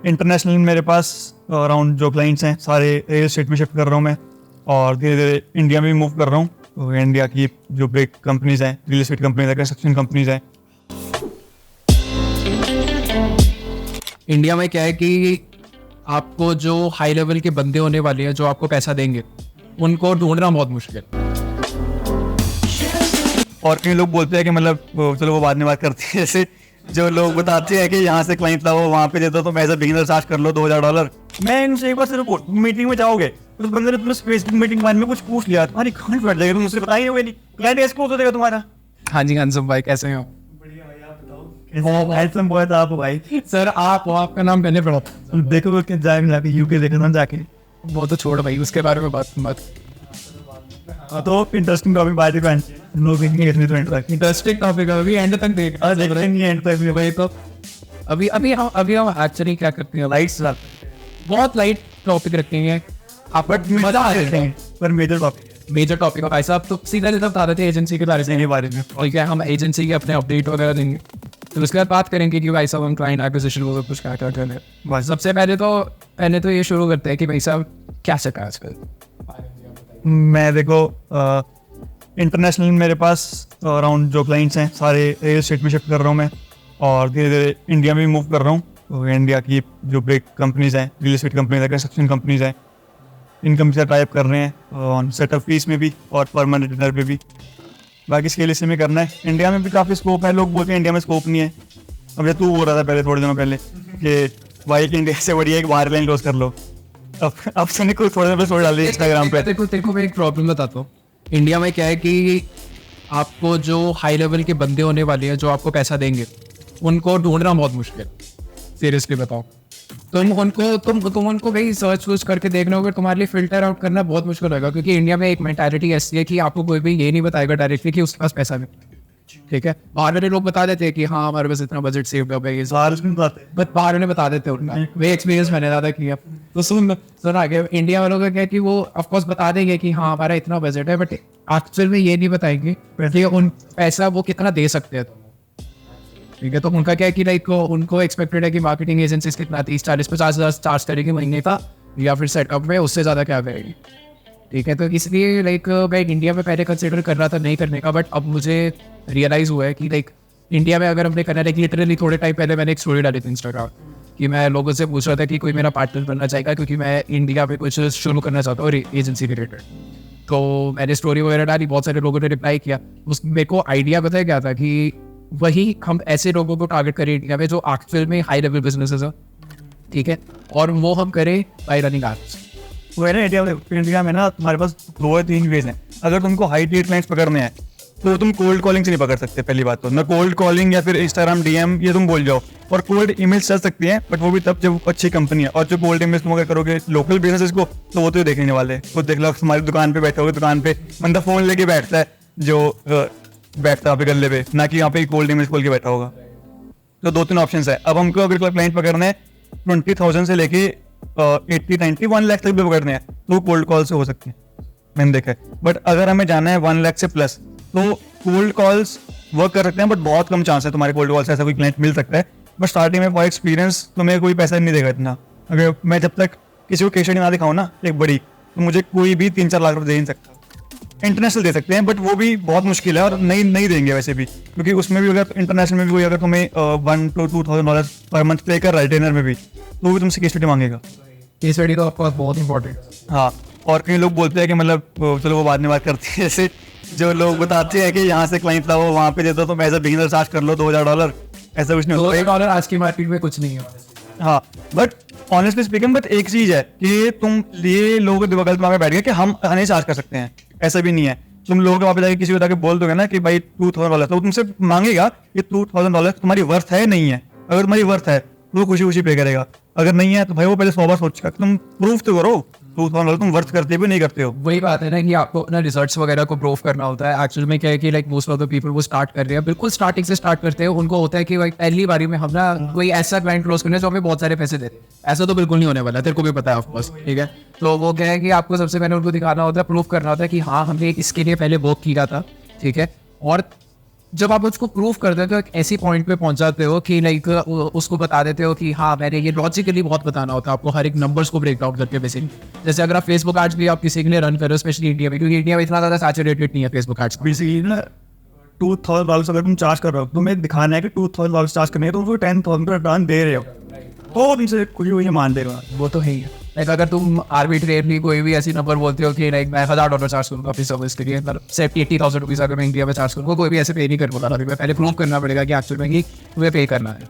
International मेरे पास around जो clients हैं सारे रियल एस्टेट में शिफ्ट कर रहा हूँ मैं, और धीरे धीरे इंडिया में भी मूव कर रहा हूँ। तो इंडिया की जो बिग कंपनीज हैं, रियल एस्टेट कंपनीज हैं, कंस्ट्रक्शन कंपनीज हैं। इंडिया में क्या है कि आपको जो हाई लेवल के बंदे होने वाले हैं जो आपको पैसा देंगे उनको ढूंढना बहुत मुश्किल। और कई लोग बोलते हैं कि मतलब चलो वो बाद में बात करते हैं, जैसे जो लोग बताते हैं कि यहाँ से क्लाइंट लाओ वहाँ पे दे दो, तो मैं एज अ बिगिनर चार्ज कर लो $2000। मैं इनसे एक बार सिर्फ मीटिंग में जाओगे तो बंदे ने तुम्हें फेसबुक मीटिंग के बारे में कुछ पूछ लिया, तुम्हारी कहानी बैठ जाएगी, तुम मुझसे बताइए हुए नहीं, क्लाइंट कैसे क्लोज हो जाएगा तुम्हारा। हाँ जी अंशुम भाई, कैसे हो? हैंडसम बॉय था आप भाई। सर आपका नाम मैंने पढ़ा, देखो जाके यूके देखना जाके, वो तो छोड़ भाई, उसके बारे में बात मत। तो इंटरेस्टिंग टॉपिक बात है, लोग इंटरेस्टिंग टॉपिक है, अभी एंड तक देख रहे हैं एंड तक भाई। तो अभी हम एक्चुअली क्या करते हैं, लाइट्स बहुत लाइट टॉपिक रखते हैं आप, बट मजा आ रहा है। पर मेजर टॉपिक भाई साहब तो सीधा बता देते हैं एजेंसी के बारे में, और क्या हम एजेंसी के अपने अपडेट वगैरह देंगे, तो उसके बाद बात करेंगे कि भाई साहब हम क्लाइंट एक्विजिशन को कुछ क्या कर रहे हैं। सबसे पहले तो ये शुरू करते हैं कि भाई साहब क्या चल रहा है आजकल। मैं देखो इंटरनेशनल मेरे पास अराउंड जो क्लाइंट्स हैं सारे रियल एस्टेट में शिफ्ट कर रहा हूँ मैं, और धीरे धीरे इंडिया में भी मूव कर रहा हूँ। तो इंडिया की जो बिग कंपनीज हैं, रियल एस्टेट कंपनीज हैं, कंस्ट्रक्शन कंपनीज हैं, इन कंपनी से टाइप कर रहे हैं ऑन सेटअप फीस में भी और परमानेंट डिनर पे भी। बाकी स्केल इसी में करना है। इंडिया में भी काफ़ी स्कोप है, लोग बोलते हैं इंडिया में स्कोप नहीं है। अब ये तू बोल रहा था पहले थोड़े दिनों पहले कि भाई कि इंडिया से बढ़िया एक बाहर लाइन क्लोज कर लो, अब सुनिए कुछ थोड़े दिन छोड़ डाली इंस्टाग्राम पे। तेरे को मैं एक प्रॉब्लम बताता हूँ। इंडिया में क्या है कि आपको जो हाई लेवल के बंदे होने वाले हैं जो आपको पैसा देंगे उनको ढूंढना बहुत मुश्किल। सीरियसली बताओ, तुम उनको भाई सर्च करके देखना होगा, तुम्हारे लिए फिल्टर आउट करना बहुत मुश्किल होगा, क्योंकि इंडिया में एक मेंटालिटी ऐसी है कि आपको कोई भी ये नहीं बताएगा डायरेक्टली कि उसके पास पैसा नहीं। ठीक है, बाहर वाले लोग बता देते हैं कि हाँ हमारे पास इतना बजट सेव है, बाहर में बता देते हैं, वे एक्सपीरियंस मैंने ज़्यादा किया। तो सुन आगे इंडिया वालों का क्या है कि वो ऑफकोर्स बता देंगे कि हाँ हमारा इतना बजट है, बट एक्चुअल में ये नहीं बताएंगे कि उन पैसा वो कितना दे सकते हैं। ठीक है, तो उनका क्या है कि लाइक उनको एक्सपेक्टेड है कि मार्केटिंग एजेंसीज कितना 30-40-50 हज़ार चार्ज करेगी महीने का, या फिर सेटअप में उससे ज़्यादा क्या करेगी। ठीक है, तो इसलिए लाइक मैं इंडिया में पहले कंसिडर कर रहा था नहीं करने का, बट अब मुझे रियलाइज़ हुआ है कि लाइक इंडिया में अगर हमने करना है, लिटरली थोड़े टाइम पहले मैंने एक स्टोरी डाली थी इंस्टाग्राम कि मैं लोगों से पूछ रहा था कि कोई मेरा पार्टनर बनना चाहेगा, क्योंकि मैं इंडिया में कुछ शुरू करना चाहता हूँ एजेंसी रिलेटेड। तो मैंने स्टोरी वगैरह डाली, बहुत सारे लोगों ने रिप्लाई किया। उस मेरे को आइडिया पता है क्या था कि वही हम ऐसे लोगों को टारगेट करें इंडिया में जो एक्चुअल में हाई लेवल बिजनेसेस है। ठीक है, और वो हम करें बाय रनिंग एड्स। वो है ना इंडिया में ना तुम्हारे पास 2 या 3 वेज हैं। अगर तुमको हाई टियर क्लाइंट्स पकड़ने हैं तो तुम कोल्ड कॉलिंग से नहीं पकड़ सकते। पहली बात तो ना कोल्ड कॉलिंग या फिर इंस्टाग्राम डीएम ये तुम बोल जाओ, और कोल्ड ईमेल्स चल सकती हैं, बट वो भी तब जब अच्छी कंपनी है। और जो कोल्ड ईमेल्स तुम अगर करोगे लोकल बिजनेसेस को, तो वो तो देखने वाले खुद देख लो, तुम्हारी दुकान पे बैठे होगे, दुकान पे बंदा फोन लेके बैठता है जो बैठता है गले पे, ना कि यहाँ पे कोल्ड ईमेल्स खोल के बैठा होगा। तो 2-3 ऑप्शन है। अब हमको अगर क्लाइंट पकड़ने हैं 20,000 से लेके 80-90-1 लाख तक भी पकड़ने हैं तो कोल्ड कॉल से हो सकते हैं, मैंने देखा है। बट अगर हमें जाना है 1 लाख से प्लस तो कोल्ड कॉल्स वर्क कर सकते हैं, बट बहुत कम चांस है तुम्हारे कोल्ड कॉल से ऐसा कोई क्लाइंट मिल सकता है। बट स्टार्टिंग में फॉर एक्सपीरियंस तुम्हें कोई पैसा नहीं देगा इतना। अगर मैं जब तक किसी को केस स्टडी ना दिखाऊँ ना एक बड़ी, तो मुझे कोई भी 3-4 लाख रुपये दे नहीं सकता। इंटरनेशनल दे सकते हैं, बट वो भी बहुत मुश्किल है और नहीं देंगे वैसे भी, क्योंकि उसमें भी अगर इंटरनेशनल में भी कोई अगर तुम्हें $1,000-2,000 पर मंथ पे कर रहा है ट्रेनर में भी, तो वो भी तुमसे केस स्टडी मांगेगा। केस स्टडी तो ऑफकोर्स बहुत इंपॉर्टेंट। हाँ, और कई लोग बोलते हैं कि मतलब चलो वो बाद में बात करते हैं, जैसे जो लोग बताते हैं कि यहाँ से क्लाइंट लाओ वहाँ पे दे दो, तो मैं एज अ बिगिनर चार्ज कर लो $2,000। ऐसा कुछ नहीं होता। $2,000 आज की मार्केट में कुछ नहीं है। हाँ, बट ऑनेस्टली स्पीकिंग, बट एक चीज है कि तुम ये लोगों के बगल में बैठ गए कि हम नहीं चार्ज कर सकते हैं, ऐसा भी नहीं है। तुम लोगों के वहाँ पे जाके किसी को जाके बोल दोगे ना कि भाई $2,000, तो तुमसे मांगेगा कि $2,000 तुम्हारी वर्थ है नहीं है। अगर तुम्हारी वर्थ है तो वो खुशी पे करेगा, अगर नहीं है तो भाई वो पहले 100 बार सोचेगा। तुम प्रूफ तो करो $2,000 तुम वर्थ करते भी नहीं करते हो। वही बात है ना कि आपको अपना रिसर्च वगैरह को प्रूफ करना होता है। एक्चुअल में क्या है कि like most of the people वो स्टार्ट कर रहे हैं, बिल्कुल स्टार्टिंग से स्टार्ट करते हैं। उनको होता है कि भाई पहली बारी में हम ना कोई ऐसा क्लाइंट क्लोज करना है जो हमें बहुत सारे पैसे देते हैं। ऐसा तो बिल्कुल नहीं होने वाला, तेरे को भी पता है ऑफकोर्स। ठीक है, तो वो क्या है कि आपको सबसे पहले उनको दिखाना होता है, प्रूफ करना होता है कि हाँ हमने इसके लिए पहले वर्क किया था। ठीक है, और जब आप उसको प्रूव कर देते हो एक ऐसी पॉइंट पे पहुंच जाते हो कि लाइक उसको बता देते हो कि हाँ मैंने ये लॉजिकली बहुत बताना होता है आपको हर एक नंबर्स को ब्रेक डाउन करके बेसिकली। जैसे अगर आप फेसबुक एड्स भी आप किसी के लिए रन करो स्पेशली इंडिया में, क्योंकि इंडिया में इतना ज़्यादा सैचुरेटेड नहीं है फेसबुक एड्स। बेसिकली ना $2,000 अगर तुम चार्ज कर रहे हो, तुम्हें दिखाना है कि $2,000 चार्ज करने है, तो तुम 10,000 का रिटर्न दे रहे हो, तो तुमसे कुछ भी मान देगा। वो तो है ही। लाइक अगर तुम आर्बिट्रेटली कोई भी ऐसी नंबर बोलते हो कि लाइक मैं $1,000 चार्ज करूँगा अपनी सर्विस के लिए, मतलब 70,000-80,000 रुपीज़ अगर मैं इंडिया में चार्ज करूँगा, कोई भी ऐसे पे नहीं कर बोला था, पहले प्रूव करना पड़ेगा कि एक्चुअल में कि तुम्हें पे करना है।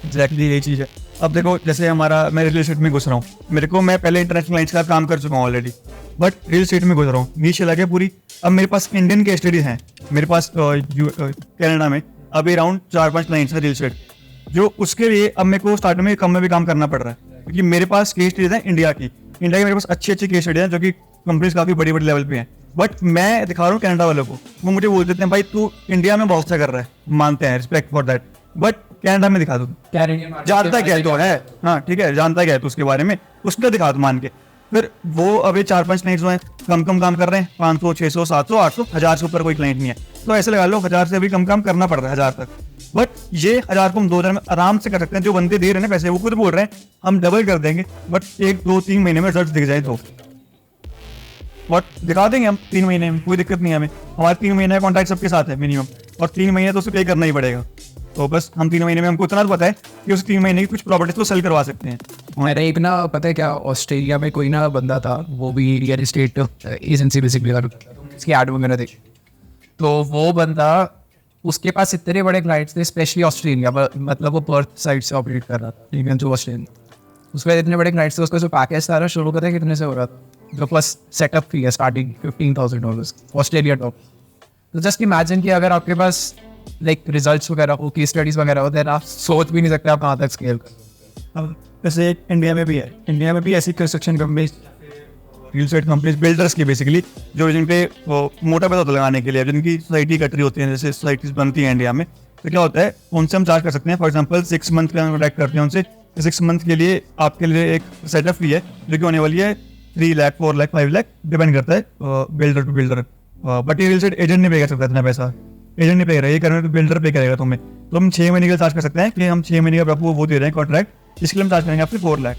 एग्जैक्टली यही चीज़ है। अब देखो जैसे हमारा, मैं रियल एस्टेट में घुस रहा हूँ, मेरे को, मैं पहले इंटरनेशनल क्लाइंट्स का काम कर चुका हूँ ऑलरेडी, बट रियल एस्टेट में घुस रहा हूँ, नीचे लगे पूरी। अब मेरे पास इंडियन केस स्टडीज हैं, मेरे पास कनाडा में अभी अराउंड 4-5 क्लाइंट्स हैं रियल एस्टेट, जो उसके लिए अब मेरे को स्टार्टिंग में कम में भी काम करना पड़ रहा है, क्योंकि मेरे पास केस स्टडीज हैं इंडिया की मेरे पास अच्छी केस स्टडीज हैं जो कि कंपनीज काफ़ी बड़ी बड़ी लेवल पे हैं, बट मैं दिखा रहा हूँ कनाडा वालों को, वो मुझे बोल देते हैं भाई तू इंडिया में बहुत अच्छा कर रहा है, मानते हैं, respect for that, but Canada में दिखा दो, जानता क्या तो है, हाँ ठीक है, जानता क्या है तो उसके बारे में, उसका दिखा दो मान के। फिर वो अभी 4-5 क्लाइंट्स हैं, कम काम कर रहे हैं, 500, 600, 700, 800, 1000 से ऊपर कोई क्लाइंट नहीं है, तो ऐसे लगा लो 1000 से अभी कम काम करना पड़ रहा है 1000 तक। बट ये 1000 को हम 2000 में आराम से कर सकते हैं। जो बंदे दे रहे हैं पैसे, वो खुद बोल रहे हैं हम डबल कर देंगे, बट 1-2-3 महीने में रिजल्ट दिख जाए तो बट दिखा देंगे हम 3 महीने में, कोई दिक्कत नहीं है हमें। हमारे 3 महीने का कॉन्ट्रैक्ट सबके साथ है मिनिमम, और 3 महीने तो उसे पे करना ही पड़ेगा। तो बस हम 3 महीने में, हमको इतना तो पता है कि उस 3 महीने की कुछ प्रॉपर्टीज को सेल करवा सकते हैं। मेरा एक ना पता है क्या, ऑस्ट्रेलिया में कोई ना बंदा था, वो भी रियल एस्टेट एजेंसी बेसिकली, इसकी एड वगैरह देखी, तो वो बंदा, उसके पास इतने बड़े क्लाइंट्स थे स्पेशली ऑस्ट्रेलिया, मतलब वो पर्थ साइड से ऑपरेट कर रहा था, ठीक है, जो ऑस्ट्रेलिया, उसके इतने बड़े क्लाइंट्स थे, उसका जो पैकेज था शुरू करते कितने से हो रहा था, जो प्लस सेटअप फी है स्टार्टिंग $15,000 ऑस्ट्रेलिया टॉप। तो जस्ट इमेजिन कि अगर आपके पास लाइक रिजल्ट्स वगैरह हो, केस स्टडीज वगैरह हो, देन आप सोच भी नहीं सकते आप कहाँ तक स्केल कर। अब जैसे इंडिया में भी है, इंडिया में भी ऐसी construction companies, real estate companies, builders की बेसिकली, जो जिन पे मोटा पैसा होता लगाने के लिए, जिनकी सोसाइटी इकट्ठी होती है, जैसे सोसाइटीज बनती हैं इंडिया में, तो क्या होता है उनसे हम चार्ज कर सकते हैं। फॉर एग्जांपल 6 मंथ का कॉन्ट्रैक्ट करते हैं उनसे, 6 मंथ के लिए आपके लिए एक सेटअप फी है जो कि होने वाली है 3 लाख, 4 लाख, 5 लाख, डिपेंड करता है बिल्डर टू बिल्डर। बट ये रियल एस्टेट एजेंट नहीं पे कर सकता इतना पैसा, एजेंट नहीं पे करेगा, ये करने तो बिल्डर पे करेगा तुम्हें। तो हम 6 महीने का चार्ज कर सकते हैं कि हम 6 महीने का आपको वो दे रहे हैं कॉन्ट्रैक्ट, इसके लिए हम चार्ज करेंगे आपसे 4 लाख।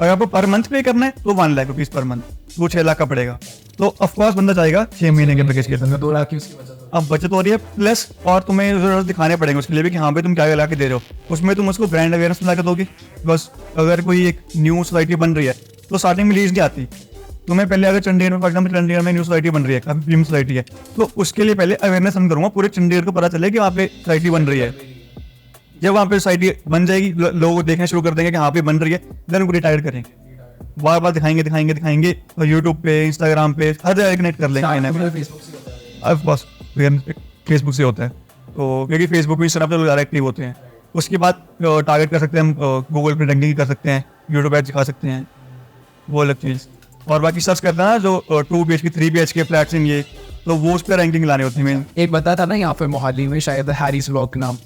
अगर आपको पर मंथ पे करना है तो 1 लाख रुपीज पर मंथ, वो 6 लाख का पड़ेगा। तो ऑफकोर्स बंदा चाहेगा 6 महीने के पैकेज के अंदर 2 लाख की उसकी बचत। अब बचत हो रही है, प्लस और तुम्हें जरूरत दिखाने पड़ेंगे उसके लिए भी कि हाँ भाई तुम क्या ला के दे रहे हो। उसमें तुम उसको ब्रांड अवेयरनेस ला के दोगे। बस अगर कोई एक न्यू सोसाइटी बन रही है तो स्टार्टिंग में लीज नहीं आती तुम्हें। पहले अगर चंडीगढ़ में, फॉर एग्जाम्पल चंडीगढ़ में न्यू सोसाइटी बन रही है, काफी प्रीमियम सोसाइटी है, तो उसके लिए पहले अवेयरनेस हम करूंगा, पूरे चंडीगढ़ को पता चले कि वहाँ पे सोसाइटी बन रही है। जब वहाँ पे सोसाइटी बन जाएगी, लोग देखना शुरू कर देंगे कि हाँ पे बन रही है, देन उनको रिटायर करेंगे, बार बार दिखाएंगे और यूट्यूब पे, इंस्टाग्राम पे, हर जगह कनेक्ट कर लेंगे। बस फेसबुक से होता है, तो क्योंकि फेसबुक में इंस्टाग्राम पे लोग ज़्यादा एक्टिव होते हैं। उसके बाद टारगेट कर सकते हैं हम, गूगल पे रैंकिंग कर सकते हैं, यूट्यूब एड दिखा सकते हैं, वो अलग चीज़। और बाकी सर्च करते हैं ना जो 2 BHK 3 BHK फ्लैट्स हैं ये, तो वो उस पर रैंकिंग लाने होती है। एक बता था ना यहाँ पे मोहाली में शायद हैरीज व्लॉग नाम,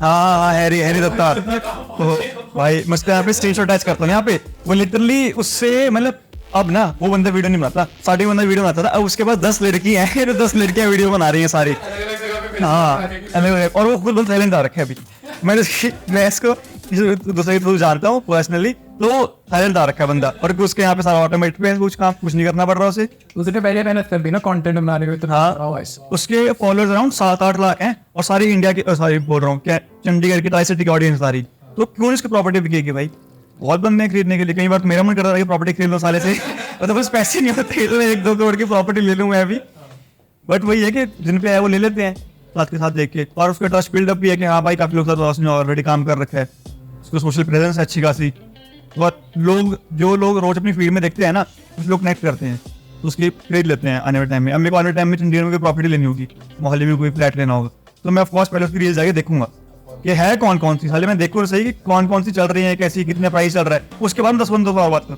हाँ हैरी दत्तार, तो भाई मस्त यहाँ पे स्क्रीनशॉट अटैच करता हूँ यहाँ पे। वो लिटरली उससे मतलब अब ना वो बंदा वीडियो नहीं बनाता, स्टार्टिंग बंदा वीडियो बनाता था, अब उसके पास 10 लड़कियां हैं जो 10 लड़कियां वीडियो बना रही हैं सारी। हाँ और वो खुद बहुत टैलेंट आ रखा है अभी। मैं इसको दूसरे थ्रू जानता हूँ पर्सनली, तो टैलेंट आ रखा है बंदा, और उसके यहाँ पे सारा ऑटोमेटिक पे कुछ नहीं करना पड़ रहा उसे। उसने पहले मेहनत कर दी ना कंटेंट बनाने में, तो हाँ उसके फॉलोअर्स अराउंड 7-8 लाख हैं, और सारी इंडिया की, सारी बोल रहा हूँ क्या, चंडीगढ़ की, ट्राई सिटी की ऑडियंस सारी। तो क्यों इसकी प्रॉपर्टी बिकेगी भाई? बहुत बंदे हैं खरीदने के लिए। कई बार तो मेरा मन करता था कि प्रॉपर्टी खरीद लो साले से, मतलब बस पैसे नहीं होते तो 1-2 करोड़ की प्रॉपर्टी ले लूँ मैं भी। बट वही है कि जिन पे है वो ले लेते हैं साथ के साथ देख के, और उसका ट्रस्ट बिल्डअप भी है कि हाँ भाई काफी लोग उसने ऑलरेडी काम कर रखा है, उसको सोशल प्रेजेंस है अच्छी खासी। बहुत लोग, जो लोग रोज अपनी फील्ड में देखते हैं ना, कुछ लोग कनेक्ट करते हैं, तो उसकी खरीद लेते हैं आने वाले टाइम में। अब मेरे को आने वाले टाइम में चंडीगढ़ में कोई प्रॉपर्टी लेनी होगी, मोहाली में कोई फ्लैट लेना होगा, तो मैं ऑफकोर्स पहले उसकी रील जाके देखूंगा कि है कौन सी, साले मैं देखूँ सही कि कौन सी चल रही है, कैसी, कितने प्राइस चल रहा है, उसके बाद 10 बंदों को बात करूँ।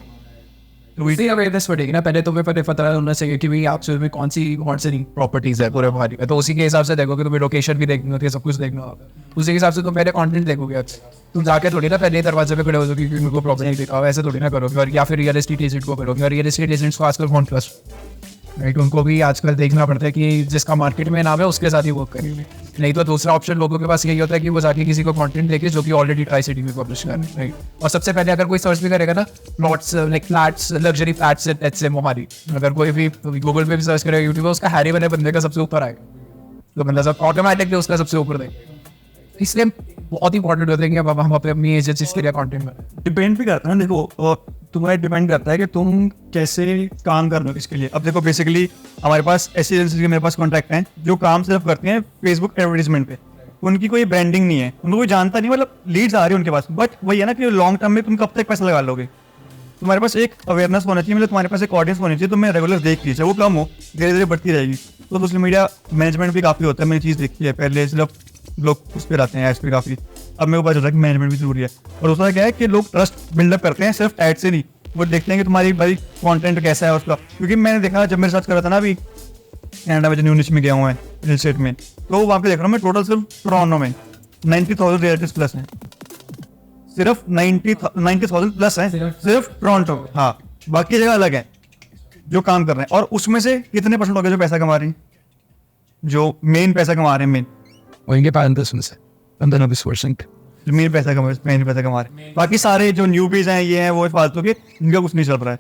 तो इसी अवेयरनेस बढ़ेगी ना, पहले तुम्हें पता होना चाहिए कि भाई आप में कौन सी प्रॉपर्टीज है पूरे मोहाली में, तो उसी के हिसाब से देखोगे, तुम्हें लोकेशन भी देखनी होती है, सब कुछ देखना होगा, उसी के हिसाब से तुम पहले कंटेंट देखोगे। तुम जाके थोड़ी ना पहले दरवाजे पे खड़े हो जाओगे कि मेरे को प्रॉपर्टी दिखाओ, ऐसे थोड़ी ना करोगे, और या फिर रियल एस्टेट एजेंट को करोगे, और रियल एस्टेट एजेंट्स को आजकल कौन ट्रस्ट। राइट। उनको भी आजकल देखना पड़ता है कि जिसका मार्केट में नाम है उसके साथ ही वर्क करेंगे, नहीं तो दूसरा ऑप्शन लोगों के पास यही होता है कि वो जाके किसी को कंटेंट देखे जो कि ऑलरेडी ट्राई सिटी में पब्लिश कर रहे हैं, राइट। और सबसे पहले अगर कोई सर्च भी करेगा ना, plots like flats, luxury flats से मोहाली, अगर कोई भी गूगल पे भी सर्च करेगा, यूट्यूब पे, उसका हैरी वाले बंदे का सबसे ऊपर आएगा, तो बंदा सब ऑटोमेटिकली उसका सबसे ऊपर देगा। इसलिए बहुत इंपॉर्टेंट होता है कि अब हम अपनी एजेंसीज के लिए कंटेंट में डिपेंड भी करता है। देखो तुम्हारा डिपेंड करता है कि तुम कैसे काम कर रहे हो इसके लिए। अब देखो बेसिकली हमारे पास ऐसी एजेंसी के मेरे पास कॉन्टैक्ट हैं जो काम सिर्फ करते हैं फेसबुक एडवर्टीजमेंट पे, उनकी कोई ब्रांडिंग नहीं है, उनको कोई जानता नहीं, मतलब लीड्स आ रही है उनके पास, बट वही है ना कि लॉन्ग टर्म में तुम कब तक पैसा लगा लोगे। तुम्हारे पास एक अवेयरनेस होना चाहिए, मतलब तुम्हारे पास एक ऑडियंस होनी चाहिए, तुम्हें रेगुलर देख लीजिए, वो कम हो धीरे धीरे बढ़ती रहेगी। तो सोशल मीडिया मैनेजमेंट भी काफ़ी होता है, मैंने चीज़ देखी है। पहले सिर्फ लोग उस पर आते हैं एड्स पे काफ़ी, अब मेरे को पता चलता है कि मैनेजमेंट भी जरूरी है। और दूसरा क्या है कि लोग ट्रस्ट बिल्डअप करते हैं सिर्फ एड से नहीं, वो देखते हैं कि तुम्हारी भाई कंटेंट कैसा है उसका। क्योंकि मैंने देखा जब मेरे साथ कर रहा था ना, अभी कनाडा में जो न्यू निश में गया हूँ मैं रियल एस्टेट में, तो वहाँ पे देख रहा हूँ मैं टोटल सिर्फ टोरंटो में 90,000 रियल्टर्स प्लस हैं, सिर्फ 90,000 प्लस हैं सिर्फ टोरंटो। हाँ, बाकी जगह अलग है जो काम कर रहे हैं। और उसमें से कितने परसेंट हो गए जो पैसा कमा रहे हैं, जो मेन पैसा कमा रहे हैं, मेन होंगे 15% जो मेन पैसा कमा रहे हैं। बाकी सारे जो न्यूबीज हैं ये हैं वो फालतू के, इनका कुछ नहीं चल रहा है।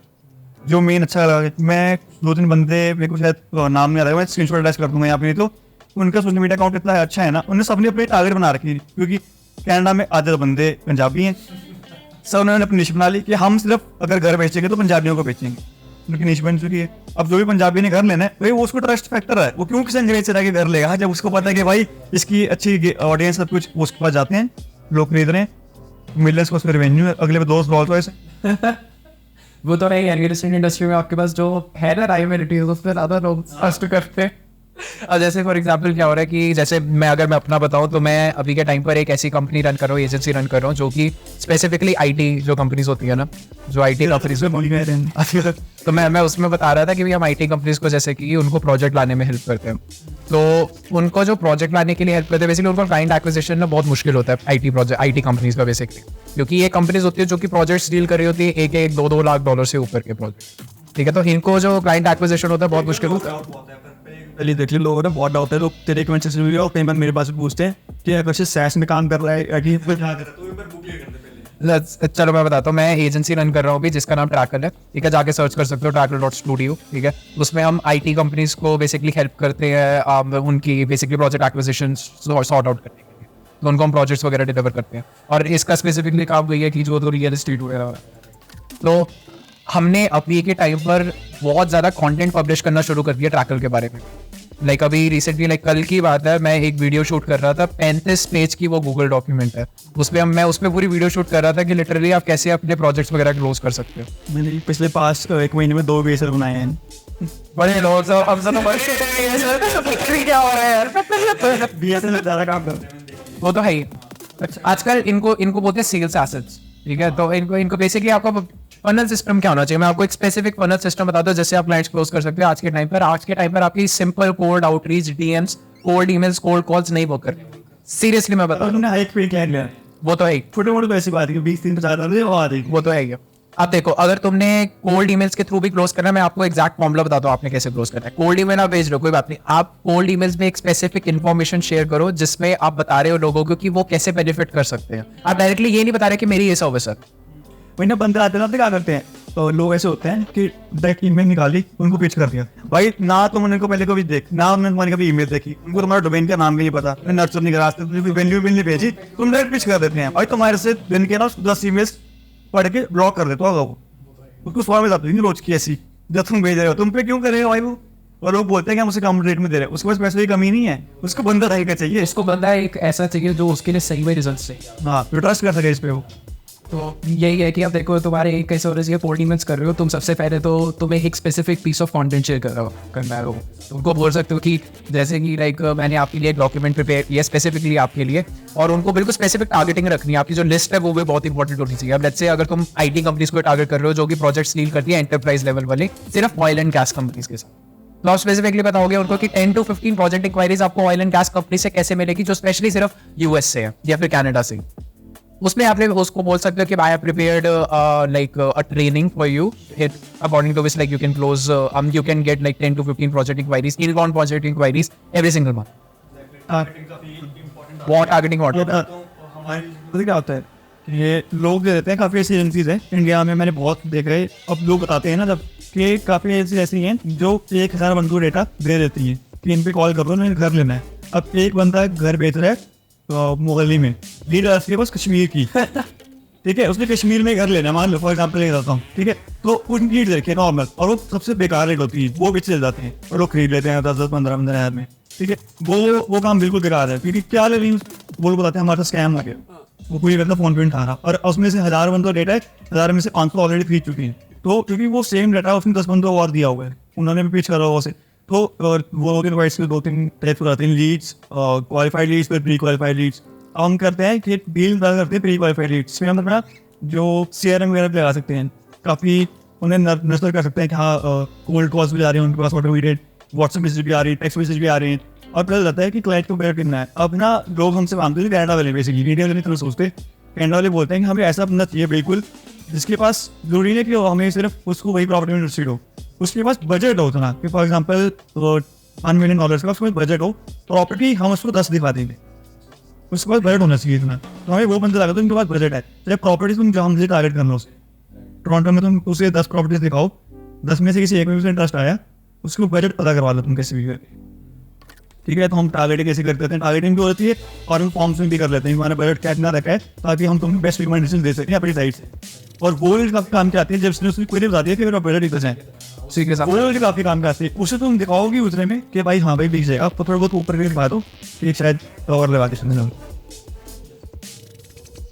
जो मेन अच्छा लगा, मैं 2-3 बंदे, मेरे को शायद नाम नहीं आ रहा है, मैं स्क्रीनशॉट अटैच कर दूंगा यहाँ पे, नहीं तो उनका सोशल मीडिया अकाउंट इतना अच्छा है ना, उन्होंने सबने अपने टारगेट बना रखी है। क्योंकि कनाडा में आधे बंदे पंजाबी हैं, सब उन्होंने अपनी निश बना ली कि हम सिर्फ अगर घर बेचेंगे तो पंजाबियों को बेचेंगे, उनकी निश बन चुकी है। अब जो भी पंजाबी ने घर लेना है भाई, वो उसको ट्रस्ट फैक्टर है, वो क्यों किसी अंग्रेज से जाके घर लेगा जब उसको पता है कि भाई इसकी अच्छी ऑडियंस सब कुछ, उसके पास जाते हैं लोग खरीद रहे हैं, मिलियंस को उसका रेवेन्यू है, अगले 2 साल तो ऐसे वो तो है रियल एस्टेट इंडस्ट्री में आपके पास जो है ना राइवलिटी, उस पर ज़्यादा लोग ट्रस्ट करते हैं। और जैसे फॉर एग्जांपल क्या हो रहा है कि जैसे अगर मैं अपना बताऊं तो मैं अभी के टाइम पर एक ऐसी कंपनी रन कर रहा हूँ, एजेंसी रन कर रहा हूँ जो कि स्पेसिफिकली आईटी जो कंपनीज होती है ना, जो आईटी कंपनीज में, तो मैं उसमें बता रहा था कि हम आईटी कंपनीज को जैसे कि उनको प्रोजेक्ट लाने में हेल्प करते हैं। तो उनको जो प्रोजेक्ट लाने के लिए हेल्प करते हैं, बेसिकली उनको क्लाइंट एक्विजिशन में बहुत मुश्किल होता है आईटी कंपनीज का बेसिकली, क्योंकि ये कंपनीज होती है जो कि प्रोजेक्ट्स डील कर रही होती है 1-2 लाख डॉलर से ऊपर के प्रोजेक्ट, ठीक है। तो इनको जो क्लाइंट एक्विजिशन होता है बहुत मुश्किल होता है। पहले देख ली लोगों ने बहुत डाउट है, लोग तेरे कमेंट सेक्शन में भी और कई बार मेरे पास भी पूछते हैं कि अगर से सैस में काम कर रहा है या कि क्या कर रहा है, तो एक बार बुक क्लियर कर दे पहले। चलो मैं बताता हूँ, मैं एजेंसी रन कर रहा हूँ अभी जिसका नाम ट्रैकल है, ठीक है, जाके सर्च कर सकते हो trackle.studio, ठीक है। उसमें हम आईटी कंपनीज को बेसिकली हेल्प करते हैं उनकी basically project acquisition sort out करने के लिए, तो उनको हम प्रोजेक्ट्स वगैरह डिलीवर करते हैं। और इसका स्पेसिफिकली काम वही है कि जो तो रियल एस्टेट वगैरह, तो हमने अभी के टाइम पर बहुत ज़्यादा कंटेंट पब्लिश करना शुरू कर दिया ट्रैकल के बारे में। लाइक अभी रिसेंटली, लाइक कल की बात है, मैं एक वीडियो शूट कर रहा था, 35 पेज की वो गूगल डॉक्यूमेंट है, मैं उसमें पूरी वीडियो शूट कर रहा था कि लिटरली आप कैसे अपने प्रोजेक्ट्स वगैरह क्लोज कर सकते हो। मैंने पिछले 1 महीने में 2 बेसर बनाए हैं। बड़े लोग सब अब सब क्या हो रहा है यार, बीएसएल ज़्यादा काम करते हैं, वो तो है ही। आजकल इनको बोलते हैं सेल्स एसेट्स, ठीक है। तो इनको बेसिकली आपका फनल सिस्टम क्या होना चाहिए, मैं आपको एक स्पेसिफिक फनल सिस्टम बताता हूँ जिससे आप क्लाइंट्स क्लोज कर सकते हो। आज के टाइम पर आपकी simple cold outreach, DMs, cold emails, cold calls नहीं वर्क करते। सीरियसली मैं बता रहा हूँ, एक पे क्लाइंट लिया, वो तो है ही। छोटे मोटे तो ऐसी बात है कि 20-30-50 आते वो आ रही, वो तो है ही। आप देखो, अगर तुमने कोल्ड ईमेल्स के थ्रू भी क्लोज करना है, मैं आपको एग्जैक्ट फॉर्मूला बताता हूँ आपने कैसे क्लोज करना है। कोल्ड ईमेल आप भेज रहे हो, कोई बात नहीं, आप कोल्ड ईमेल्स में एक स्पेसिफिक इन्फॉर्मेशन शेयर करो जिसमें आप बता रहे हो लोगों को कि वो कैसे बेनिफिट कर सकते हैं। आप डायरेक्टली ये नहीं बता रहे कि मेरी ये सर्विस है। वही ना, बंदे आते ना क्या करते हैं, तो लोग ऐसे होते हैं कि डायरेक्ट ईमेल निकाली, उनको पिच कर दिया। भाई ना तुम उनको पहले कभी देख, ना उन्होंने तुम्हारी कभी ईमेल देखी, उनको तुम्हारा डोमेन का नाम भी नहीं पता, नर्सर नहीं करा, वेन्यू बिल नहीं भेजी, तुम डायरेक्ट पिच कर देते हैं। भाई तुम्हारे से दिन के ना 10 ईमेल्स पढ़ के ब्लॉक कर देते हो, उसको फॉर्म में जाती है रोज की ऐसी, जब तुम भेज रहे हो, तुम पे क्यों करेगा भाई वो। और लोग बोलते हैं कि हम उसे कम रेट में दे रहे हैं, उसके पास पैसे की कमी नहीं है, उसको बंदा रहेगा चाहिए, इसको बंदा एक ऐसा चाहिए जो उसके लिए सही में रिजल्ट चाहिए, हाँ, ट्रस्ट कर सके इस पे वो। तो यही है कि आप देखो तुम्हारे एक कैसे हो रही है, कोल्ड ईमेल्स कर रहे हो तुम, सबसे पहले तो तुम्हें एक specific piece of content share करना है। उनको बोल सकते हो कि जैसे कि लाइक मैंने आपके लिए एक डॉक्यूमेंट प्रिपेयर किया स्पेसिफिकली आपके लिए, और उनको बिल्कुल स्पेसिफिक टारगेटिंग रखनी है। आपकी जो लिस्ट है वो भी बहुत इंपॉर्टेंट होनी चाहिए। अब लेट्स से अगर तुम आईटी कंपनीज को टारगेट कर रहे हो जो कि प्रोजेक्ट्स डील करती है एंटरप्राइज लेवल वाले, सिर्फ ऑयल एंड गैस कंपनीज के साथ, तो आप स्पेसिफिकली बताओगे उनको कि 10 to 15 प्रोजेक्ट इंक्वायरीज आपको ऑयल एंड गैस कंपनी से कैसे मिलेगी जो स्पेशली सिर्फ यूएस से है या फिर कनाडा से। उसमें आपने उसको बोल सकते हो कि I have prepared like a training for you according to which like you can close you can get like 10 to 15 project enquiries, inbound project enquiries every single month. What targeting what हमारे क्या होता है कि ये लोग दे देते हैं, काफ़ी ऐसी एजेंसीज हैं इंडिया में, मैंने बहुत देख रहे। अब लोग बताते हैं ना जब कि काफ़ी ऐसी हैं जो 1000 बंदों को डेटा दे देती हैं कि इन पे कॉल करो, उन्हें घर लेना है। अब एक बंदा घर बेच रहा है मोहाली में, लीड के पास कश्मीर की ठीक है, उसने कश्मीर में घर लेना है, मान लो फॉर एग्जाम्पल लेके जाता हूँ, ठीक है, तो उनकी लीड देखिए नॉर्मल, और वो सबसे बेकार रेट होती है, वो बेच चले जाते हैं और लोग खरीद लेते हैं 10-15 हज़ार में, ठीक है। वो काम बिल्कुल बेकार है, क्योंकि क्या ले रही वो बताते हैं हमारा स्कैम आ गया, वो कोई करता फोन पे उठा रहा, और उसमें से 1000 बंदों डेटा है, 1000 में से 500 ऑलरेडी खरीद चुकी हैं। तो क्योंकि वो सेम डाटा उसने 10 बंदों और दिया हुआ है, उन्होंने भी पिच करा हुआ उसे, तो वो डिवाइस के 2-3 टाइप कराते हैं, लीड्स, क्वालिफाइड लीड्स, फिर प्री क्वालिफाइड लीड्स। हम करते हैं कि डील करते हैं प्री क्वालिफाइड लीड्स, इसमें हम अपना जो CRM वगैरह लगा सकते हैं, काफ़ी उन्हें नर्सर कर सकते हैं कि हाँ कोल्ड कॉल्स भी आ रही हैं उनके पास, ऑटोमेटेड व्हाट्सएप मैसेज भी आ रही है, टेक्स्ट मैसेज भी आ रहे हैं, और पता लगता है कि क्लाइंट को बेटर करना है। अब ना लोग हमसे मांगते हैं कैनेडा वाले, बेसिकली मीडिया वाले तरह सोचते, कैनेडा वाले बोलते हैं कि हमें ऐसा बंदा चाहिए बिल्कुल जिसके पास जरूरी है कि हमें सिर्फ उसको वही प्रॉपर्टी में इंटरेस्टेड हो, उसके पास बजट हो उतना कि फॉर एग्जाम्पल $1 मिलियन का उसके पास बजट हो, प्रॉपर्टी हम उसको 10 दिखा देंगे, उसके पास बजट होना चाहिए इतना, तो हमें वो बंदा लगा तो उनके पास बजट है। चाहे प्रॉपर्टी तुम जहाँ से टारगेट कर लो उसे, टोरंटो में तुम उसे 10 प्रॉपर्टीज दिखाओ, 10 में से किसी एक में इंटरेस्ट आया, उसको बजट पता करवा लो तुम कैसे भी करके, ठीक है। तो हम टारगेटिंग कैसे करते हैं, टारगेटिंग भी होती है और हम फॉर्म्स में भी कर लेते हैं, हमारा बजट कितना रखा है ताकि हम तुम्हें बेस्ट रिकमेंडेशन दे सकें अपनी साइड से। और गोल्ड काफी काम के आती है, जब उसने क्वेरी बताती है कि मेरा बजट इतना है, गोल्ड काफी काम के आती है, उसे तुम दिखाओगे उतने में कि भाई हाँ भाई बिक जाएगा, तो थोड़ा बहुत ऊपर दिखा दो कि शायद कवर लगा के समझ लो,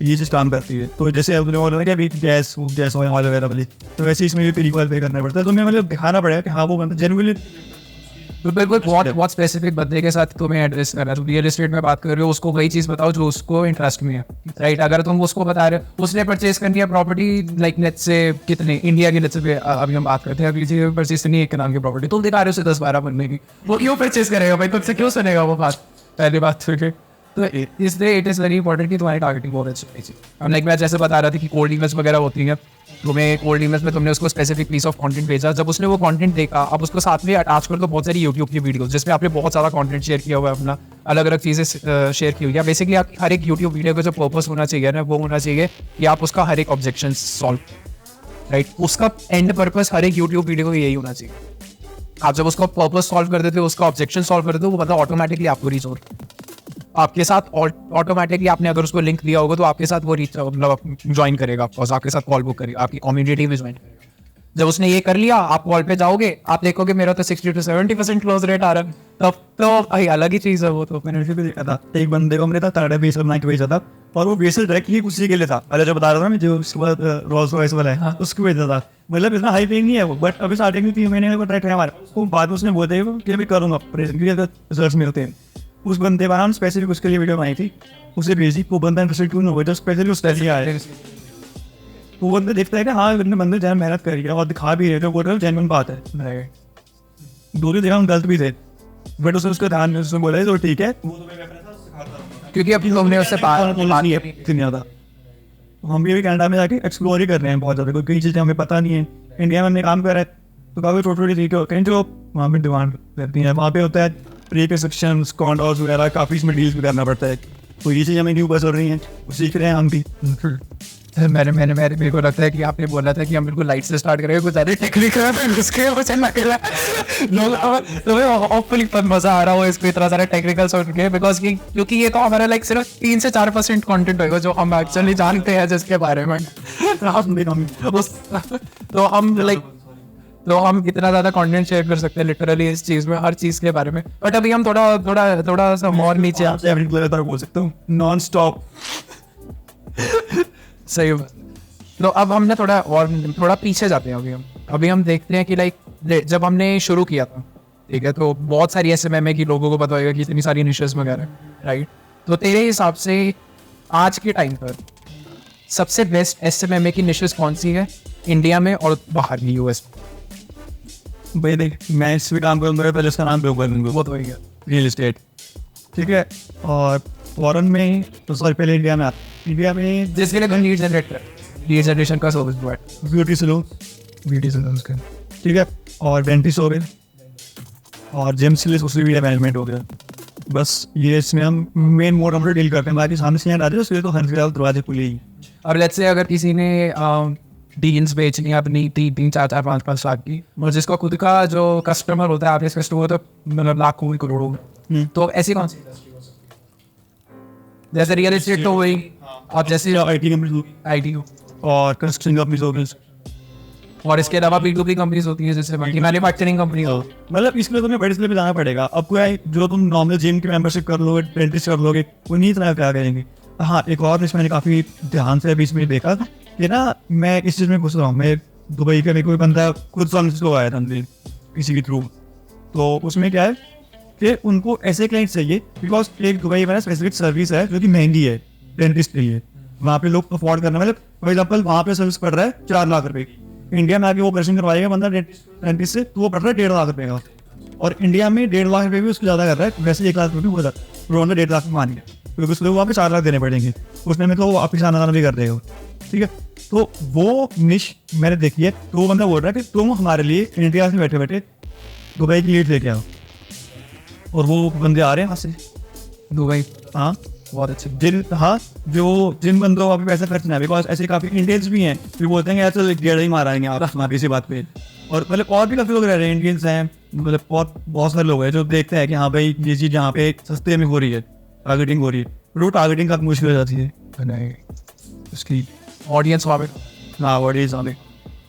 ये चीज़ काम करती है। तो जैसे आपने बोला कि अभी गैस ऑयल वगैरह वाली, तो वैसे इसमें भी प्री क्वालिफाई करना पड़ता है, तो हमें मतलब दिखाना पड़ेगा कि हाँ वो बंदा जेन्युइनली तो बिल्कुल बहुत स्पेसिफिक बंदे के साथ तुम्हें एड्रेस करना है। तुम रियल एस्टेट में बात कर रहे हो, उसको वही चीज़ बताओ जो उसको इंटरेस्ट में है, राइट। अगर तुम उसको बता रहे हो उसने परचेज करनी है प्रॉपर्टी लाइक लेट्स से कितने इंडिया की, लेट्स से अभी हम बात करते हैं, अभी चीज़ परचेज करनी है एक नाम की प्रॉपर्टी, तुम दिखा रहे हो उसे 10-12 बनने की, वो क्यों परचेज करेगा भाई, तुमसे क्यों सुनेगा वो बात, पहली बात। तो इसलिए इट इज़ वेरी इंपॉर्टेंट कि तुम्हारी टारगेटिंग बहुत अच्छी होनी चाहिए। अब लाइक मैं जैसे बता रहा था कि कोल्ड ईमेल्स वगैरह होती हैं, तुम्हें कोल्ड ईमेल्स में तुमने उसको स्पेसिफिक पीस ऑफ कंटेंट भेजा, जब उसने वो कंटेंट देखा, अब उसको साथ में अटैच कर दो बहुत सारी यूट्यूब की वीडियोस जिसमें आपने बहुत सारा कंटेंट शेयर किया हुआ है, अपना अलग अलग चीज़ें शेयर की हुई है। बेसिकली आप हर एक यूट्यूब वीडियो का जो पर्पस होना चाहिए ना, वो होना चाहिए कि आप उसका हर एक ऑब्जेक्शन सॉल्व, राइट। उसका एंड पर्पस हर एक यूट्यूब वीडियो को यही होना चाहिए। आप जब उसका पर्पस सॉल्व कर देते हो, उसका ऑब्जेक्शन सॉल्व कर देते हो, वो मतलब ऑटोमेटिकली आपको रीच हो आपके साथ ऑटोमेटिकली, आपने अगर उसको लिंक दिया होगा तो आपके साथ वो मतलब ज्वाइन करेगा, आपके साथ कॉल बुक करेगा, आपकी कम्युनिटी में ज्वाइन करेगा। जब उसने ये कर लिया, आप कॉल पे जाओगे, आप देखोगे मेरा तो 60 to 70% क्लोज रेट आ रहा है, तब तो भाई अलग ही चीज़ है वो। तो मैंने भी देखा था, एक बंदे को हमने था टाटा बेसल नाइट भेजा था, और वो बेसल डायरेक्टली उसी के लिए था, पहले जो बता रहा था मैं, जो उसके बाद रोल्स रॉयस वाला है उसको भेजा था, मतलब इतना हाई पेइंग नहीं है वो, बट अभी स्टार्टिंग में 3 महीने का ट्रैक है हमारा, उसको बाद में उसने बोलते हैं कि अभी करूँगा रिजल्ट मिलते हैं। उस बंदे पर हम स्पेसिफिक उसके लिए वीडियो बनाई थी, उसे भेजी, वो बंदा इंटरेस्टेड क्यों ना हो, जब स्पेशली उस लिए आया, वो बंदा देखता है कि हाँ बंदे जैन मेहनत करी है और दिखा भी रहे थे, वो जेन्युइन बात है। दूसरी जगह हम गलत भी थे, बट उसने उसका ध्यान में उसने बोला तो ठीक है, क्योंकि अभी हमने उससे ज़्यादा हम भी कनाडा में जाके एक्सप्लोर ही कर रहे हैं बहुत ज़्यादा, कोई चीज़ें हमें पता नहीं है, इंडिया में हमने काम करा है, तो काफ़ी छोटी चीज़ें होते हैं जो वहाँ पर डिमांड रहती है, वहाँ पे होता है प्री कंस्ट्रक्शंस कॉन्डोर्स वगैरह, काफ़ी इसमें डील्स भी करना पड़ता है, तो ये चीज़ हमें न्यू बस हो रही हैं, वो सीख रहे हैं हम भी। मेरे को लगता है कि आपने बोला था कि हम बिल्कुल लाइट से स्टार्ट करेंगे, कुछ ज़्यादा टेक्निकल उसके वो चलना कर लोग होपफुली मज़ा आ रहा हो इसको इतना सारा टेक्निकल सुन के, बिकॉज क्योंकि ये तो हमारा लाइक सिर्फ 3 से 4% कंटेंट होगा जो हम एक्चुअली जानते हैं जिसके बारे में, तो हम इतना ज़्यादा कंटेंट शेयर कर सकते हैं लिटरली इस चीज़ में, हर चीज़ के बारे में। बट अभी हम थोड़ा सा और नीचे आपसे बोल सकता हूँ नॉन स्टॉप सही बात। तो अब हमने थोड़ा पीछे जाते हैं, अभी हम देखते हैं कि लाइक जब हमने शुरू किया था, ठीक है, तो बहुत सारी SMMA की लोगों को पता होगा कि इतनी सारी निशेस वगैरह, राइट। तो तेरे हिसाब से आज के टाइम पर सबसे बेस्ट SMMA की निशेस कौन सी है इंडिया में और बाहर भी US में? भाई देख, मैं इस भी काम करूँगा, पहले उसका नाम पे ऊपर वो तो गया रियल इस्टेट, ठीक है, और फॉरेन में तो सॉरी पहले इंडिया में जिसके लिए लीड जनरेशन का सर्विस प्रोवाइड ब्यूटी सलून, ठीक है, और डेंटिस्ट हो गए, और जिम से उससे मीडिया मैनेजमेंट हो गया। बस ये इसमें हम मेन मोड हम डील करते हैं, बाकी सामने से यहाँ आ जाए उसके तो हर जगह दरवाजे खुले ही। अब लेट्स से अगर किसी ने डील्स बेचनी है अपनी 3-4-5 लाख की, और जिसका खुद का जो कस्टमर होता है आप इसका स्टोर तो मतलब लाखों करोड़ों में, तो ऐसी कौन सी इंडस्ट्री हो सकती है? जैसे रियल एस्टेट तो वही, अब जैसे IT कंपनी IT हो, और कंस्ट्रक्शन कंपनी हो गई, और इसके अलावा B2B कंपनीज होती है जैसे बाकी मैन्युफैक्चरिंग कंपनी हो। मतलब इसमें तुम्हें बड़े स्केल पे जाना पड़ेगा। अब कोई जो तुम नॉर्मल जिम की मेंबरशिप कर लोगे, डेंटिस्ट कर लोगे, वो नहीं इतना क्या करेंगे। हाँ, एक और चीज़ मैंने काफ़ी ध्यान से अभी इसमें देखा कि ना मैं इस चीज़ में घुस रहा हूँ। मैं दुबई का कोई बंदा खुद फ्रांसिस्को आया था किसी के थ्रू, तो उसमें क्या है कि उनको ऐसे क्लाइंट चाहिए बिकॉज एक दुबई में स्पेसिफिक सर्विस है जो कि महंगी है डेंटिस्ट के लिए, वहाँ पे लोग अफोर्ड करना, मतलब फॉर एग्जाम्पल वहाँ पे सर्विस पड़ रहा है 4 लाख रुपए की, इंडिया में आके वो ऑपरेशन करवाएगा बंदा डेंटिस्ट से तो वो पड़ रहा है 1.5 लाख रुपए का, और इंडिया में 1.5 लाख रुपए भी उसको ज़्यादा कर रहा है, वैसे 1 लाख रुपये भी हो जाता है, तो 1.5 लाख में मान गया क्योंकि उसको वहाँ पे 4 लाख देने पड़ेंगे, उसने में तो वो वापिस आना भी कर देगा, ठीक है। तो वो निश मैंने देखी है, तो वो बंदा बोल रहा है कि तुम हमारे लिए इंडिया से बैठे बैठे दुबई की लीड लेके आओ, और वो बंदे आ रहे हैं वहाँ से दुबई। हाँ, बहुत अच्छे। जिन बंदों को पैसा खर्चना है, बिकॉज ऐसे काफी इंडियंस भी हैं जो बोलते हैं कि यार चल गेड़ा ही माराएंगे आप हमारी इसी बात पे, और मतलब और भी काफी लोग रह रहे हैं, इंडियंस हैं, मतलब बहुत सारे लोग हैं जो देखते हैं कि हाँ भाई ये चीज़ यहाँ पे सस्ते में हो रही है, टारगेटिंग हो रही है, वो टारगेटिंग काफी मुश्किल हो जाती है उसकी ऑडियंस वहाँ पे। हाँ, ऑडियंस वाले,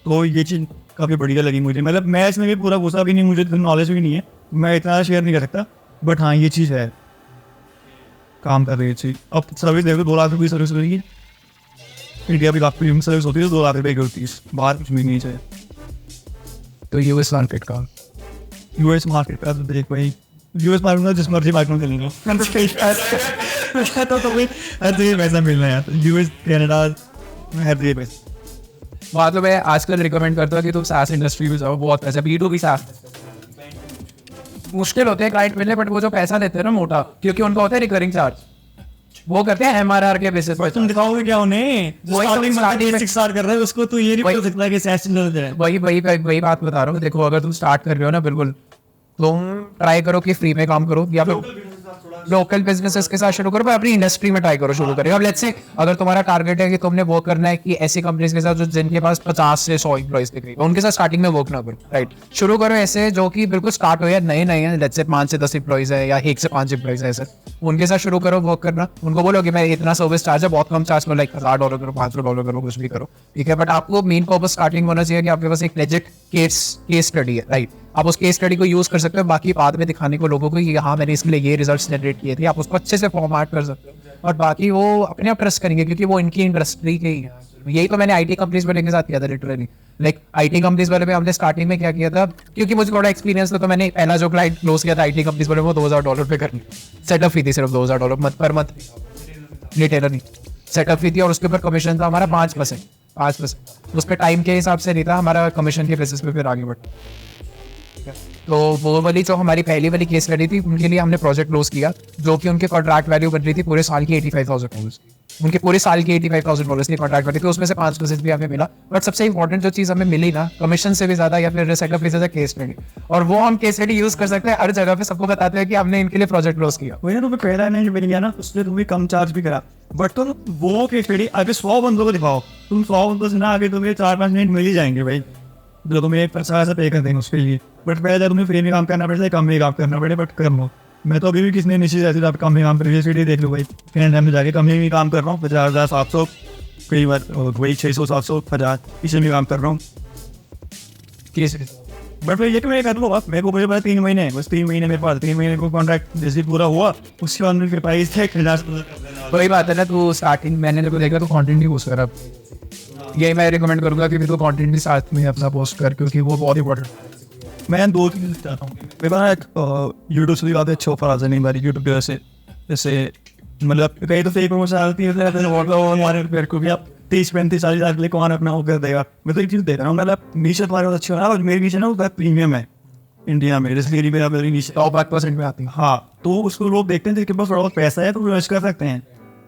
तो ये चीज़ काफ़ी बढ़िया लगी मुझे। मतलब मैं इसमें भी पूरा घुसा भी नहीं, मुझे नॉलेज भी नहीं है, मैं इतना शेयर नहीं कर सकता, बट हाँ ये चीज़ है, काम कर रही है चीज। अब सर्विस देखो 2 लाख रुपये की सर्विस हो रही है, इंडिया भी काफ़ी सर्विस होती है 2 लाख रुपये की होती है, बाहर कुछ भी नहीं चाहिए। तो यूएस मार्केट का यूएस मार्केट का तो देख भाई, यूएस मार्केट में जिस मर्जी मार्केट में चलेंगे तो भाई हर जगह पैसा मिलना है यार, यूएस कनाडा हर जगह पैसा। बात तो मैं आजकल रिकमेंड करता हूँ कि तुम सास इंडस्ट्री में जाओ, बहुत पैसा। B2B सास मुश्किल होते हैं क्लाइंट मिलने, बट वो जो पैसा देते हैं ना मोटा, क्योंकि उनका होता है रिकरिंग चार्ज, वो करते हैं MRR के बेसिस पर। तुम दिखाओगे क्या उन्हें, वही स्टार्टिंग में 6 साल कर रहे हैं उसको, तो ये नहीं बोल सकता कि सैस इंडस्ट्री है। वही बात बता रहा हूँ। देखो अगर तुम स्टार्ट कर रहे हो ना, बिल्कुल तुम ट्राई करो कि फ्री में काम करो, या फिर लोकल बिजनेसेस के साथ शुरू करो, पर अपनी इंडस्ट्री में ट्राई करो शुरू करें। अब लेट्स से अगर तुम्हारा टारगेट है कि तुमने वो करना है कि ऐसी कंपनीज के साथ जो जिनके पास 50 से 100 एम्प्लॉइज के करीब, उनके साथ स्टार्टिंग में वर्क ना करो, राइट। शुरू करो ऐसे जो कि बिल्कुल स्टार्ट हो या नए हैं, लेट्स से 5 से 10 एम्प्लॉइज है या 1 से 5 एम्प्लॉइज है, ऐसे उनके साथ शुरू करो वर्क करना। उनको बोलो कि मैं इतना सर्विस चार्ज है, बहुत कम चार्ज करो, लाइक $1000 करो, $500 करो, कुछ भी करो, ठीक है। बट आपको मेन पर्पस स्टार्टिंग होना चाहिए कि आपके पास एक लेजिट केस स्टडी है, राइट। आप उस केस स्टडी को यूज कर सकते हो, बाकी बाद में दिखाने को लोगों को कि हाँ मैंने इसके लिए ये रिजल्ट्स जनरेट किए थे, आप उसको अच्छे से फॉर्मेट कर सकते हो, और बाकी वो अपने आप ट्रस्ट करेंगे क्योंकि वो इनकी इंडस्ट्री के ही है। यही तो मैंने IT कंपनीज वाले के साथ किया था लिटरली, लाइक IT कंपनीज वाले में हमने स्टार्टिंग में क्या किया था, क्योंकि मुझे थोड़ा एक्सपीरियंस था, तो मैंने पहला जो क्लाइंट क्लोज किया था IT कंपनीज वाले वो $2000 पे करनी, सेटअप फी थी सिर्फ $2000 पर मंथ, रिटेलर नहीं, सेटअप फी थी, और उसके ऊपर कमीशन था हमारा 5%। उस पर टाइम के हिसाब से नहीं था, हमारा कमीशन के बेसिस पे फिर आगे बढ़। तो वो वाली जो हमारी पहली वाली केस स्टडी थी, उनके लिए हमने प्रोजेक्ट क्लोज किया, जो कि उनके कॉन्ट्रैक्ट वैल्यू बन रही थी पूरे साल की $85,000 की, उनके पूरे साल की $85,000 की कॉन्ट्रैक्ट वैल्यू थी, उसमें से 5% भी हमें मिला। बट सबसे इंपॉर्टेंट जो चीज़ हमें मिली ना, कमीशन से भी ज़्यादा या फिर सेटअप फीस केस स्टडी, और वो हम केस स्टडी यूज कर सकते हैं हर जगह पे, सबको बताते हैं कि हमने इनके लिए प्रोजेक्ट क्लोज किया। वही ना, तुम्हें पहला नहीं मिल गया ना, उसने तुम्हें कम चार्ज भी करा, बट तुम वो केस स्टडी आगे 100 बंदों को दिखाओ, तुम 100 बंदों से ना आगे तुम्हें 4-5 मिनट मिल ही जाएंगे भाई, जो तुम्हें पैसा पे कर देंगे उसके लिए। बट पहले तुम्हें फ्री में काम करना पड़ता है, कम में काम करना पड़े, बट कर लो। मैं तो अभी भी किसने निश्चित ऐसे आप कम में काम प्रीवियस वीडियो देख लो भाई, फ्रेंड टाइम में जाके कम में काम कर रहा हूँ, 50,000-700, कई बार वही 600-700-1000 इसमें भी काम कर रहा हूँ। बट फिर ये तो मैं कर लो, अब मेरे को मुझे पता 3 महीने है, बस 3 महीने मेरे पास, 3 महीने को कॉन्ट्रैक्ट जैसे पूरा हुआ उसके बाद मेरे प्राइस थे 1000। वही बात है ना, तो स्टार्टिंग मैंने जब देखा तो कंटेंट ही पोस्ट कर, अब यही मैं रिकमेंड करूंगा कि तो कंटेंट भी साथ में अपना पोस्ट कर, क्योंकि वो बहुत इंपॉर्टेंट। मैं 2 चीज़ चाहता हूँ, मेरे पास यूट्यूब से भी काफ़ी अच्छे ऑफर आते हैं नहीं बारी यूट्यूब पे, जैसे मतलब कहीं तो फेक प्रमोशन आती है, मेरे को भी आप 30-35-40 हज़ार के लिए कौन अपना वो कर देगा। मैं तो एक चीज़ देख रहा हूँ, मतलब नीचे तुम्हारे बहुत अच्छी हो रहा है, और मेरी नीचे ना वो प्रीमियम है, इंडिया में, जैसे मेरी मेरा मेरी नीचे टॉप 5% में आती है। हाँ, तो उसको लोग देखते हैं जिनके पास थोड़ा बहुत पैसा है तो वो इन्वेस्ट कर सकते हैं,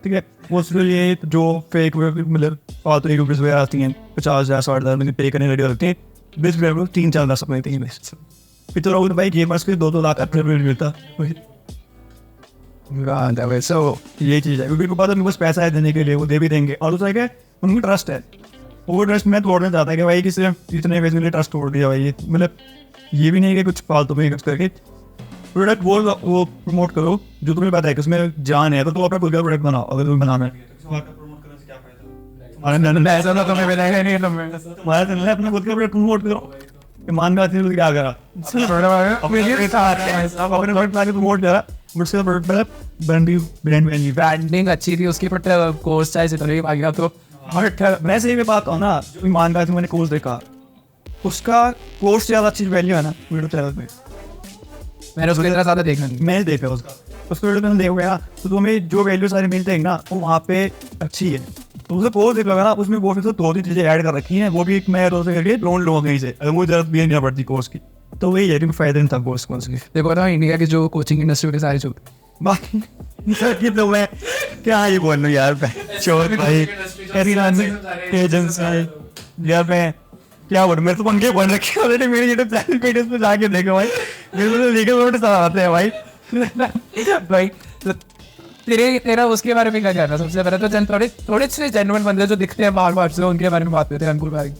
ठीक है। उसके लिए जो फेक मतलब फालतू यूट्यूबर्स वगैरह आती हैं 50,000 60,000 में पे करने रेडी होते हैं, 3-4 लाख समझते हैं इन्वेस्ट। फिर तो लोग भाई गेमर्स के 2-2 लाख अपने मिलता, सो ये चीज़ है क्योंकि उनको पता है उनके पास पैसा है देने के लिए, वो दे भी देंगे। और दूसरा क्या है, उनको ट्रस्ट है, वो ट्रस्ट मैं तोड़ना चाहता है कि भाई किसी ने इतने पैसे के लिए ट्रस्ट तोड़ दिया भाई। मतलब ये भी नहीं है कि कुछ फालतू में खर्च करके प्रोडक्ट वो प्रमोट करो जो तुम्हें पता है कि उसमें जान है, तो तुम अपना खुद का प्रोडक्ट बनाओ। अगर तुम्हें बनाना है ऐसा ना तुम्हें मिलेगा नहीं, तुम्हें तुम्हारा चैनल है, अपना खुद का प्रोडक्ट प्रमोट करो। ईमान बात है, क्या करा अपने प्रोडक्ट बना के प्रमोट करा, उसका प्रोडक्ट मतलब ब्रांड ब्रांडिंग अच्छी थी उसकी, बट कोर्स चाहे इतने आ गया तो मैं सही में बात कहूँ ना, जो ईमान बात मैंने कोर्स देखा, उसका कोर्स ज़्यादा अच्छी वैल्यू है ना वीडियो चैनल में। मैंने उसको इतना ज़्यादा देखा नहीं, मैं देखा उसका वीडियो मैंने देखा गया, तो तुम्हें जो वैल्यू सारी मिलते हैं ना वो वहाँ पे अच्छी है। तो उसका कोर्स देख लगा ना, उसमें वो फिर 2-3 चीज़ें ऐड कर रखी हैं, वो भी मैं रोज करके लोन लूँगा कहीं से, अगर मुझे जरूरत भी नहीं पड़ती कोर्स की। तो वही है कि फायदा नहीं था कोर्स की। देखो ना इंडिया की जो कोचिंग इंडस्ट्री के सारे जो बाकी ये तो मैं क्या ये बोल रहा हूँ यार, चोर भाई एजेंसी यार, मैं क्या बोलूँ, मेरे तो पंखे बन रखे हैं ऑलरेडी मेरे यूट्यूब चैनल पे, पे जाके देखो भाई, मेरे को लीगल नोटिस सब आते हैं भाई। भाई तो तेरा उसके बारे में क्या कहना? सबसे पहले तो थोड़े से जेन्युइन बंदे जो दिखते हैं बार से, उनके बारे में बात करते हैं। अंकुर भाई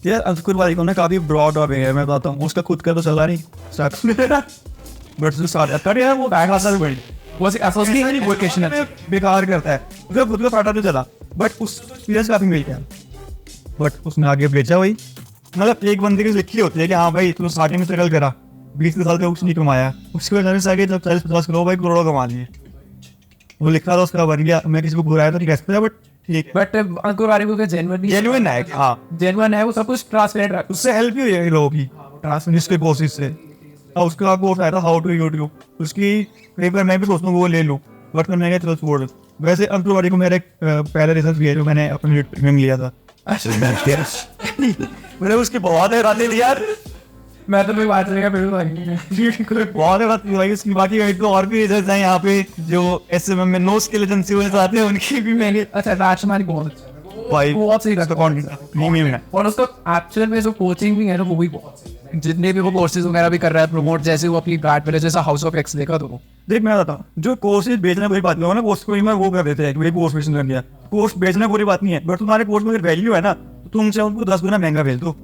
यार, अंकुर भाई को ना काफी ब्रॉड टॉपिक है, मैं बताता हूँ, उसका खुद का तो चला नहीं बट जो स्टार्ट कर यार वो बैक आता है, वो एसोसिएशन वोकेशन है, बेकार करता है, उसका खुद का फाटा तो चला, बट उसको एक्सपीरियंस काफी मिल गया, बट उसने आगे भेजा वही। मतलब एक बंदे की लिखी होती है कि हाँ भाई तू स्टार्टिंग में स्ट्रगल करा, 20 साल तक कुछ नहीं कमाया, उसके वजह से आगे जब 40-50 करोड़ भाई करोड़ों कमा लिए, वो लिखा था उसका बन गया। मैं किसी को बुराया तो नहीं कह सकता, बट ठीक, बट अंकुर भाई को जेन्युइन है, हाँ जेन्युइन है, वो सब कुछ ट्रांसलेट रहा, उससे हेल्प भी हुई है लोगों की ट्रांसलेट के कोर्सेज से। और उसका कोर्स आया था हाउ टू यूट्यूब, उसकी कई बार मैं भी सोचता हूँ वो ले लूँ, बट मैंने कहा चलो छोड़। वैसे अंकुर भाई को मेरे पहले रिसर्च भी है जो मैंने अपने प्रीमियम लिया था, मैंने उसकी बहुत है रातें दी यार, मैं तो बात नहीं बहुत है बात भाई उसकी। बाकी एक तो और भी रिसर्च है यहाँ पे जो SMM में नो स्किल एजेंसी वाले आते हैं, उनकी भी मैंने अच्छा राजमानी बहुत अच्छा भाई बहुत सही लगता प्रीमियम है। और उसका एक्चुअल में जो कोचिंग भी है ना वो भी बहुत सही है। जितने भी वो कोर्सेज वगैरह भी कर रहा है प्रमोट, जैसे वो अपनी ब्रांड पे जैसा हाउस ऑफ एक्स देखा तो देख मैं बताता हूँ, जो कोर्सेज बेचना कोई बात नहीं होगा ना, कोर्स को वो कर देते हैं कि कोर्स बेचना कर दिया, कोर्स बेचना पूरी बात नहीं है, बट तुम्हारे कोर्स में अगर वैल्यू है ना तो तुम उनसे उनको 10 गुना महंगा बेच दो,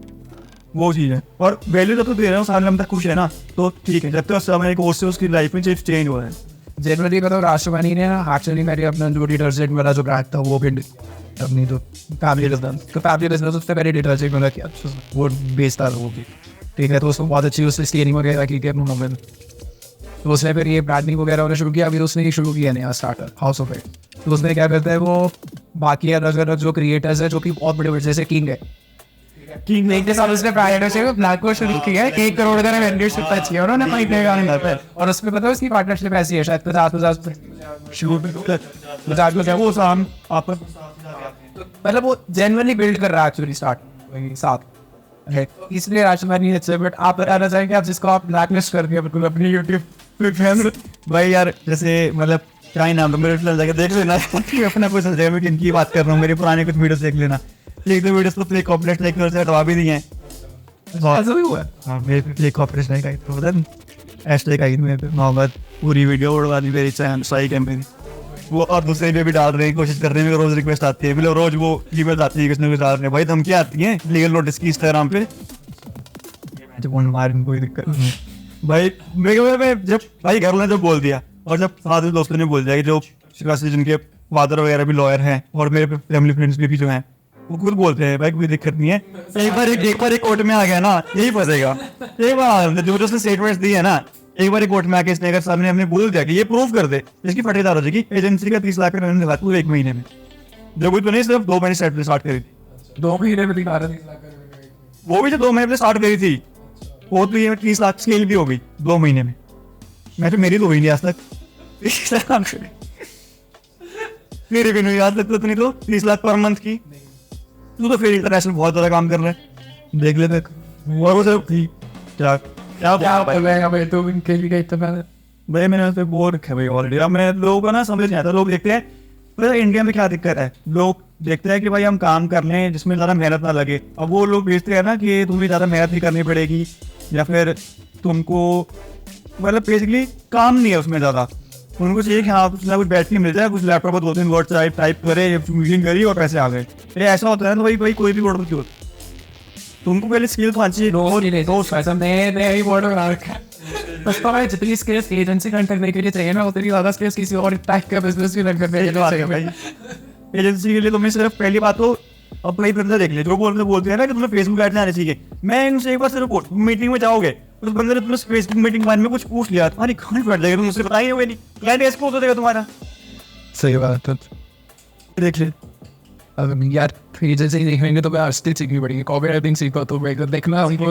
वो चीज़ है। और वैल्यू जब तो दे रहे हो साल में तक खुश है ना तो ठीक है, जब तक समय कोर्स से उसकी लाइफ में चेंज हो रहा है। जनवरी का तो राष्ट्रवाणी ने एक्चुअली मेरी अपना जो डिटर्जेंट वाला जो ब्रांड था वो भी अपनी तो फैमिली बिजनेस उससे पहले डिटर्जेंट वाला किया, वो बेचता था वो भी, ठीक है। तो उसको बहुत अच्छी उससे स्टीयरिंग वगैरह की अपने मोबाइल, तो उसने फिर ये ब्रांडिंग वगैरह होना शुरू किया। अभी उसने ये शुरू किया नया स्टार्टर हाउस ऑफ इट। तो उसने क्या करता है, वो बाकी अलग अलग जो क्रिएटर्स है जो कि बहुत बड़े बड़े, जैसे किंग है, किंग ने साल उसने पार्टनरशिप ब्लैक को शुरू किया है, 1 करोड़ का मेंबरशिप टच किया उन्होंने महीने का, और उसमें पता है उसकी पार्टनरशिप ऐसी है शायद 50,000 शुरू में वो शाम आप मतलब वो जेन्युइनली बिल्ड कर रहा है एक्चुअली स्टार्ट साथ है, इसलिए राजकुमारी अच्छे। बट आप बताना चाहेंगे आप जिसको आप ब्लैक लिस्ट कर दिया बिल्कुल अपनी यूट्यूब भाई यार जैसे मतलब क्या ही नाम था मेरे जाकर देख लेना अपना कुछ मैं किनकी बात कर रहा हूँ, मेरे पुराने कुछ वीडियोस देख लेना, एक दो वीडियोस तो प्ले कॉपीराइट लाइक से हटवा भी दिए हैं, ऐसा भी हुआ हाँ मेरे प्ले कॉपीराइट लाइक आई तो हैशटैग आई मेरे पे मोहम्मद पूरी वीडियो उड़वा दी मेरी चैनल सही कैंपेन वो, और दूसरे पे भी डाल रहे हैं, कोशिश कर रहे हैं, रोज रिक्वेस्ट आती है, मतलब रोज वो ईमेल आती है किसने डाल रहे हैं भाई, धमकी आती है लीगल नोटिस की इंस्टाग्राम पे, कोई दिक्कत नहीं भाई। मैं जब भाई घर वाले जब बोल दिया और जब साथ दोस्तों ने बोल दिया कि जो जिनके फादर वगैरह भी लॉयर हैं और मेरे फैमिली फ्रेंड्स भी जो हैं वो खुद बोलते हैं भाई कोई दिक्कत नहीं है, एक बार कोर्ट में आ गया ना यही फंसेगा, एक बार जो उसने स्टेटमेंट्स दी है ना, एक बार कोर्ट में आके इसने अगर सामने हमने बोल दिया कि ये प्रूफ कर दे, इसकी फटेदार हो जाएगी। एजेंसी का 30 लाख का मैंने दिखा पूरे 1 महीने में, जब कुछ तो नहीं सिर्फ 2 महीने स्टार्ट करी थी, 2 महीने में दिखा रहे वो भी जो 2 महीने स्टार्ट करी थी वो तो ये 30 लाख स्केल भी हो गई 2 महीने में। मैं तो मेरी तो हुई नहीं आज तक मेरी भी नहीं आज तक, तो नहीं तो 30 लाख पर मंथ की, तू तो फिर इंटरनेशनल बहुत ज्यादा काम कर रहा है देख लेते, वो सब ठीक क्या क्या बताएगा भाई तुम इनके लिए इतना भाई मैंने उस पर बोल रखा है भाई ऑलरेडी। अब मैं लोगों को ना समझ नहीं आता, लोग देखते हैं पता है इंडिया में क्या दिक्कत है, लोग देखते हैं कि भाई हम काम कर लें जिसमें ज़्यादा मेहनत ना लगे। अब वो लोग भेजते हैं ना कि तुम्हें ज़्यादा मेहनत नहीं करनी पड़ेगी, या फिर तुमको मतलब बेसिकली काम नहीं है उसमें ज़्यादा। उनको चाहिए कि हाँ कुछ ना कुछ बैठ के मिल जाए, कुछ लैपटॉप पर 2-3 वर्ड टाइप करे, मीटिंग करी और पैसे आ गए। ये ऐसा होता है ना भाई कोई भी वर्ड क्यों, तुमको पहले स्किल तो आनी चाहिए। मैं ही बोल रहा हूँ बस तो मैं जितनी स्किल्स एजेंसी रन करने के लिए चाहिए ना उतनी ज़्यादा स्किल्स किसी और टाइप का बिजनेस भी रन करने के लिए चाहिए भाई। एजेंसी के लिए तुम्हें सिर्फ पहली बात तो अपना ही बंदा देख ले, जो बोलते हैं ना कि तुम्हें फेसबुक ऐड आने चाहिए। मैं इनसे एक बार सिर्फ मीटिंग में जाओगे उस बंदे ने तुम्हें फेसबुक मीटिंग के बारे में कुछ पूछ लिया, तुम्हारी कहानी बैठ जाएगी, तुम मुझसे बताएंगे हुए नहीं, क्लाइंट एक्सपोज हो जाएगा तुम्हारा। सही बात है। देख ले अब यार एजेंसी देखेंगे तो मैं स्टिल सीखनी पड़ेगी, कॉपी राइटिंग सीखो तो मैं देखना हमको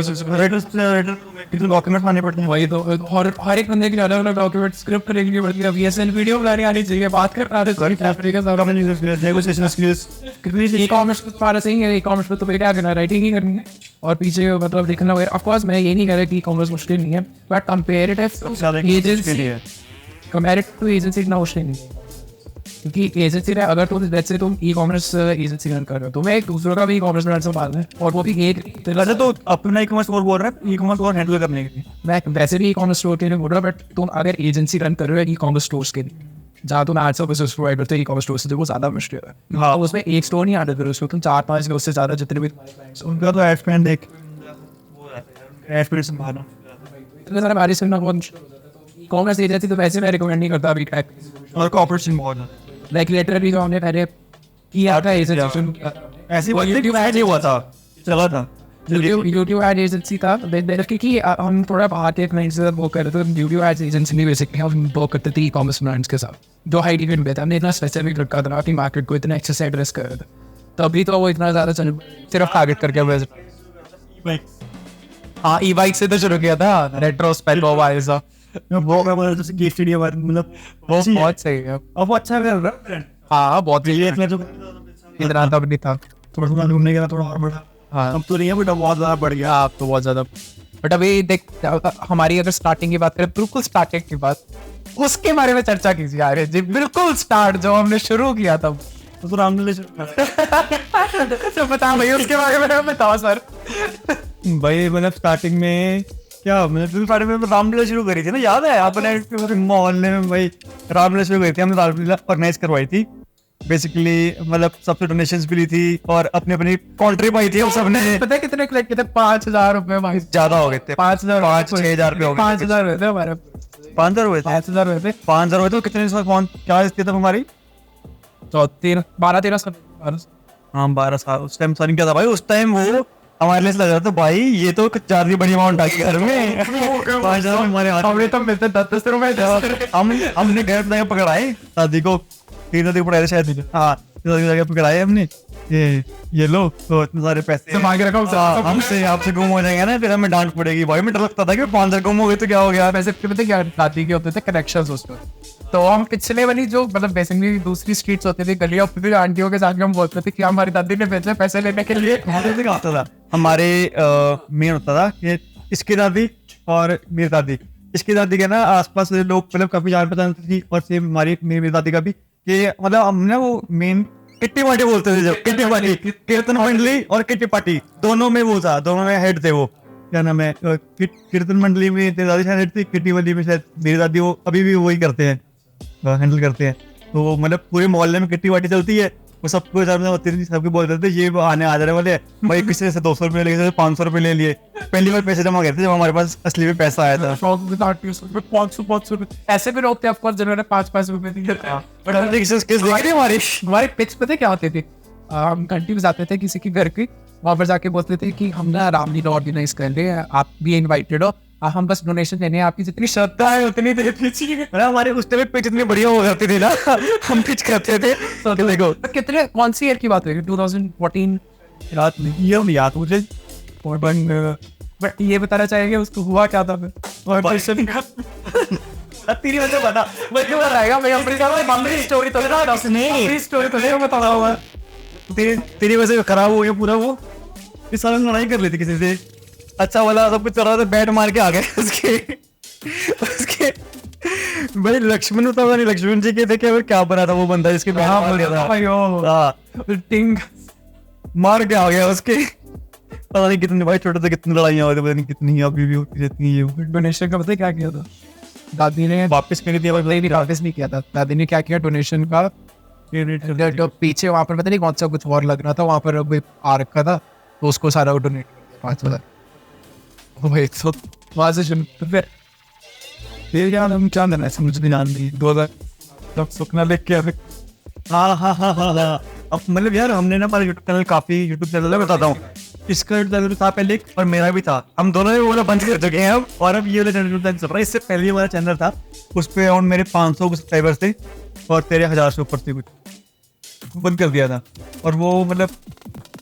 डॉक्यूमेंट आने पड़ते हैं वही तो। और हर एक बंदे की अलग अलग डॉक्यूमेंट स्क्रिप्ट लिखनी पड़ती है, VSL वीडियो बनानी आनी चाहिए, बात करना आनी चाहिए। ई कॉमर्स तुम्हारा सही है, ई कॉमर्स में तो क्या करना है, राइटिंग ही करनी है और पीछे मतलब लिखना वगैरह। ऑफकोर्स मैं ये नहीं कह रहा कि ई कॉमर्स मुश्किल नहीं है, बट कंपेरेटिव टू एजेंसी इतना मुश्किल नहीं है। क्योंकि एजेंसी है, अगर तुम जैसे तुम ई कॉमर्स एजेंसी रन कर रहे हो तो मैं एक दूसरों का भी ई कॉमर्स ब्रांड संभालना है, और वो भी एक वैसे तो अपना ई कॉमर्स स्टोर बोल रहा है, ई कॉमर्स स्टोर हैंडल करने के लिए। मैं वैसे भी ई कॉमर्स स्टोर के लिए बोल रहा हूँ, बट तुम अगर एजेंसी रन कर रहे हो ई कॉमर्स स्टोर्स के लिए जहाँ तुम एड सर्विसेज प्रोवाइड करते हो ई कॉमर्स स्टोर से, तो वो ज़्यादा मुश्किल है। हाँ, उसमें एक स्टोर नहीं हैंडल करो, उसमें तुम 4-5 उससे ज़्यादा जितने भी उनका तो एड स्पेंड देख एड स्पेंड संभालना इतने सारे बारिश करना बहुत मुश्किल हो जाता है। ई कॉमर्स एजेंसी तो वैसे मैं रिकमेंड नहीं करता अभी टाइप और कॉर्पोरेशन बहुत रेगुलेटर भी जो हमने पहले किया था एजेंसी ऐसी यूट्यूब ऐड ही हुआ था, चला था यूट्यूब एड एजेंसी था क्योंकि हम थोड़ा बाहर के क्लाइंट से वो कर रहे थे। यूट्यूब एड एजेंसी में बेसिकली हम वो करते थे ई कॉमर्स ब्रांड्स के साथ जो हाई डिमांड में था। हमने इतना स्पेसिफिक रखा था कि मार्केट को इतना अच्छे से एड्रेस कर रहे थे, तभी तो वो इतना ज़्यादा सिर्फ टारगेट करके वैसे। हाँ, ई बाइक से तो शुरू किया था, रेट्रोस्पेक्टिव वाइज वो मैं बोल रहा था केस स्टडी मतलब वो बहुत सही है। अब वो अच्छा कर रहा है। हाँ, बहुत ये इसमें जो इतना तब नहीं था, थोड़ा थोड़ा घूमने गया थोड़ा और बढ़ा। हाँ, अब तो नहीं है बट बहुत ज़्यादा बढ़ गया। आप तो बहुत ज़्यादा। बट अभी देख हमारी अगर स्टार्टिंग की बात करें, बिल्कुल स्टार्टिंग की बात, उसके बारे में चर्चा कीजिए यार जी। बिल्कुल स्टार्ट जो हमने शुरू किया तब तो रामलीला तो बता भाई उसके बारे में बताओ सर। भाई मतलब स्टार्टिंग में क्या मतलब स्टार्टिंग में रामलीला शुरू करी थी ना, याद है आपने मोहल्ले में भाई रामलीला शुरू करी थी हमने, रामलीला ऑर्गेनाइज करवाई थी बेसिकली। मतलब सबसे डोनेशंस भी ली थी और अपनी अपनी कंट्री पाई थी हम सबने। पता है कितने कलेक्ट किए थे? 5,000 रुपए भाई, ज्यादा हो गए थे, 5,000-6,000 रुपए हो गए। 5,000 हुए थे हमारे, 5,000 हुए थे, 5,000 हुए थे, 5,000 हुए थे। कितने कौन क्या थी तब हमारी? 12-13 साल। हाँ 12 साल। उस टाइम सारी क्या था भाई, उस टाइम वो हमारे लिए लग रहा था भाई ये तो कुछ ज्यादा ही बड़ी अमाउंट आ गई घर में। 5,000 हमारे हाथ हमने तो मिलते 10-10 रुपए। हमने घर पे पकड़ाए दादी को, तीन दादी को पकड़ाए शायद। हाँ दादी पकड़ाए हमने, ये लो तो इतने सारे पैसे मांग रखा हूँ हमसे, आपसे गुम हो जाएंगे ना फिर हमें डांट पड़ेगी। भाई मैं डर लगता था कि 5,000 गुम हो गए तो क्या हो गया। वैसे पता क्या दादी के होते थे कनेक्शंस उसमें, तो हम पिछले वाली जो मतलब बेसिकली दूसरी स्ट्रीट्स होती थी गलियों पे आंटियों के साथ हम बोलते थे कि हमारी दादी ने भेजा पैसे लेने के लिए। आता था हमारे मेन होता था कि इसकी दादी और मेरी दादी, इसकी दादी के ना आसपास लोग मतलब काफी जान पहचान थी, और सेम हमारी मेरी दादी का भी, कि मतलब हमने वो मेन किट्टी पार्टी बोलते थे। जब किट्टी पार्टी, कीर्तन मंडली और किट्टी पार्टी दोनों में वो था, दोनों में हेड थे वो। क्या नाम है, कीर्तन मंडली में तेरी दादी शायद हेड थी, किट्टी मंडली में शायद मेरी दादी, वो अभी भी वही करते हैं, हैंडल करते हैं। तो मतलब पूरे मोहल्ले में किट्टी पार्टी चलती है, वो सबको होती थी, सबके बोलते थे ये आने आ जाने वाले हैं भाई। किसी से 200 रुपये ले, 500 रुपये ले लिए। पहली बार पैसे जमा करते जब हमारे पास असली में पैसा आया था। 500 ऐसे भी रोकते हैं ऑफकोर्स जिन्होंने 5-5 रुपए दिए थे। हमारी पिच पता क्या होती थी, हम घंटी बजाते थे किसी के घर की, वहां पर जाके बोलते थे कि हम ना रामलीला ऑर्गेनाइज कर रहे हैं, आप भी इनवाइटेड हो, हम बस डोनेशन देने हैं, आपकी जितनी श्रद्धा है उतनी दे दीजिए। हमारे उस टाइम पिच इतनी बढ़िया हो जाती थी ना, हम पिच करते थे। तो देखो कितने कौन सी ईयर की बात है? 2014 रात में ये नहीं याद मुझे, बट ये बताना चाहेंगे उसको हुआ क्या था फिर? तेरी वजह बता मुझे बताएगा मैं अपनी स्टोरी तो नहीं स्टोरी तो नहीं बता रहा हूँ। तेरी वजह से खराब हो गया पूरा। वो इस साल लड़ाई कर लेती किसी से, अच्छा वाला सब कुछ चल रहा था, बैट मार के आ गए उसके उसके भाई लक्ष्मण तो पता नहीं लक्ष्मण जी के थे क्या बना था वो बंदा जिसके बैट मार दिया था। हाँ, टिंग मार के आ गया उसके। पता नहीं कितने भाई छोटे थे कितनी लड़ाइयाँ हुई थी, पता नहीं कितनी अभी भी होती रहती हैं ये। डोनेशन का पता है क्या किया था दादी ने? वापस क्यों नहीं दिया भाई? नहीं वापस नहीं किया था। दादी ने क्या किया डोनेशन का, तो पीछे वहाँ पर पता नहीं कौन सा कुछ वॉर लग रहा था, वहाँ पर अभी आ रखा था, तो उसको सारा डोनेट कर दिया 5,000। वही तो वहाँ से शुरू। तो फिर क्या हम क्या देना है समझ नहीं जान दी 2,000 तब सुखना देख के। हाँ हाँ हाँ हाँ हाँ। अब मतलब यार हमने ना हमारा यूट्यूब चैनल काफी यूट्यूब चैनल है बताता हूँ, इसका यूट्यूब चैनल था पहले एक और मेरा भी था, हम दोनों ने वो वाला बंद कर चुके हैं अब, और अब ये वाला चैनल चल रहा है। इससे पहले वाला चैनल था उस पर अराउंड मेरे 500 सब्सक्राइबर्स थे और तेरे 1000 से ऊपर थे कुछ, बंद कर दिया था। और वो मतलब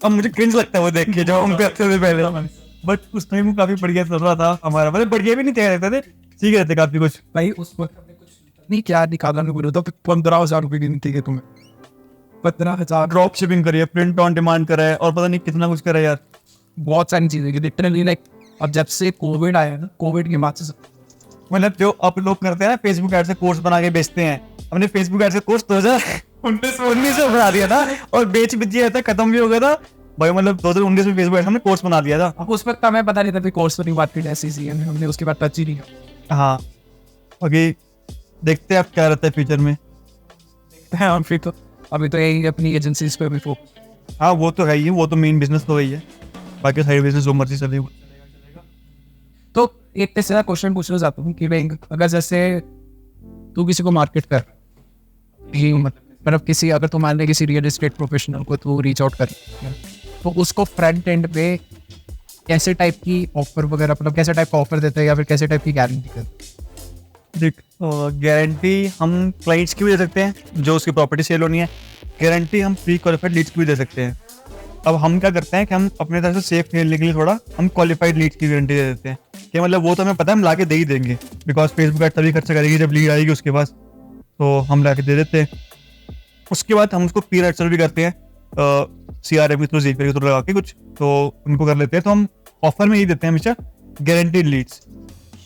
अब मुझे क्रिंज लगता है वो देख के, जब हम पे अच्छे से पहले, बट उस टाइम वो काफी बढ़िया चल रहा था हमारा, मतलब बढ़िया भी नहीं तैयार रहते थे, ठीक रहते काफी कुछ। भाई उस वक्त हमने कुछ नहीं क्या निकाला नहीं बोला तो 15,000 रुपये गिनती है तुम्हें, 15,000 ड्रॉप शिपिंग करी है, प्रिंट ऑन डिमांड करा है, और पता नहीं कितना कुछ करा है यार, बहुत सारी चीजें लिटरली लाइक। अब जब से कोविड आया ना, कोविड के बाद से मतलब जो आप लोग करते हैं ना फेसबुक ऐड से कोर्स बना के बेचते हैं, हमने फेसबुक ऐड से कोर्स 2019 में बना दिया था और बेच भी दिया था, खत्म भी हो गया था भाई। मतलब 2019 में फेसबुक ऐड हमने कोर्स बना दिया था। अब उस वक्त हमें पता नहीं था कोर्स तो नहीं मार्केट ऐसी सी है, हमने उसके बाद टच ही नहीं किया। हाँ अभी देखते हैं अब क्या रहता है फ्यूचर में। है और फिर तो अभी तो यही अपनी एजेंसीज पे भी फोकस। हाँ वो तो है ही, वो तो मेन बिजनेस तो वही है, बाकी साइड बिजनेस जो मर्जी चले। तो एक सीधा क्वेश्चन पूछना चाहता हूँ कि भाई अगर जैसे तू किसी को मार्केट कर, मतलब किसी अगर तू मान ले किसी रियल एस्टेट प्रोफेशनल को तू रीच आउट कर, तो उसको फ्रंट एंड पे कैसे टाइप की ऑफर वगैरह, मतलब कैसे टाइप का ऑफर देते हैं या फिर कैसे टाइप की गारंटी करते हैं? देख गारंटी हम क्लाइंट्स की भी दे सकते हैं जो उसकी प्रॉपर्टी सेल होनी है, गारंटी हम प्री क्वालिफाइड लीड्स की भी दे सकते हैं। अब हम क्या करते हैं कि हम अपने तरफ से सेफ खेलने के लिए थोड़ा हम क्वालिफाइड लीड्स की गारंटी दे देते हैं कि मतलब वो तो हमें पता है हम ला के दे ही देंगे, बिकॉज फेसबुक ऐड तभी खर्चा करेगी जब लीड आएगी उसके पास, तो हम ला के दे देते हैं। उसके बाद हम उसको पी रेचर भी करते हैं CRM के थ्रू, जीपे के थ्रू लगा के कुछ, तो उनको कर लेते हैं। तो हम ऑफर में ही देते हैं हमेशा गारंटीड लीड्स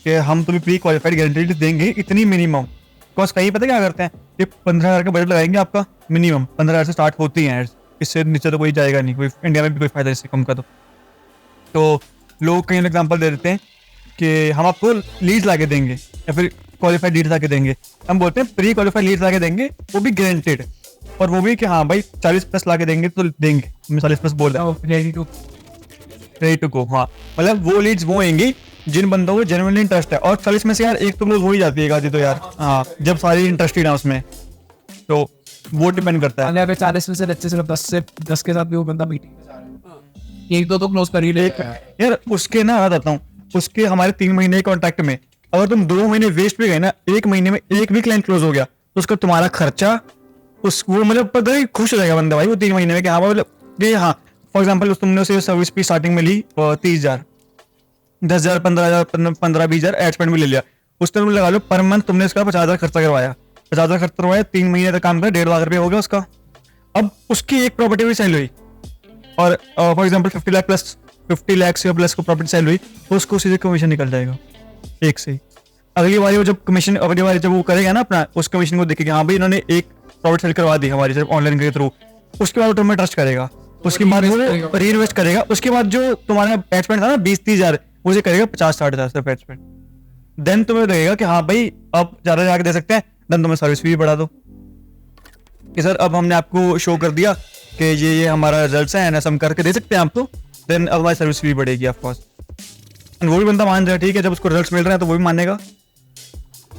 कि हम तुम्हें प्री क्वालिफाइड गारंटीड देंगे इतनी मिनिमम। बिकॉज कहीं पता क्या करते हैं कि 15,000 का बजट लगाएंगे आपका, मिनिमम 15,000 से स्टार्ट होती हैं एड्स, इससे नीचे तो कोई जाएगा नहीं, कोई इंडिया में भी कोई फायदा इससे कम का। तो लोग कहीं एग्जाम्पल दे देते हैं कि हम आपको लीड्स ला के देंगे या फिर क्वालिफाइड लीड्स ला के देंगे, हम बोलते हैं प्री क्वालिफाइड लीड्स ला के देंगे, वो भी गारंटेड, और वो भी कि हाँ भाई 40+ ला के देंगे तो देंगे, हमें 40+ बोल रहा है रेडी टू गो। हाँ मतलब वो लीड्स वो होंगी जिन बंदों को जेन्युइनली इंटरेस्ट है, और 40 में से यार एक तो लोग हो ही जाती है गाजी तो यार, हाँ जब सारी इंटरेस्टेड है उसमें, तो वो डिपेंड करता है। अगर 40 में से अच्छे सिर्फ 10 के साथ भी वो बंदा मीटिंग में जा रहा है, एक दो तो क्लोज कर ही ले यार। उसके ना आ जाता हूँ, उसके हमारे 3 महीने कॉन्ट्रैक्ट में अगर तुम 2 महीने वेस्ट भी गए ना, 1 महीने में एक भी क्लाइंट क्लोज हो गया तो उसका तुम्हारा खर्चा उस वो मतलब पता ही खुश हो जाएगा बंदा भाई वो 3 महीने में कि हाँ मतलब ये, हाँ फॉर एग्जाम्पल तुमने उसे सर्विस की स्टार्टिंग में ली 30,000, 10,000, 15,000, 15-20,000 एड स्पेंड भी ले लिया, उस टाइम लगा लो पर मंथ तुमने उसका 50,000 खर्चा करवाया, 50,000 खर्चा करवाया, 3 महीने तक काम कर 1.5 लाख रुपये हो गया उसका। अब उसकी एक प्रॉपर्टी भी सेल हुई और फॉर एग्जाम्पल 50 लाख से प्लस को प्रॉपर्टी सेल हुई, तो उसको सीधे कमीशन निकल जाएगा एक से ही। अगली बार वो जब कमीशन, अगली बार जब वो करेगा ना अपना, उस कमीशन को देखेगा हाँ भाई इन्होंने एक प्रॉपर्टी सेल करवा दी हमारी सिर्फ ऑनलाइन के थ्रू, उसके बाद वो तुम्हें ट्रस्ट करेगा, उसके बाद री इन्वेस्ट करेगा, उसके बाद जो तुम्हारा एड स्पेंड था ना 20-30,000 उसे करेगा 50-60,000 सिर्फ एड स्पेंड, देन तुम्हें लगेगा कि हाँ भाई अब ज्यादा जाके दे सकते हैं, देन तुम्हें सर्विस भी बढ़ा दो कि सर अब हमने आपको शो कर दिया कि ये हमारा रिजल्ट है ना, हम करके दे सकते हैं आपको, देन अब हमारी सर्विस भी बढ़ेगी ऑफकोर्स। वो भी बंदा मान जाए ठीक है, जब उसको रिजल्ट मिल रहे हैं तो वो भी मानेगा।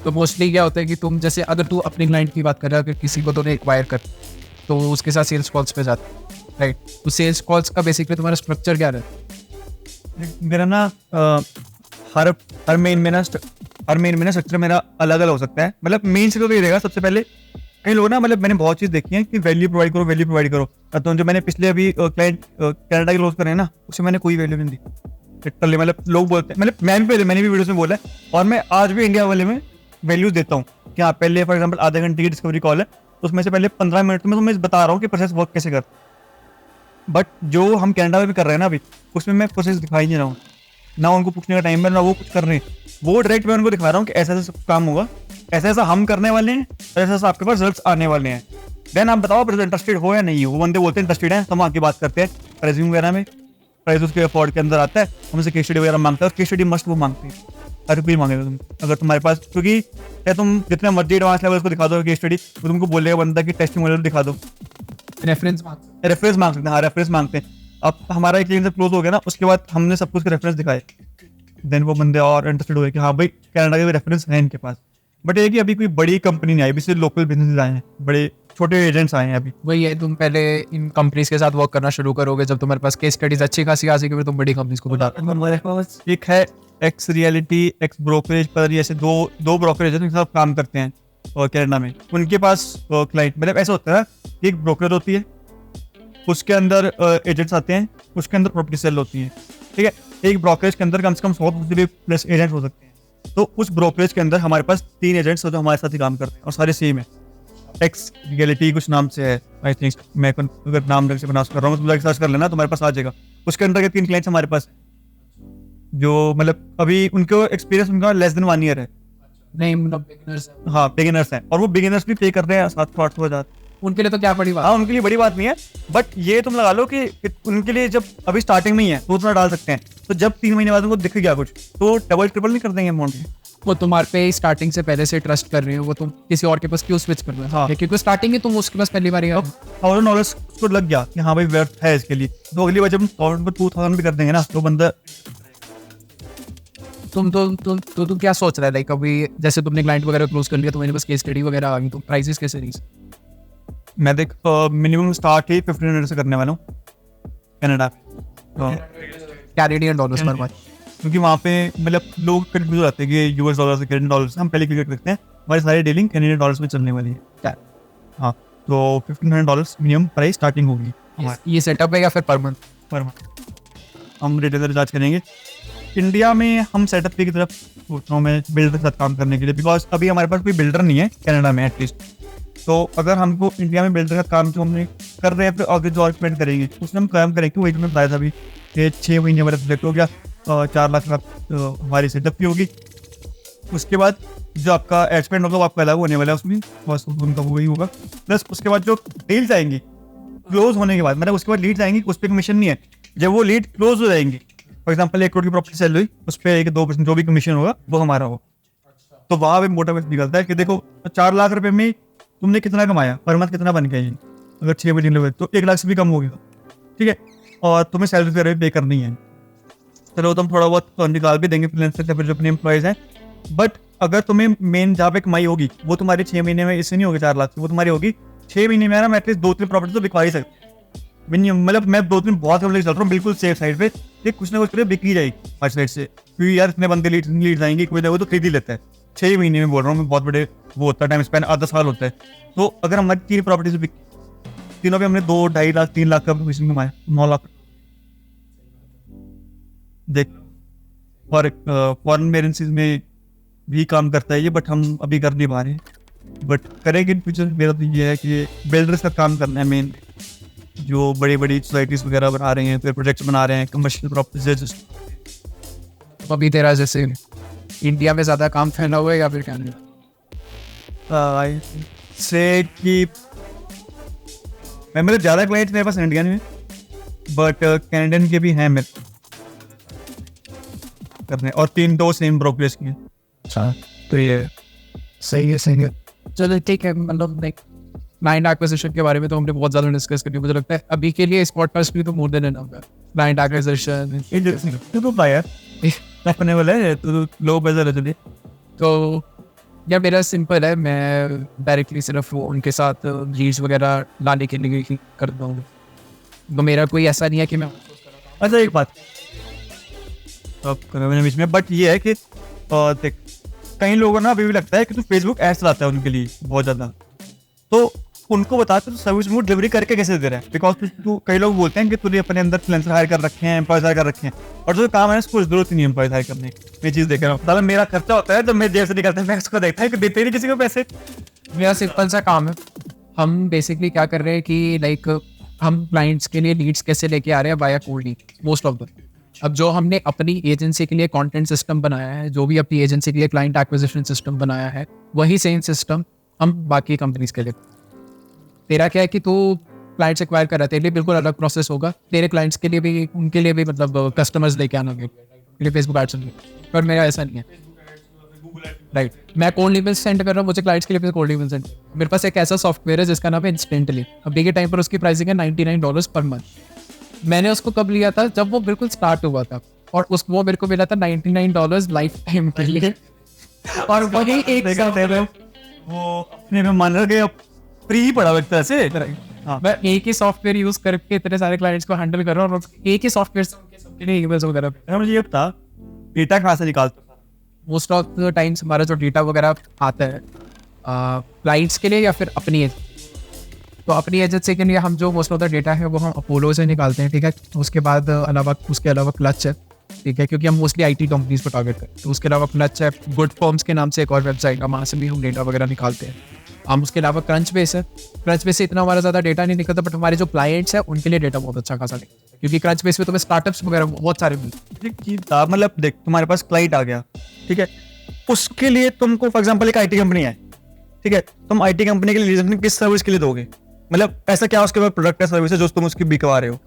तो मोस्टली क्या होता है कि तुम जैसे अगर तू अपने क्लाइंट की बात कर रहा है, अगर किसी को तो एक्वायर कर तो उसके साथ सेल्स कॉल्स पे जाता है राइट, तो सेल्स कॉल्स का बेसिकली तुम्हारा स्ट्रक्चर क्या रहता है? मेरा ना हर मेन में ना स्ट्रक्चर मेरा अलग अलग हो सकता है। मतलब मेन से तो ये रहेगा सबसे पहले, कई लोग ना मतलब मैंने बहुत चीज़ देखी है कि वैल्यू प्रोवाइड करो। तो जो मैंने पिछले अभी क्लाइंट कनाडा के क्लोज करे हैं ना, उससे मैंने कोई वैल्यू नहीं दी लिटरली। मतलब लोग बोलते हैं, मतलब मैंने भी वीडियोस में बोला है और मैं आज भी इंडिया वाले में वैल्यू देता हूँ कि हाँ पहले फॉर एग्जाम्पल आधे घंटे की डिस्कवरी कॉल है तो उसमें से पहले 15 मिनट में मैं बता रहा हूँ कि प्रोसेस वर्क कैसे करता है। बट जो हम कनाडा में भी कर रहे हैं ना अभी, उसमें मैं प्रोसेस दिखा ही नहीं रहा हूँ ना उनको पूछने का टाइम है, ना वो कुछ कर रहे हैं। वो डायरेक्ट मैं उनको दिखा रहा हूँ कि ऐसा ऐसा काम होगा, ऐसा ऐसा हम करने वाले हैं, ऐसा ऐसा आपके पास रिजल्ट्स आने वाले हैं। देन आप बताओ आप इंटरेस्टेड हो या नहीं हो। वो बंदे बोलते हैं इंटरेस्टेड हैं, तो हम आगे बात करते हैं रेज्यूम वगैरह में, प्राइस उसके अफोर्ड के अंदर आता है, हमसे केस स्टडी वगैरह मांगता है, और केस स्टडी मस्ट वो मांगते हैं, हर कोई मांगेगा तुम अगर तुम्हारे पास, क्योंकि चाहे तुम जितने मर्जी एडवांस लेवल को दिखा दो केस स्टडी, तो तुमको बोलेगा बंदा कि टेस्टिंग दिखा दो, रेफरेंस रेफरेंस मांग सकते हैं। हाँ, रेफरेंस मांगते हैं। अब हमारा एक क्लिनिक से क्लोज हो गया ना, उसके बाद हमने सब कुछ रेफरेंस दिखाए, देन वो बंदे और इंटरेस्टेड हुए कि हाँ भाई कनाडा के भी रेफरेंस हैं इनके पास। बट ये है कि अभी कोई बड़ी कंपनी नहीं आई, अभी सिर्फ लोकल बिजनेस आए हैं, बड़े छोटे एजेंट्स आए हैं अभी। वही है, तुम पहले इन कंपनीज के साथ वर्क करना शुरू करोगे, जब तुम्हारे पास केस स्टडीज अच्छी खासी आ जाएगी, फिर तुम बड़ी कंपनीज को बुला। हमारे पास एक है एक्स रियलिटी, एक्स ब्रोकरेज, पर ऐसे दो ब्रोकरेज है जिनके साथ काम करते हैं और कनाडा में। उनके पास क्लाइंट मतलब ऐसा होता है, एक ब्रोकर होती है, उसके अंदर एजेंट्स आते हैं, उसके अंदर प्रॉपर्टी सेल होती है, ठीक है। एक ब्रोकरेज के अंदर कम से कम 100 प्लस एजेंट हो सकते हैं। तो उस ब्रोकरेज के अंदर हमारे पास 3 एजेंट्स जो हमारे साथ ही काम करते हैं, और सारे सेम है। एक्स रियलिटी कुछ नाम से है, आई थिंक, मैं अगर नाम ढंग से प्रोनाउंस कर रहा हूँ तो तुम सर्च कर लेना, तुम्हारे पास आ जाएगा। उसके अंदर के 3 क्लाइंट्स हमारे पास, जो मतलब अभी उनको एक्सपीरियंस उनका लेस देन 1 ईयर है। नहीं मतलब बिगिनर्स, हाँ, बिगिनर्स हैं, और वो बिगिनर्स भी पे कर रहे हैं 700-800 हज़ार। उनके लिए तो क्या बड़ी बात। हाँ, उनके लिए बड़ी बात नहीं है, बट ये तुम लगा लो कि उनके लिए जब अभी स्टार्टिंग में ही है तो उतना डाल सकते हैं, तो जब 3 महीने बाद उनको दिख गया कुछ, तो डबल ट्रिपल नहीं कर देंगे अमाउंट। वो तुम्हारे पे स्टार्टिंग से पहले से ट्रस्ट कर रहे हो, वो तुम किसी और के पास क्यों स्विच कर रहे हो? हाँ। क्योंकि स्टार्टिंग में तुम उसके पास पहली बार ही आओ। और नॉलेज उसको लग गया कि हाँ भाई वर्थ है इसके लिए, तो अगली बार जब हम 1000 भी कर देंगे ना, तो बंदा। तुम क्या सोच रहा है, लाइक अभी जैसे तुमने क्लाइंट वगैरह क्लोज कर लिया, तुम्हारे पास केस स्टडी वगैरह आ गई, तो प्राइसेस कैसे रही? मैं देख मिनिमम स्टार्ट ही 1500 से करने वाला हूँ कनाडा में, कैनेडियन डॉलर्स पर मंथ। क्योंकि वहाँ पे मतलब लोग कंफ्यूज हो जाते हैं कि यूएस डॉलर से कैनेडियन डॉलर से, हम पहले क्लिक रखते हैं, हमारी सारी डीलिंग कैनेडियन डॉलर्स में चलने वाली है। हाँ, तो $1500 मिनिमम प्राइस स्टार्टिंग होगी। ये सेटअप है या फिर पर मंथ? हम रिटेलर रिचार्ज करेंगे। इंडिया में हम सेटअप की तरफ सोच रहा हूँ मैं, बिल्डर के साथ काम करने के लिए, बिकॉज अभी हमारे पास कोई बिल्डर नहीं है कनाडा में एटलीस्ट। तो अगर हमको इंडिया में बिल्डर का काम जो हमने कर रहे हैं, फिर आगे जो एक्सपेंड करेंगे उसमें हम काम करेंगे। वही मैं बताया था अभी, ये 6 महीने वाला प्रोजेक्ट हो गया, 4 लाख हमारी सेटअप की होगी। उसके बाद जो आपका एक्सपेंड होगा वो आपका अलग होने वाला है, उसमें बस उनका वही होगा। प्लस उसके बाद जो डील्स आएंगी क्लोज होने के बाद, मतलब उसके बाद लीड्स आएंगी, उस पर कमीशन नहीं है। जब वो लीड क्लोज हो जाएंगी, फॉर एग्जाम्पल 1 करोड़ की प्रॉपर्टी सेल हुई, उस पर 1-2% जो भी कमीशन होगा वो हमारा हो। तो वहाँ पे मोटा निकलता है कि देखो 4 लाख रुपए में तुमने कितना कमाया, पर मंथ कितना बन गया, अगर 6 महीने लगे तो 1 लाख से भी कम हो गया, ठीक है। और तुम्हें सैलरी वगैरह भी पे करनी है, चलो तुम थोड़ा बहुत निकाल भी देंगे फ्रीलांसर से, फिर जो अपने एम्प्लॉयज हैं। बट अगर तुम्हें मेन जहाँ पे कमाई होगी वो तुम्हारी 6 महीने में इससे नहीं होगी 4 लाख से, वो तुम्हारी होगी 6 महीने में ना, मैं एटलीस्ट 2-3 प्रॉपर्टी तो बिकवा ही सकते। मतलब मैं 2-3 बहुत कम चल रहा हूँ, बिल्कुल सेफ साइड पे, ये कुछ ना कुछ करके बिक ही जाएगी हर साइड से, क्योंकि यार इतने बंदे लीड्स आएंगे, कोई ना कोई तो खरीद ही लेता है। 6 महीने में बोल रहा हूँ मैं, बहुत बड़े वो होता है टाइम स्पेन, आधा साल होता है। तो अगर हमारी 3 प्रॉपर्टी से तीनों पे हमने 2-2.5 लाख 3 लाख का कमीशन कमाया, 9 लाख। देख, और फॉरेन करेंसीज में भी काम करता है ये, बट हम अभी कर नहीं पा रहे हैं, बट करेंगे इन फ्यूचर। मेरा तो ये है कि बिल्डर्स का काम करना है मेन, जो बड़ी बड़ी सोसाइटीज वगैरह बना रहे हैं, फिर प्रोजेक्ट्स बना रहे हैं, कमर्शियल प्रॉपर्टीज। तो अभी तेरा जैसे इंडिया में ज़्यादा काम फैला हुआ है या फिर कैनेडा? से कि मैं मतलब ज़्यादा क्लाइंट्स मेरे पास इंडियन में, बट कैनेडियन के भी हैं मेरे करने, और 3-2 सेम ब्रोकरेज की। अच्छा, तो ये सही है। चलो ठीक है, मतलब लाइक क्लाइंट एक्विजिशन के बारे में तो हमने बहुत ज़्यादा डिस्कस कर लिया। मुझे लगता है अभी के लिए इस पॉडकास्ट भी तो मोर देन एनफ है। क्लाइंट एक्विजिशन तो यार अपने वाला है तो लो बजट है चलिए। तो यार मेरा सिंपल है, मैं डायरेक्टली सिर्फ उनके साथ लीड्स वगैरह लाने के लिए ही करता हूँ, तो मेरा कोई ऐसा नहीं है कि मैं। अच्छा एक बात अब मैंने बीच में, बट ये है कि देख कई लोगों ना अभी भी लगता है कि तू फेसबुक एड्स चलाता है उनके लिए बहुत ज़्यादा, तो उनको बता तू सर्विस में डिलीवरी करके कैसे दे रहा है। बिकॉज तू कई लोग बोलते हैं कि तूने अपने अंदर फ्रीलांसर हायर कर रखे हैं, एम्प्लॉयज हायर कर रखे हैं, और जो काम है उसको जरूरत ही नहीं एम्प्लॉयज हायर करने की। मैं चीज़ देख रहा हूँ, साला मेरा खर्चा होता है जब मैं जेब से निकलता है, मैं उसको देखता है कि देते ही नहीं किसी को पैसे। मेरा सिंपल सा काम है, हम बेसिकली क्या कर रहे हैं कि लाइक हम क्लाइंट्स के लिए लीड्स कैसे लेके आ रहे हैं बाया cold lead most of the, अब जो हमने अपनी एजेंसी के लिए कंटेंट सिस्टम बनाया है, जो भी अपनी एजेंसी के लिए क्लाइंट एक्विजिशन सिस्टम बनाया है, वही सेम सिस्टम हम बाकी कंपनीज के लिए। तेरा क्या है कि तू क्लाइंट्स एक्वायर कर रहा है, तेरे लिए बिल्कुल अलग प्रोसेस होगा, तेरे क्लाइंट्स के लिए भी, उनके लिए भी मतलब कस्टमर्स लेके आना होगा फेसबुक एड्स में, पर मेरा ऐसा नहीं है। राइट, मैं कोल्ड ईमेल सेंड कर रहा हूँ, मुझे क्लाइंट्स के लिए कोल्ड ईमेल सेंड, मेरे पास एक ऐसा सॉफ्टवेयर है जिसका नाम है इंस्टेंटली। अभी के टाइम पर उसकी प्राइसिंग है $99 पर मंथ। मैंने उसको कब लिया था? जब वो बिल्कुल स्टार्ट हुआ था, और वो मेरे को मिला था $99 लाइफ टाइम के लिए। और वही एक वो अपने में मान रहा फ्री ही पड़ा लगता है ऐसे। हाँ, मैं एक ही सॉफ्टवेयर यूज करके इतने सारे क्लाइंट्स को हैंडल कर रहा हूँ, और एक ही सॉफ्टवेयर से उनके सबके लिए ईमेल्स वगैरह। मुझे ये बता, डेटा कहाँ से निकालते हो? मोस्ट ऑफ द टाइम्स हमारा जो डेटा वगैरह आता है क्लाइंट्स के लिए या फिर अपनी तो अपनी एजेंसी के लिए हम जो मोस्ट ऑफ द डेटा है वो हम अपोलो से निकालते हैं, ठीक है। उसके बाद उसके अलावा क्लच है, ठीक है, क्योंकि हम मोस्टली आईटी कंपनीज पर टारगेट करते हैं। तो उसके अलावा क्लच है, गुड फॉर्म्स के नाम से एक और वेबसाइट है, वहाँ से भी हम डेटा वगैरह निकालते हैं हम। उसके अलावा क्रंच बेस है, क्रंच बेस से इतना हमारा ज़्यादा डेटा नहीं निकलता, बट हमारे जो क्लाइंट्स हैं उनके लिए डेटा बहुत अच्छा खासा निकलता है, क्योंकि क्रंच बेस में तुम्हें स्टार्टअप्स वगैरह बहुत सारे मिलते हैं। मतलब देख, तुम्हारे पास क्लाइंट आ गया, ठीक है, उसके लिए तुमको फॉर एग्जांपल एक आईटी कंपनी है, ठीक है, तुम आईटी कंपनी के लिए किस सर्विस के लिए दोगे? मतलब ऐसा क्या उसके पास प्रोडक्ट है, सर्विस है जो तुम उसकी बिकवा रहे हो?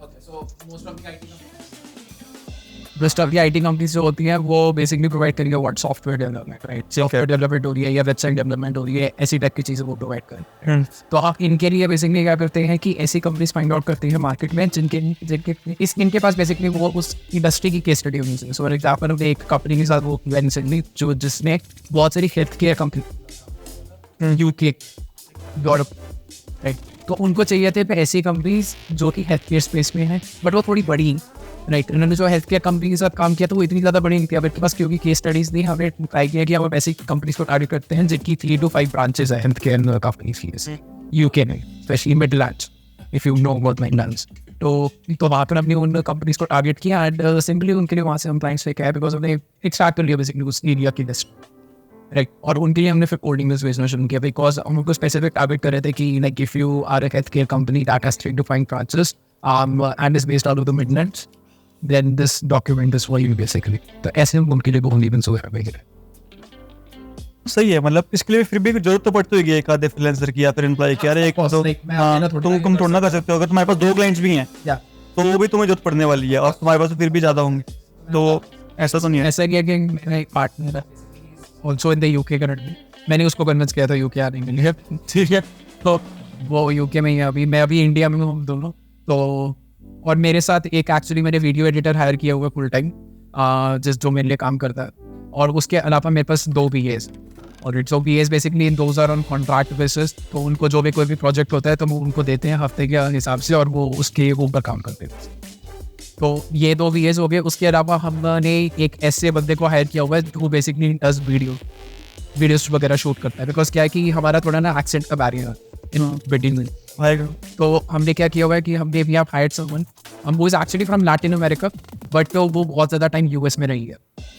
Most of the IT companies जो होती हैं वो बेसिकली प्रोवाइड करेंगे what software development, right, software development हो रही है या वेबसाइट डेवलपमेंट हो रही है, ऐसी टाइप की चीज़ें वो प्रोवाइड करें। तो आप इनके लिए बेसिकली क्या करते हैं कि ऐसी कंपनीज फाइंड आउट करती हैं मार्केट में इनके पास बेसिकली वो उस इंडस्ट्री की केस स्टडी होनी चाहिए। सो फॉर एग्जाम्पल हमने एक कंपनी के साथ वो रिसेंटली जो जिसने बहुत सारी health care company UK Europe, right, तो उनको चाहिए थे ऐसी कंपनीज जो कि हेल्थ केयर स्पेस में है, बट वो थोड़ी बड़ी, राइट। उन्होंने जो हेल्थ केयर कंपनी के साथ काम किया तो वो इतनी ज़्यादा बड़ी नहीं थी। अब इनके पास क्योंकि केस स्टडीज़ नहीं, हमने ट्राई किया कि हम ऐसी कंपनीज को टारगेट करते हैं जिनकी 3 to 5 ब्रांचेस है हेल्थ केयर कंपनीज की यूके में, specially Midlands, if you know about Midlands. तो वहाँ पर हमने उन कंपनीज को टारगेट किया एंड सिंपली उनके लिए वहाँ से हम क्लाइंट्स लेके आए, बिकॉज हमने एक्सट्रैक्ट कर लिया बेसिकली उस एरिया की लिस्ट, राइट। और उनके लिए हमने फिर कोल्ड ईमेल्स भेजना शुरू किया, बिकॉज हम उनको स्पेसिफिक टारगेट कर रहे थे कि like if you are a health care company that has 3 to 5 branches and is based out of the Midlands, then this document is for you basically। तो ऐसे हम उनके लिए कोल्ड ईमेल्स वगैरह भेज रहे हैं। सही है, मतलब इसके लिए फिर भी जरूरत तो पड़ती होगी एक आधे फ्रीलांसर की या फिर एम्प्लॉय की। अरे एक तुम थोड़ा ना कर सकते हो, अगर तुम्हारे पास 2 क्लाइंट्स भी हैं तो वो भी तुम्हें जरूरत पड़ने वाली है, और तुम्हारे पास फिर भी ज़्यादा होंगे, तो ऐसा तो नहीं है। ऐसा क्या कि मेरा एक पार्टनर है also in the UK currently, मैंने उसको कन्विंस किया था यूके आने के लिए, ठीक है, तो वो यूके में ही है अभी, मैं अभी इंडिया में हूँ दोनों। तो और मेरे साथ एक एक्चुअली मैंने वीडियो एडिटर हायर किया हुआ फुल टाइम, जो मेरे लिए काम करता है, और उसके अलावा मेरे पास 2 PAs, और 2 PAs basically in those are on contract basis. तो उनको जो भी कोई भी प्रोजेक्ट होता है तो वो उनको देते हैं हफ्ते के हिसाब से, और वो उसके ऊपर काम करते हैं। तो ये 2 PAs हो गए। उसके अलावा हमने एक ऐसे बंदे को हायर किया हुआ है जो बेसिकली डज वीडियोस वगैरह शूट करता है, बिकॉज क्या है कि हमारा थोड़ा ना एक्सेंट का बैरियर है इन बिटवीन में। तो हमने क्या किया हुआ है कि हमने भी आप हायर्ड समवन, हम वो is actually from Latin America, but वो बहुत ज़्यादा टाइम यूएस में रही है,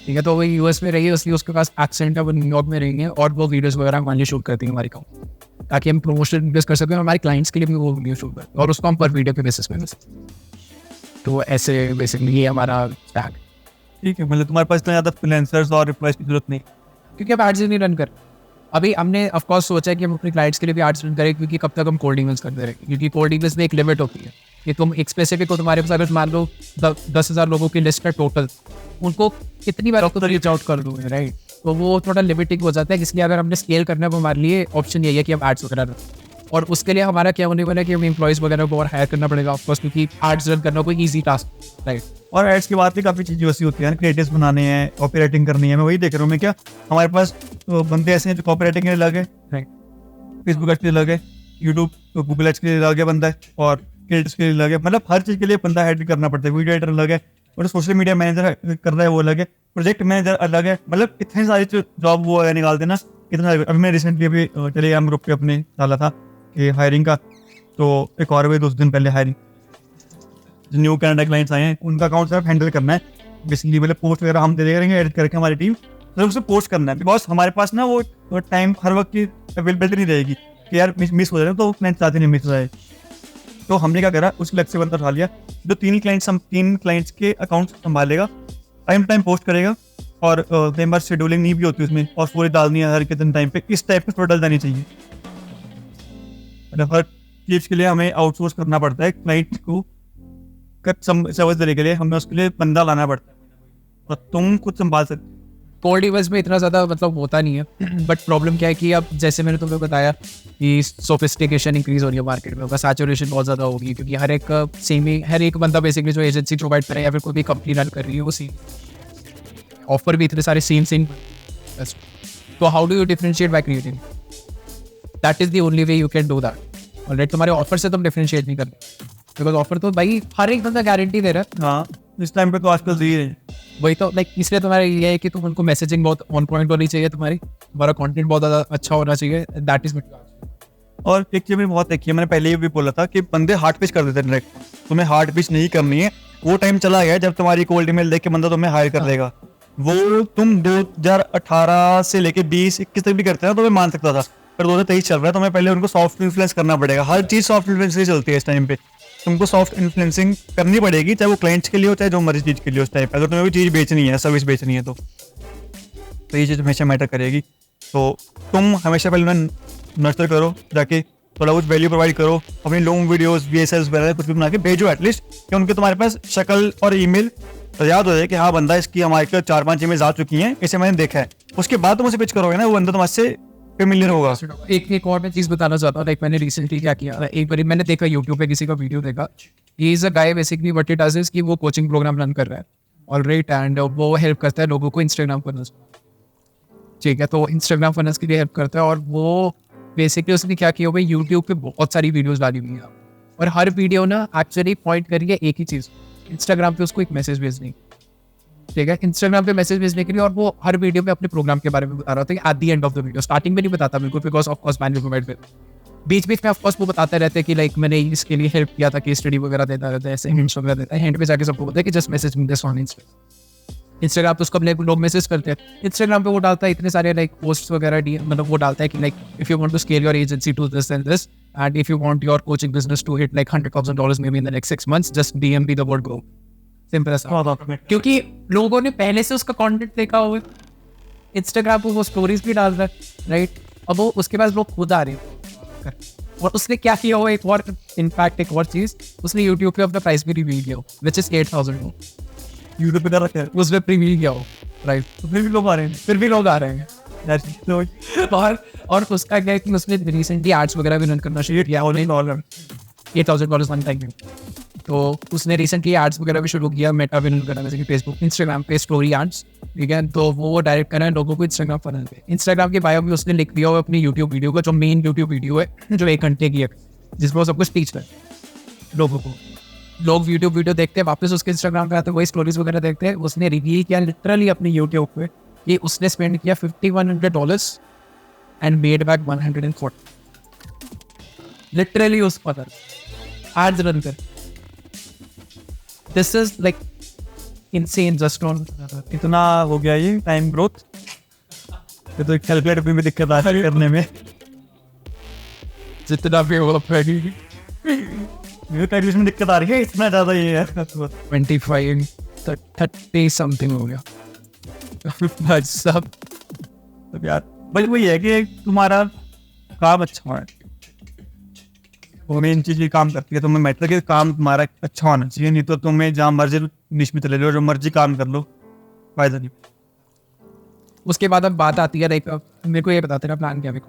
ठीक है, तो वो यूएस में रही है, इसलिए उसके पास एक्सेंट है, वो न्यूयॉर्क में रही है, और वो वीडियोस वगैरह हमारे लिए शूट करती है हमारी काम, ताकि हम प्रमोशन वीडियोस कर सकें, हमारे क्लाइंट्स के लिए भी वो वीडियो शूट करते हैं, और उसको हम पर वीडियो के बेसिस पे। तो ऐसे बेसिकली ये हमारा स्टैक। ठीक है, मतलब तुम्हारे पास इतना ज़्यादा फ्रीलांसर्स और एम्प्लॉयज की जरूरत नहीं, क्योंकि अब एड्स नहीं रन कर। अभी हमने ऑफ कोर्स सोचा है कि हम अपने क्लाइंट्स के लिए भी एड्स रन करें, क्योंकि कब तक हम कोल्ड ईमेल्स करते रहेंगे, क्योंकि कोल्ड ईमेल्स में एक लिमिट होती है कि तुम एक स्पेसिफिक हो, तुम्हारे पास अगर मान लो 10,000 लोगों की लिस्ट है टोटल, उनको कितनी बार तो रीच आउट कर दोगे, राइट, तो वो थोड़ा लिमिटिंग हो जाता है। इसलिए अगर हमने स्केल करना है वो हमारे लिए ऑप्शन यही है कि हम एड्स वगैरह रन, और उसके लिए हमारा क्या होने वाला है कि हमें एम्प्लॉइज वगैरह को और हायर करना पड़ेगा ऑफकोर्स, क्योंकि एड्स रन करना कोई ईजी टास्क, राइट। और एड्स की बात भी काफ़ी चीज़ें वैसी होती है, क्रिएटिव्स बनाने हैं, कॉपी राइटिंग करनी है। मैं वही देख रहा हूँ, मैं क्या हमारे पास बंदे ऐसे हैं जो कॉपी राइटिंग के लिए अलग है, फेसबुक एड्स के लिए अलग है, यूट्यूब गूगल एड्स के लिए अलग है बंदा है, और क्रिएटिव्स के लिए अलग है, मतलब हर चीज़ के लिए बंदा हेड करना पड़ता है। वीडियो एडिटर अलग है, और सोशल मीडिया मैनेजर कर रहा है वो अलग है, प्रोजेक्ट मैनेजर अलग है, मतलब इतने सारी जॉब वो निकालते ना, इतना। अभी मैं रिसेंटली अभी टेलीग्राम ग्रुप पे अपने डाला था कि हायरिंग का, तो एक और भी 2 दिन पहले हायरिंग, जो न्यू कनाडा क्लाइंट्स आए हैं उनका अकाउंट सिर्फ हैंडल करना है बेसिकली, मतलब पोस्ट वगैरह हम दे देंगे एडिट करके हमारी टीम, तो उसे पोस्ट करना है, बिकॉज हमारे पास ना वो टाइम हर वक्त की अवेलेबिलिटी नहीं रहेगी कि यार मिस हो जाए, तो क्लाइंट चाहते नहीं मिस हो जाए। तो हमने क्या करा, उसके अलग से बंदा उठा लिया जो 3 क्लाइंट्स के अकाउंट संभालेगा, टाइम पोस्ट करेगा, और कई बार शेड्यूलिंग नहीं भी होती उसमें, और पूरी डालनी है हर कितने टाइम पे, इस टाइप की स्टोरी डाल देनी चाहिए। मतलब हर चीज़ के लिए हमें आउटसोर्स करना पड़ता है, क्लाइंट को सर्विस देने के लिए हमें उसके लिए बंदा लाना पड़ता है, और तुम खुद संभाल सकते। कोल्ड डिवाइस में इतना ज़्यादा मतलब होता नहीं है, बट प्रॉब्लम क्या है कि अब जैसे मैंने तुम्हें बताया कि सोफिस्टिकेशन इंक्रीज हो रही है मार्केट में, सैचुरेशन बहुत ज़्यादा होगी, क्योंकि हर एक बंदा बेसिकली जो एजेंसी प्रोवाइड करे या फिर कोई भी कंपनी रन कर रही है वो सेम ऑफर भी इतने सारे सेम। तो how do you differentiate by creating? That is the only way you can do that. Alright, तुम्हारे ऑफर से तुम डिफरेंशिएट नहीं करते, बिकॉज ऑफर तो भाई हर एक बंदा गारंटी दे रहा है। हाँ, इस टाइम पे तो आजकल दी है वही तो, लाइक इसलिए तुम्हारा ये है कि तुम उनको मैसेजिंग बहुत ऑन पॉइंट होनी चाहिए, तुम्हारा कंटेंट बहुत ज़्यादा अच्छा होना चाहिए, दैट इज। और एक चीज मैंने बहुत देखी है, मैंने पहले भी बोला था कि बंदे हार्ड पिच कर देते हैं डायरेक्ट, तुम्हें हार्ड पिच नहीं करनी है। वो टाइम चला गया जब तुम्हारी कोल्ड ईमेल देख के बंदा तुम्हें हायर कर देगा। वो तुम 2018 से लेके 20-21 तक भी करते हैं तो मैं मान सकता था, पर 2023 चल रहा है तो मैं पहले उनको सॉफ्ट इन्फ्लुएंस करना पड़ेगा। हर चीज़ सॉफ्ट इन्फ्लुएंस से चलती है इस टाइम पे, तुमको सॉफ्ट इन्फ्लुएंसिंग करनी पड़ेगी, चाहे वो क्लाइंट्स के लिए हो चाहे जो मर्जी चीज़ के लिए। उस टाइम पे अगर तुम्हें कोई चीज़ बेचनी है, सर्विस बेचनी है, तो ये चीज़ हमेशा मैटर करेगी। तो तुम हमेशा पहले उन्हें नर्चर करो, जाके थोड़ा कुछ वैल्यू प्रोवाइड करो, अपनी लॉन्ग वीडियोस VSLs वगैरह कुछ भी बना के भेजो एटलीस्ट, कि उनके तुम्हारे पास शक्ल और ईमेल तो याद हो जाए कि हाँ बंदा इसकी हमारे 4-5 ईमेल्स आ चुकी हैं, इसे मैंने देखा है। उसके बाद तुम उसे पिच करोगे ना, वो बंदा तुम्हारे से फेमिलियर होगा। एक और मैं चीज़ बताना चाहता हूँ, लाइक मैंने रिसेंटली क्या किया, एक बार मैंने देखा यूट्यूब पे किसी का वीडियो देखा, he is a guy basically what it does is कि वो कोचिंग प्रोग्राम रन कर रहा है ऑलराइट, एंड वो हेल्प करता है लोगों को इंस्टाग्राम फनल्स, ठीक है, तो इंस्टाग्राम फनल्स के लिए हेल्प करता है। और वो बेसिकली उसने क्या किया भाई, यूट्यूब पे बहुत सारी वीडियोस डाली हुई हैं, और हर वीडियो ना एक्चुअली पॉइंट करिए एक ही चीज़, इंस्टाग्राम पे उसको एक मैसेज भेजनी, ठीक है, इंस्टाग्राम पे मैसेज भेजने के लिए। और वो हर वीडियो में अपने प्रोग्राम के बारे में बता रहा था at the end of the video, starting में नहीं बताता बिल्कुल, बिकॉज ऑफ कोर्स मैंने प्रोवाइड कर, बीच में ऑफ कोर्स वो बताते रहते हैं कि लाइक मैंने इसके लिए हेल्प किया था, कि स्टडी वगैरह देता रहता है, ऐसे हिंट्स वगैरह देता है, हैंड पे जाके सबको बोलता है कि just message me this on Instagram पे उसको अपने लोग मैसेज करते हैं। इंस्टाग्राम पे वो डालता है इतने सारे लाइक पोस्ट वगैरह, मतलब वो डालता है कि like if you want to scale your agency to this and this, and if you want your coaching business to hit like $100,000 maybe in the next 6 months, just DM me the word go, simple ऐसा। क्योंकि लोगों ने पहले से उसका content देखा हुआ है, इंस्टाग्राम पे वो स्टोरीज भी डाल रहा है, राइट। अब वो उसके पास लोग खुद आ रहे हैं, और उसने क्या किया हुआ एक और, इनफैक्ट एक और चीज, उसने यूट्यूब पे अपना प्राइस भी रिवील किया हो, विच इज 8,000 यूट्यूब पे कर रखा है, उसमें प्रीव्यू किया हो, राइट। तो फिर भी लोग आ रहे हैं, फिर भी लोग आ रहे हैं। और उसका क्या है कि उसने रिसेंटली एड्स वगैरह भी रन करना शुरू किया, $8,000 वन टाइम में। तो उसने रिसेंटली एड्स वगैरह भी शुरू किया, मेटा भी रन करना, जैसे कि फेसबुक, इंस्टाग्राम पे स्टोरी एड्स, ठीक है। तो वो डायरेक्ट कर रहा है लोगों को इंस्टाग्राम फनल पे। इंस्टाग्राम के बायो में उसने लिख दिया हुआ अपनी यूट्यूब वीडियो का, जो मेन यूट्यूब वीडियो है जो 1 घंटे की है, जिसमें वो सब कुछ टीच कर लोगों को। लोग यूट्यूब वीडियो देखते हैं, वापस उसके इंस्टाग्राम पे आते हैं, वही स्टोरीज वगैरह देखते हैं। उसने रिवील किया लिटरली अपनी यूट्यूब पे कि उसने स्पेंड किया $5,100 एंड मेड बैक 140, लिटरली उस पर एड्स रन कर। This is like insane, just on इतना हो गया ये टाइम ग्रोथ। ये तो एक कैलकुलेटर में भी दिक्कत आ रही है करने में, जितना भी वो ये कैलकुलेशन में दिक्कत आ रही है, इतना ज़्यादा ये है। 25-30 समथिंग हो गया सब। तो यार बस वही है कि तुम्हारा काम अच्छा होना चाहिए, वो मेन चीज़ ये काम करती है। तुम्हें मैटर कि काम तुम्हारा अच्छा होना चाहिए, नहीं तो तुम्हें जहाँ मर्जी निश में चले लो, जो मर्जी काम कर लो, फायदा नहीं। उसके बाद अब बात आती है लाइक, मेरे को ये बता तेरा प्लान क्या है,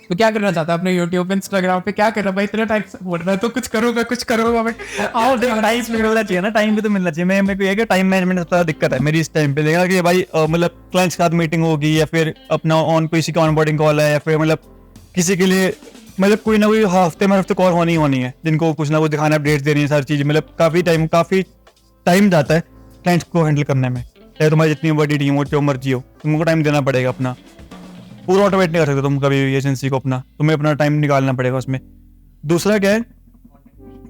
तो क्या करना चाहता है अपने यूट्यूब इंस्टाग्राम पे, क्या कर रहा है भाई, इतना टाइम बोल रहा है तो कुछ करूँगा मैं। आओ टाइम मिलना चाहिए ना, टाइम भी तो मिलना चाहिए। मेरे को ये कि टाइम मैनेजमेंट सबसे दिक्कत है मेरी इस टाइम पे। देखा कि भाई मतलब क्लाइंट्स के साथ मीटिंग होगी, या फिर अपना किसी का ऑनबोर्डिंग कॉल है, या फिर मतलब किसी के लिए मतलब कोई ना कोई हफ्ते में कॉल होनी है, जिनको कुछ ना कुछ दिखाना, अपडेट्स देनी है, सारी चीज़। मतलब काफ़ी टाइम जाता है क्लाइंट्स को हैंडल करने में, चाहे तुम्हारी जितनी बड़ी टीम हो, जो मर्जी हो, तुमको टाइम देना पड़ेगा अपना। पूरा ऑटोमेट नहीं कर सकते तुम कभी भी एजेंसी को, तुम्हें अपना टाइम निकालना पड़ेगा उसमें। दूसरा क्या है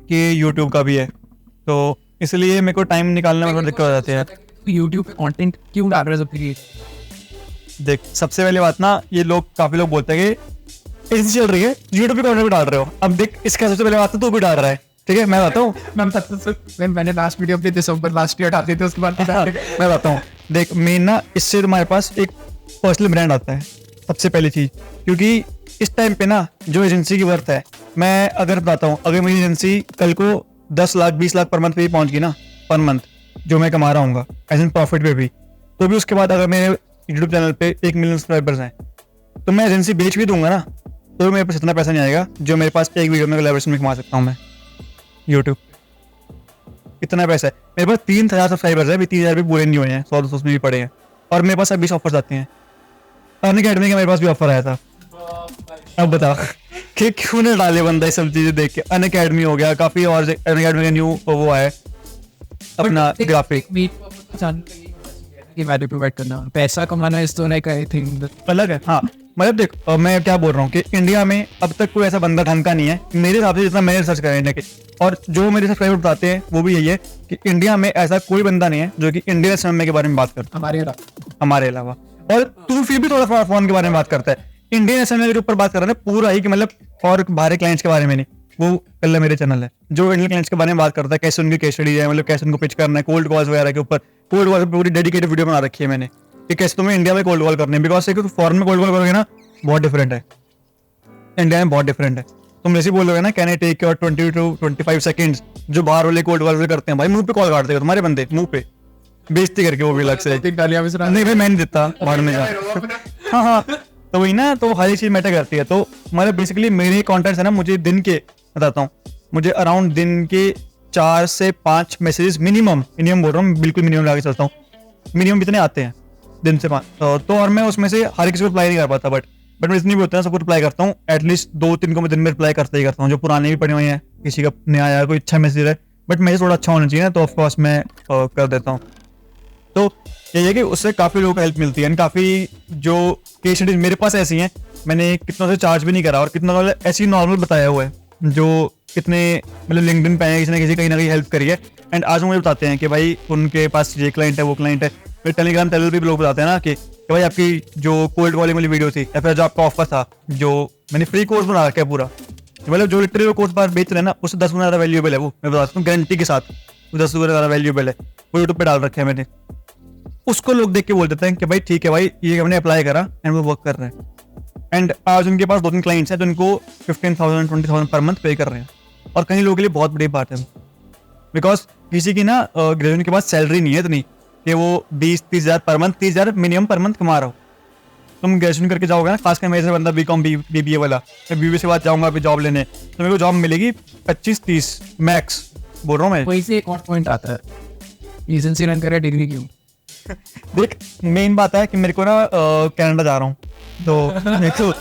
कि यूट्यूब का भी है, तो इसलिए मेरे को टाइम निकालने में थोड़ी दिक्कत हो जाती है। यूट्यूब पे कंटेंट क्यों डाल रहे हो? देख, सबसे पहले बात ना, ये काफ़ी लोग बोलते हैं कि एजेंसी चल रही है, यूट्यूब पे कंटेंट भी डाल रहे हो। अब देख, इसका सबसे पहले बात तो भी डाल रहा है, ठीक है, मैं बताता हूँ। मैंने लास्ट वीडियो अपनी दिसंबर लास्ट ईयर डाली थी, उसके बाद मैं बताता हूँ, देख मेन ना इससे तुम्हारे पास एक पर्सनल ब्रांड आता है सबसे पहली चीज, क्योंकि इस टाइम पे ना जो एजेंसी की वर्थ है, मैं अगर बताता हूँ, अगर मेरी एजेंसी कल को 10 लाख 20 लाख पर मंथ पे भी पहुंच गई ना, पर मंथ जो मैं कमा रहा हूँ एज एन प्रॉफिट पे भी, तो भी उसके बाद अगर मेरे यूट्यूब चैनल पे 1 मिलियन सब्सक्राइबर्स हैं, तो मैं एजेंसी बेच भी दूंगा ना, तो मेरे पास इतना पैसा नहीं आएगा जो मेरे पास एक वीडियो में कोलैबोरेशन में कमा सकता हूँ मैं यूट्यूब। इतना पैसा है मेरे पास। 3,000 सब्सक्राइबर्स है, अभी 3,000 भी पूरे नहीं हुए हैं, 100 में भी पड़े हैं, और मेरे पास 20 ऑफर्स आते हैं। अर्न अकेडमी का मेरे पास भी ऑफर आया था। अब बता कि क्यों ना डाले बंदा ये सब चीजें देख के। अन अकेडमी हो गया, काफी और अन अकेडमी का न्यू वो है अपना ग्राफिक कि वैल्यू प्रोवाइड करना, पैसा कमाना इस तो लाइक आई थिंक अलग है। हाँ मतलब देख, मैं क्या बोल रहा हूँ कि इंडिया में अब तक कोई ऐसा बंदा ढंग का नहीं है मेरे हिसाब से, जितना मैंने रिसर्च करा इंडिया के, और जो मेरे सब्सक्राइबर बताते हैं वो भी यही है कि इंडिया में ऐसा कोई बंदा नहीं है जो कि इंडियन सिनेमा के बारे में बात करता हमारे अलावा। और तू फिर भी थोड़ा फोन के बारे में बात करता है, इंडियन सिनेमा के ऊपर बात कर रहा है पूरा ही, कि मतलब और बाहर क्लाइंट्स के बारे में नहीं। वो कल मेरे चैनल है जो इंडियन क्लाइंट्स के बारे में बात करता है, कैसे उनकी केस स्टडी है, मतलब कैसे उनको पिच करना है, कोल्ड कॉल्स वगैरह के ऊपर। कोल्ड कॉल पूरी डेडिकेटेड वीडियो बना रखी है मैंने कि कैसे तुम्हें इंडिया में कोल्ड कॉल करने हैं, बिकॉज तो फॉरेन में कोल्ड कॉल करोगे ना बहुत डिफरेंट है, इंडिया में बहुत डिफरेंट है। तुम जैसे बोलोगे ना, can I take your 20 to 25 seconds, जो बाहर वाले कोल्ड कॉल करते हैं भाई, मुंह पे कॉल काट देगा तुम्हारे बंदे, मुंह पे बेइज्जती करके, वो भी अलग से। नहीं भाई मैं नहीं देता बाहर में जा। हाँ हाँ, तो वही ना, तो हर एक चीज मैटर करती है। तो मतलब बेसिकली मेरे कॉन्टेंट्स है ना, मुझे दिन के बताता हूँ, मुझे अराउंड दिन के 4 से 5 मैसेजेस मिनिमम बोल रहा हूँ, बिल्कुल मिनिमम लगा के चलता हूँ, मिनिमम इतने आते हैं दिन से 5। तो और मैं उसमें से हर किसी को रिप्लाई नहीं कर पाता, बट मैं इतनी भी होता है सबको रिप्लाई करता हूँ, एटलीस्ट 2-3 को मैं दिन में रिप्लाई करता ही करता हूँ, जो पुराने भी पड़े हुए हैं, किसी का नया आया कोई अच्छा मैसेज है, बट मैसेज थोड़ा अच्छा होना चाहिए ना, तो ऑफकोर्स मैं कर देता हूँ। तो यही है कि उससे काफ़ी लोगों को हेल्प मिलती है, काफ़ी जो केस स्टडीज मेरे पास ऐसी हैं, मैंने कितनों से चार्ज भी नहीं करा, और कितना ऐसी नॉर्मल बताया हुआ है, जो कितने मतलब लिंक्डइन पे है, किसी ने किसी कहीं ना कहीं हेल्प करी है। एंड आज मुझे बताते हैं कि भाई उनके पास ये क्लाइंट है, वो क्लाइंट है। फिर टेलीग्राम चैनल पे भी लोग बताते हैं ना कि भाई आपकी जो कोल्ड कॉलिंग वाली वीडियो थी, या फिर जो आपका ऑफर था, जो मैंने फ्री कोर्स बना रखा है पूरा, मतलब जो लिटरली वो कोर्स बार बेच रहे हैं ना, उससे 10 गुना ज़्यादा वैल्यूएबल है वो, मैं बताता हूँ गारंटी के साथ, वो 10 गुना ज़्यादा वैल्यूएबल है, वो यूट्यूब पे डाल रखे हैं मैंने। उसको लोग देख के बोल देते हैं कि भाई ठीक है भाई, ये हमने अप्लाई करा एंड वो वर्क कर रहे हैं। एंड आज उनके पास 2-3 क्लाइंट्स हैं जो उनको 15,000-20,000 पर मंथ पे कर रहे हैं, और कई लोगों के लिए बहुत बड़ी बात है, बिकॉज किसी की ना ग्रेजुएशन के बाद सैलरी नहीं है इतनी कि वो 20-30 हज़ार पर मंथ, 30 हज़ार मिनिमम पर मंथ कमा रहा हो। तुम ग्रेजुएशन करके जाओगे ना, खासकर मेरे से बंदा BCom BBA वाला, मैं BBA के बाद जाऊंगा अभी जॉब लेने, तो मेरे को जॉब मिलेगी 25-30 मैक्स, बोल रहा हूँ मैं। वही से एक और पॉइंट आता है, एजेंसी रन करे डिग्री क्यों? देख मेन बात है कि मेरे को ना कनाडा जा रहा हूँ, तो मेरे को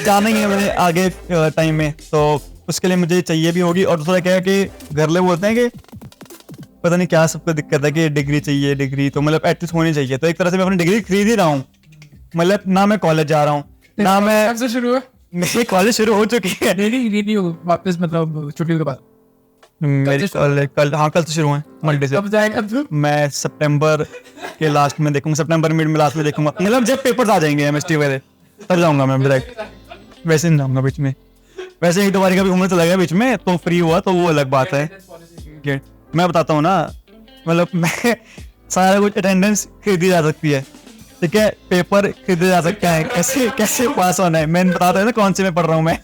जाना ही है मैंने आगे टाइम में, तो उसके लिए मुझे चाहिए भी होगी। और दूसरा क्या है कि घर ले बोलते हैं कि पता नहीं क्या सबको दिक्कत है कि डिग्री चाहिए, डिग्री तो मतलब एटलीस्ट होनी चाहिए। तो एक तरह से मैं अपनी डिग्री खरीद ही रहा हूँ, मतलब ना मैं कॉलेज जा रहा हूँ ना मैं, से शुरू है मेरी कॉलेज शुरू हो चुकी है, नहीं वापस मतलब छुट्टी के बाद मेरी कल, हाँ कल से शुरू है, मंडे से। कब जाएगा तू? मैं सितंबर के लास्ट में देखूंगा, सितंबर मिड में लास्ट में देखूंगा, मतलब जब पेपर्स आ जाएंगे MST वाले तब जाऊंगा मैं डायरेक्ट, वैसे नहीं जाऊंगा बीच में। वैसे एक दो बार का भी घूमने चला गया बीच में, तो फ्री हुआ तो वो अलग बात है। मैं बताता हूँ ना, मतलब मैं सारा कुछ अटेंडेंस खरीदी जा सकती है, ठीक है, पेपर खरीदे जा सकते हैं, कैसे कैसे पास होना है मैंने बताता है ना, कौन से में पढ़ रहा हूँ मैं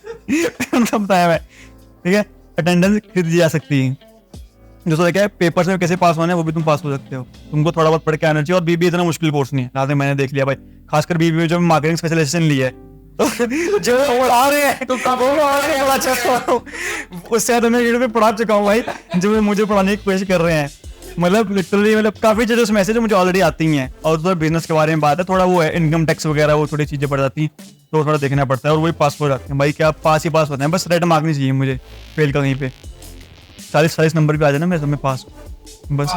बताया मैं, ठीक है, अटेंडेंस खरीदी जा सकती है। दूसरा क्या है, पेपर से कैसे पास होना है वो भी तुम पास हो सकते हो, तुमको थोड़ा बहुत पढ़ के आना चाहिए। और BBA इतना मुश्किल कोर्स नहीं है, जहाँ मैंने देख लिया भाई, खासकर BBA में जो मार्केटिंग स्पेशलाइजेशन ली है, तो जो आ रहे हैं तो उससे ज्यादा मैं यूट्यूब पे पढ़ा चुका हूँ भाई, जो मुझे पढ़ाने की कोशिश कर रहे हैं, मतलब लिटरली मतलब काफी चीजें उसमें ऐसे जो मुझे ऑलरेडी आती हैं। और तो बिजनेस के बारे में बात है, थोड़ा वो है इनकम टैक्स वगैरह, वो थोड़ी चीजें पड़ जाती हैं, तो थोड़ा देखना पड़ता है, और वही पास हो जाते हैं भाई। क्या पास ही पास होते हैं, बस रेड मार्क नहीं चाहिए मुझे फेल का, कहीं पे 40-40 नंबर भी आ जाए ना मेरे समय पास, बस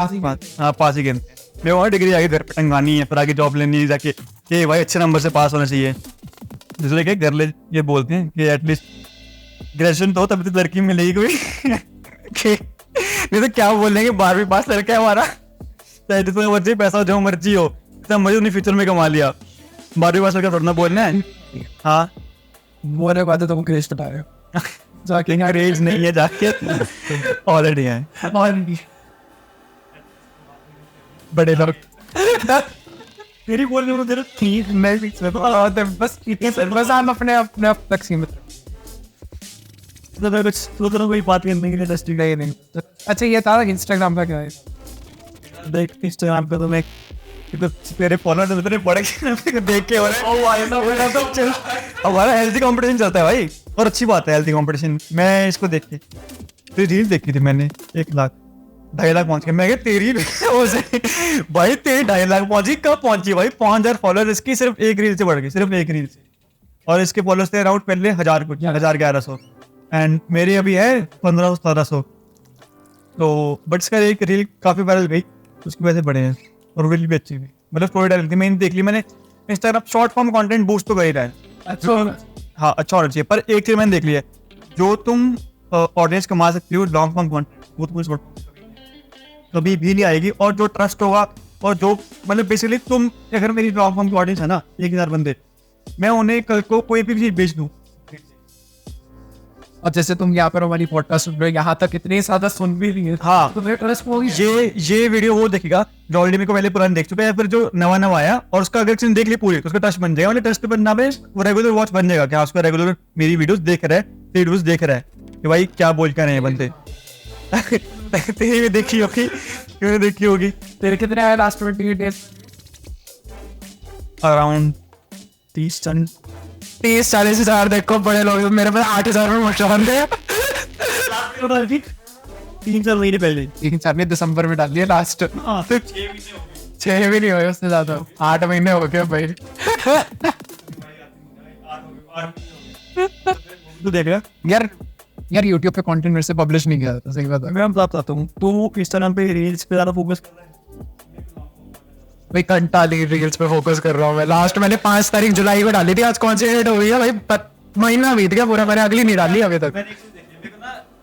हाँ पास ही गिनते हैं। मेरे वहाँ डिग्री आगे घर पे टंगानी है, फिर आगे जॉब लेनी है जाके, ये भाई अच्छे नंबर से पास होना चाहिए। दूसरे क्या घर ले ये बोलते हैं कि एटलीस्ट ग्रेजुएशन तो तभी तो लड़की मिलेगी कोई नहीं तो क्या बोलेंगे 12वीं पास लड़का है हमारा, चाहे जितना मर्जी पैसा जो मर्जी हो, इतना मर्जी उन्हें फ्यूचर में कमा लिया, 12वीं पास करके थोड़ा बोलना है। हाँ बोलने के बाद तुम क्रेज बता रहे हो जाके यहाँ रेज नहीं है जाके ऑलरेडी है और बड़े लोग तेरी बोल रही हूँ तेरे ठीक मैं बीच में बस इतने सर बस हम अपने अपने आप तक सीमित तो कुछ तो कोई बात करने के लिए इंडस्ट्री का ही नहीं। अच्छा ये था इंस्टाग्राम का क्या है देख इंस्टाग्राम पे तो मैं तेरे फॉलोअर तेरे बड़े देख के हो रहे हैं हमारा हेल्थी कंपटीशन चलता है भाई और अच्छी बात है हेल्थी कंपटीशन। मैं इसको देख के तेरी रील देखी थी मैंने 1 लाख 2.5 लाख पहुंच के मैं तेरी भाई तेरी 2.5 लाख पहुंची कब पहुंची भाई 5,000 फॉलोअर इसकी सिर्फ एक रील से बढ़ गई सिर्फ एक रील से और इसके फॉलोअर्स थे अराउंड पहले 1000 कुछ 1100 एंड मेरी अभी है 1500-1700 तो बट इसका एक रील काफी वायरल गई उसकी वजह से बड़े हैं और रील भी अच्छी हुई मतलब स्टोरी डाली थी मैंने देख ली मैंने Instagram short form content boost तो कर ही रहा है अच्छा हाँ अच्छा होना चाहिए पर एक चीज मैंने देख लिया जो तुम ऑडियंस कमा सकती हो लॉन्ग फॉर्म कंटेंट वो तुम्हें कभी भी नहीं आएगी और जो ट्रस्ट होगा और जो मतलब बेसिकली तुम अगर मेरी लॉन्ग फॉर्म की ऑडियंस है ना 1000 बंदे मैं उन्हें कल को कोई भी चीज बेच दूँ और जैसे तुम यहाँ पर हमारी पॉडकास्ट सुन रहे हो यहाँ तक इतने ज्यादा सुन भी नहीं है हाँ तो मेरे ट्रस्ट होगी ये वीडियो वो देखेगा जो ऑलरेडी मेरे को पहले पुराना देख चुका है या फिर जो नवा आया और उसका अगर किसी ने देख ली पूरी तो उसका ट्रस्ट बन जाएगा मतलब ट्रस्ट बनना में वो रेगुलर वॉच बन जाएगा क्या उसका रेगुलर मेरी वीडियोस देख रहा है वीडियोस देख रहा है कि भाई क्या बोल कर रहे हैं बंदे तेरी भी देखी होगी क्यों देखी होगी तेरे कितने आए लास्ट 20 डेज अराउंड 30-40 हजार देखो बड़े लोग मेरे पास 8,000 में मशहूर थे 3-4 महीने पहले 3-4 ने दिसंबर में डाल दिया लास्ट 6 भी नहीं हुए उससे ज्यादा 8 महीने हो गए भाई तू देख रहा यार YouTube पे कंटेंट मेरे से पब्लिश नहीं किया था सही बात है मैं बताता हूँ तू इंस्टाग्राम पे रील्स पे ज्यादा फोकस कर रहा है भाई कंटाली रील्स पे फोकस कर रहा हूँ मैं लास्ट मैंने 5 तारीख जुलाई को डाली थी आज कौन सी डेट हो गई है भाई महीना बीत गया पूरा मैंने अगली नहीं डाली अभी तक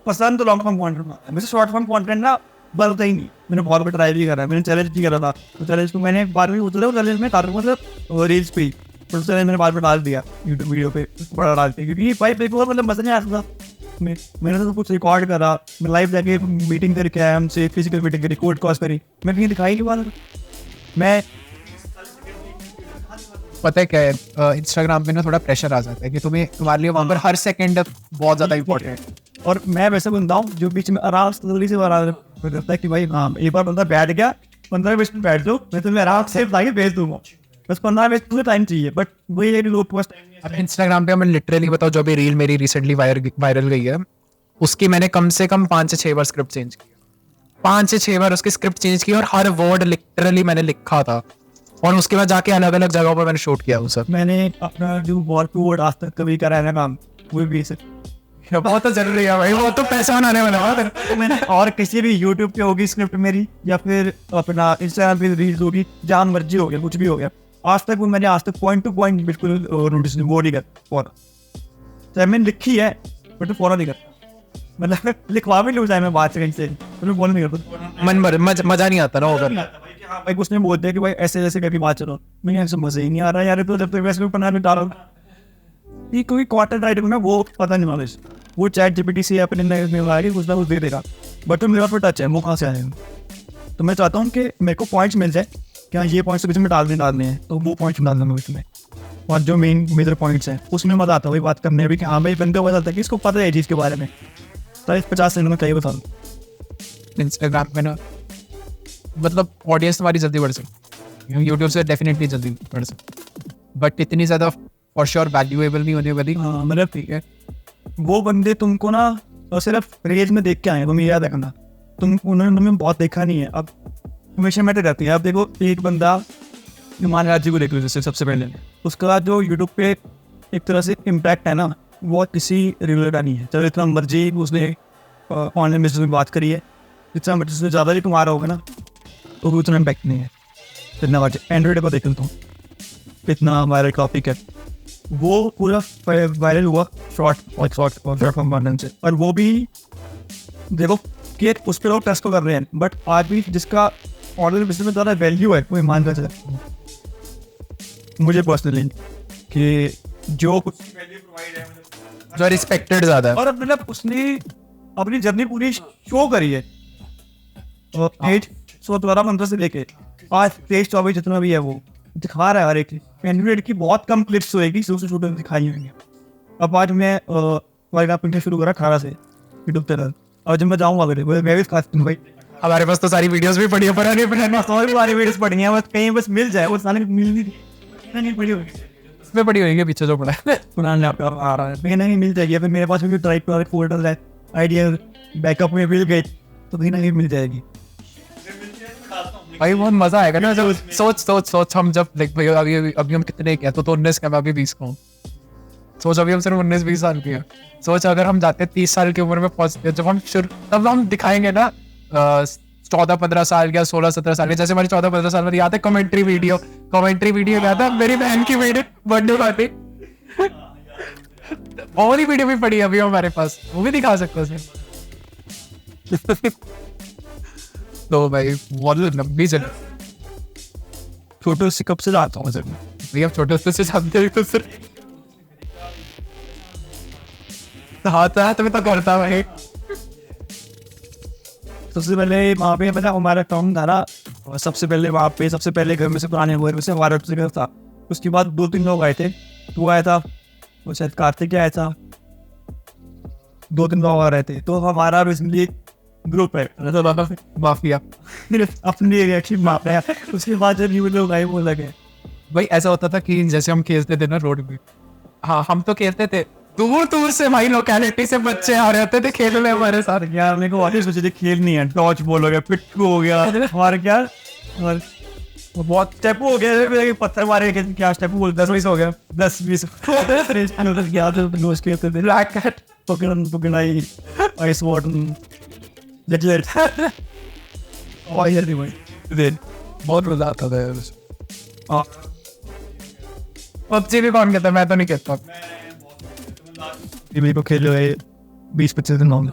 पसंद तो लॉन्ग फॉर्म कंटेंट मुझे शॉर्ट फॉर्म कंटेंट ना बनता ही नहीं मैंने बहुत बार ट्राई भी करा मैंने चैलेंज भी करा था तो चैलेंज को मैंने बार भी उतरा चैलेंज में तार मतलब रील्स पे पर चैलेंज मैंने बार डाल दिया यूट्यूब वीडियो पे बड़ा डालते क्योंकि भाई पेपर मतलब मजा नहीं आता था मैंने तो कुछ रिकॉर्ड करा मैं लाइव जाके मीटिंग करके आया हमसे फिजिकल मीटिंग करी कोड कॉस्ट करी मैं कहीं दिखाई नहीं पाता मैं पता है क्या है इंस्टाग्राम पे ना थोड़ा प्रेशर आ जाता है कि तुम्हारे लिए वहाँ पर हर सेकंड बहुत ज़्यादा इंपॉर्टेंट है और मैं वैसे बंदा हूँ जो बीच में आराम से जल्दी से आराम करता है कि भाई हाँ एक बार बंदा बैठ गया 15 मिनट बैठ जाओ मैं तुम्हें आराम से लाके भेज दूंगा बस 15 मिनट तुम्हें टाइम चाहिए बट वही है कि लोग पास अब इंस्टाग्राम पे मैं लिटरली बताऊँ जो भी रील मेरी रिसेंटली वायरल गई है उसकी मैंने कम से कम 5 से 6 बार स्क्रिप्ट चेंज की 5 से 6 बार उसकी स्क्रिप्ट चेंज की और हर वर्ड लिटरली मैंने लिखा था और उसके बाद जाके अलग अलग जगहों पर मैंने शूट किया वो सब मैंने अपना जो वॉल टू वर्ड आज तक कभी करा है ना काम वो भी बहुत तो जरूरी है भाई वो तो पैसा बनाने वाला है तो मैंने और किसी भी यूट्यूब पे होगी स्क्रिप्ट मेरी या फिर अपना इंस्टाग्राम पे रील्स होगी जहाँ मर्जी हो गया कुछ भी हो गया आज तक वो मैंने आज तक पॉइंट टू पॉइंट बिल्कुल नोटिस वो नहीं कर फॉलो चाहे मैंने लिखी है बट फॉलो नहीं करता मतलब लिखवा भी लूँ चाहे मैं बात से कहीं से मैं फॉलो नहीं करता मजा नहीं आता ना होगा हाँ भाई कुछ नहीं बोलते हैं कि भाई ऐसे जैसे करके बात चलो मुझे ऐसे मजा ही नहीं आ रहा यार तो जब तक वैसे भी पढ़ा डालो ये कोई क्वार्टर राइटर में वो पता नहीं नॉलेज वो चैट जीपीटी से अपने में आएगी कुछ ना कुछ दे देगा बट तो मेरा पर टच है वो कहाँ से आएगा तो मैं चाहता हूँ कि मेरे को पॉइंट्स मिल जाए क्या ये पॉइंट्स बीच में डालने हैं तो वो पॉइंट्स डाल दूँगा इसमें और जो मेन मेजर पॉइंट्स हैं उसमें मजा आता है वही बात करने में कि हाँ भाई बंदे को पता चलता है कि इसको पता है चीज़ के बारे में तो इस 50 सेकंड में चाहिए बता दूँ इंस्टाग्राम पे ना मतलब ऑडियंस तुम्हारी जल्दी बढ़ सकती यूट्यूब से डेफिनेटली जल्दी बढ़ सकती बट इतनी ज़्यादा फॉर श्योर वैल्यूएबल नहीं होने वाली हाँ मतलब ठीक है वो बंदे तुमको ना सिर्फ रेज में देख के आए तुम्हें याद रखना उन्होंने तुम्हें बहुत देखा नहीं है अब हमेशा मैटर रहती है अब देखो एक बंदा हिमान राज्य को देख लो जैसे सबसे पहले उसका जो यूट्यूब पे एक तरह से इम्पैक्ट है ना वो किसी रेगुलर का नहीं है चलो इतना मर्जी उसने ऑनलाइन बिजनेस में बात करी है जितना मर्जी ज़्यादा ही तुम्हारा होगा ना तो भी उतना इम्पैक्ट नहीं है जितना मर्जी एंड्रॉइड पर देख लेता हूँ इतना वायरल टॉपिक है वो पूरा वायरल हुआ शॉर्ट फॉर्म से और वो भी देखो कि उस पर लोग टेस्ट कर रहे हैं बट आज भी जिसका ऑनलाइन बिजनेस में ज़्यादा वैल्यू है वो ईमान का चला मुझे पर्सनली कि जो कुछ वैल्यू प्रोवाइड है जो रिस्पेक्टेड ज्यादा है। और मतलब उसने अपनी जर्नी पूरी शो करी है। और एज 12-15 से लेके आज 23-24 जितना भी है वो दिखा रहा है। हर एक कैंडिडेट की बहुत कम क्लिप्स होएगी सबसे छोटे दिखाई होंगी। अब आज मैं पिक्चर शुरू करा 18 से यूट्यूब चैनल, और जब मैं जाऊँगा मैं भी खास भाई हमारे पास तो सारी वीडियोस भी पड़ी है, पुरानी और सारी वीडियोस पड़ी हैं, बस कहीं बस मिल जाए, वो सारी मिल नहीं पड़ी होगी, इसमें पड़ी होगी पीछे जो पड़ा है। पुराना लैपटॉप आ रहा है कहीं ना कहीं मिल जाएगी। फिर मेरे पास भी ड्राइव पर फोल्डर है, आइडिया बैकअप में मिल गई तो कहीं ना कहीं मिल जाएगी। भाई बहुत मजा आएगा ना जब सोच हम जब देख भाई अभी हम कितने के हैं, तो 19 के, मैं अभी 20 का हूँ। सोच अभी हम सिर्फ 19-20 साल के हैं। सोच अगर हम जाते 30 साल की उम्र में पहुंचते, जब हम तब हम दिखाएंगे ना 14-15 साल या 16-17 साल के, जैसे हमारी 14-15 साल में याद है कमेंट्री वीडियो याद है मेरी बहन की बर्थडे पार्टी, और ही वीडियो भी पड़ी है अभी हमारे पास, वो भी दिखा सकते हैं। तो भाई बहुत लंबी चल, छोटे से कब से जाता हूँ सर भैया छोटे से जानते हो तो सर हाथ है तुम्हें तो करता भाई। सबसे पहले वहाँ पे पता हमारा काम था ना, सबसे पहले वहाँ पे सबसे पहले घर में से पुराने घर में से हमारा से घर था। उसके बाद 2-3 लोग आए थे, तू आया था, वो शायद कार्तिक आया था, 2-3 लोग आ रहे थे। तो हमारा बेसिकली ग्रुप है माफिया अपनी रिएक्शन माप रहे हैं। उसके बाद जब न्यू लोग आए वो लगे भाई ऐसा होता था कि जैसे हम खेलते थे ना रोड पे, हाँ हम तो खेलते थे, दूर से भाई लोकेलिटी से बच्चे आ रहे होते थे खेलने हमारे साथ। यार मेरे को वापस सोचे थे खेलनी है, डॉज बॉल हो गया, पिट्ठू हो गया, हमारे क्या और बहुत स्टेपू हो गया, पत्थर मारे क्या स्टेपू बोल 10-20 हो गया, 10-20 ब्लैक कैट पकड़ाई आइस वाटर लेट बहुत मजा आता था यार। पबजी भी कौन कहता है, मैं तो नहीं कहता। मेरे को खेल रहे 20-25 दिन होंगे,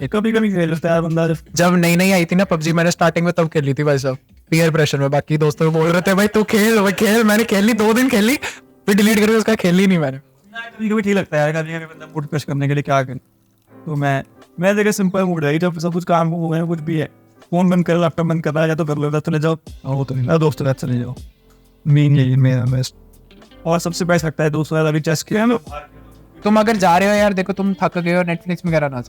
कभी खेल लेता है बंदा। जब नई आई थी ना पबजी, मैंने स्टार्टिंग में तब खेली थी भाई साहब, पीयर प्रेशर में। बाकी दोस्तों बोल रहे थे भाई तू खेल, मैंने खेली 2 दिन खेली, फिर डिलीट करके उसका खेली नहीं मैंने। कभी ठीक लगता है यार, कभी बंदा मूड फ्रेश करने के लिए क्या करें। तो मैं देखिए सिंपल मूड है, जब सब कुछ काम हो गया कुछ भी है, फोन बंद कर, लैपटॉप बंद करना या तो कर लो, चले जाओ, वो तो नहीं दोस्तों के साथ चले जाओ, मेन यही मेरा बेस्ट। और सबसे बेस्ट लगता है दोस्तों अभी चेस खेल लो। तुम अगर जा रहे हो यार, देखो तुम थक गए हो, नेटफ्लिक्स वगैरह ना,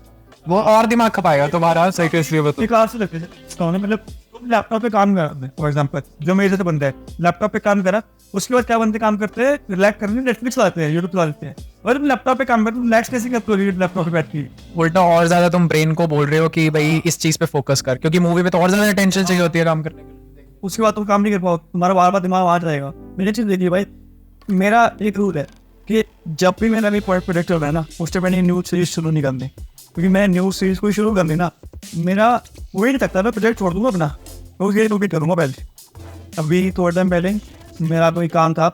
वो और दिमाग खपाएगा तुम्हारा। सही के इसलिए बताओ बेकार से लगते हैं, मतलब तुम लैपटॉप पे काम कर रहे हो, फॉर एग्जांपल जो मेरे जैसे बंदा है लैपटॉप पे काम करा, उसके बाद क्या बंदे काम करते हैं, रिलैक्स करने नेटफ्लिक्स चलाते हैं, यूट्यूब चलाते हैं। और तुम लैपटॉप पे काम करते हो, रिलैक्स कैसे करते हो लैपटॉप पे बैठ के? उल्टा और ज्यादा तुम ब्रेन को बोल रहे हो कि भाई इस चीज पे फोकस कर, क्योंकि मूवी में तो और ज्यादा अटेंशन चाहिए होती है काम करने के लिए। उसके बाद तुम काम नहीं कर पाओ, तुम्हारा बार बार दिमाग वहाँ जाएगा। मैंने चीज देखी भाई, मेरा एक रूल है कि जब भी मेरा प्रोजेक्ट चल रहा है ना, उससे मैंने न्यूज सीरीज शुरू नहीं करनी, क्योंकि मैं न्यूज सीरीज को शुरू कर दी ना, मेरा वही नहीं सकता, मैं प्रोजेक्ट छोड़ दूंगा अपना, तो उसके लिए करूँगा पहले। अभी थोड़ा टाइम पहले मेरा कोई काम था,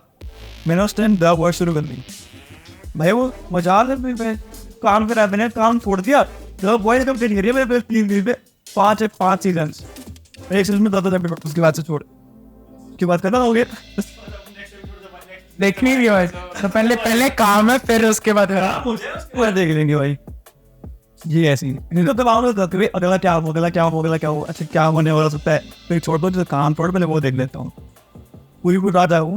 मैंने उस टाइम द वर्ड शुरू कर दी भाई, वो मजाक है, काम करा, मैंने काम छोड़ दिया, द वॉइस कंप्लीट करिए मेरे 3 दिन पे 5 सीजन, एक सीजन में 10 एपिसोड, उसके बाद से छोड़, उसके बाद करना हो गया। देखनी भी है तो पहले काम है, फिर उसके बाद देख लेंगे भाई। जी ऐसी तो दबाव में होता है, अगला क्या हो, अच्छा क्या होने वाला सकता है, फिर छोड़ दो, काम छोड़ पहले वो देख लेता हूँ, पूरी रात आऊँ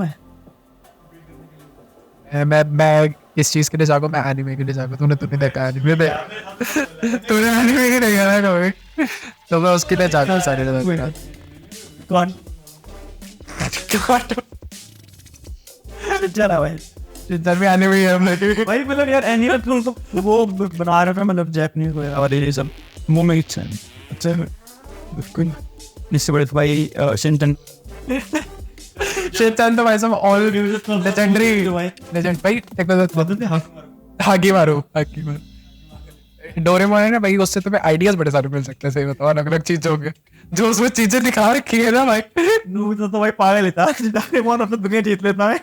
मैं इस चीज के लिए जागो, मैं एनिमे के लिए जागो। तूने देखा एनिमे तूने एनिमे के देखा ना कभी, तो मैं उसके लिए जागा सारे कौन चला भाई जिधर भी एनिमे है हम लोग भाई, मतलब यार एनिमे तो वो बना रहे थे, मतलब जापानीज और ये सब वो में अच्छा बिल्कुल इससे बड़े भाई शिनचैन तो भाई सब ऑल लेजेंडरी लेजेंड भाई। हागी मारो डोरेमोन है ना भाई, उससे तुम्हें आइडियाज बड़े सारे मिल सकते हैं। सही बताओ, अलग अलग चीजों के जो उसमें चीजें दिखा रखी है ना भाई, तो भाई पागल लेता डोरेमोन अपनी दुनिया जीत लेता है भाई।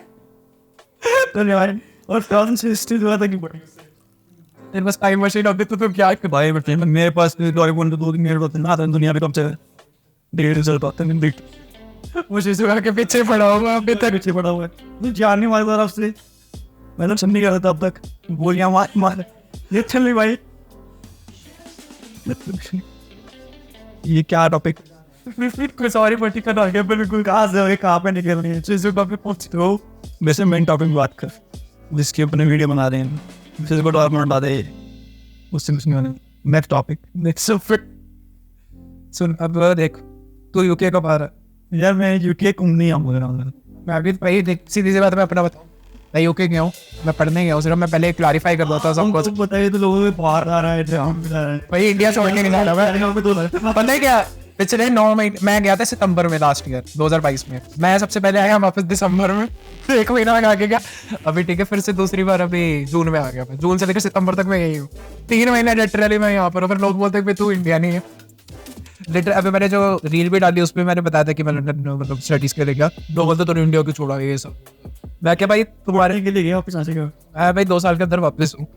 और 2060 हुआ था कि तेरे पास टाइम मशीन होती तो तुम क्या कर भाई, मेरे पास डोरेमोन तो 2 दिन मेरे पास ना था दुनिया में, कम से 1.5 साल बाद वो शिजुका के पीछे पड़ा हुआ अभी तक। पीछे पड़ा हुआ है, मुझे जानने वाली तरफ से मैं तो सुन नहीं रहा था अब तक, गोलियां मार मार ये चल रही भाई। ये क्या टॉपिक, सॉरी बटी कर आ गया बिल्कुल। कहाँ से कहाँ पे निकल रही है, शिजुका पे पहुंच तो वैसे मेन टॉपिक बात कर जिसके अपने वीडियो बना रहे हैं, जिसको को डॉक्यूमेंट बता दे उससे कुछ नहीं होने। Next topic, next fit. सुन अब देख, तू यूके कब आ रहा है? यार मैं यूके घूम नहीं आऊँगा। मैं अभी भाई देख, सीधी सी बात मैं अपना बताऊँ, मैं यूके गया हूँ, मैं पढ़ने गया हूँ, सिर्फ मैं पहले क्लैरिफाई कर देता सबको। तो बताइए तो लोगों को बाहर आ रहा है, जहाँ पे जा रहा है भाई इंडिया छोड़ के नहीं जा रहा मैं। पता है क्या, पिछले 9 महीने मैं गया था सितंबर में लास्ट ईयर 2022 में। मैं सबसे पहले आया वापस दिसंबर में, 1 महीना लगा के गया। अभी ठीक है, फिर से दूसरी बार अभी जून में आ गया। मैं जून से लेकर सितंबर तक मैं यही हूँ, 3 महीने लिटरली मैं यहाँ पर हूँ। फिर लोग बोलते हैं तू इंडिया नहीं है लिटर। अभी मैंने जो रील भी डाली उसमें मैंने बताया था कि मैं लंदन मतलब स्टडीज के लिए गया। लोग बोलते तूने इंडिया क्यों छोड़ा ये सब। मैं क्या भाई तुम्हारे के लिए गया वापस आ जाएगा मैं भाई 2 साल के अंदर वापस हूँ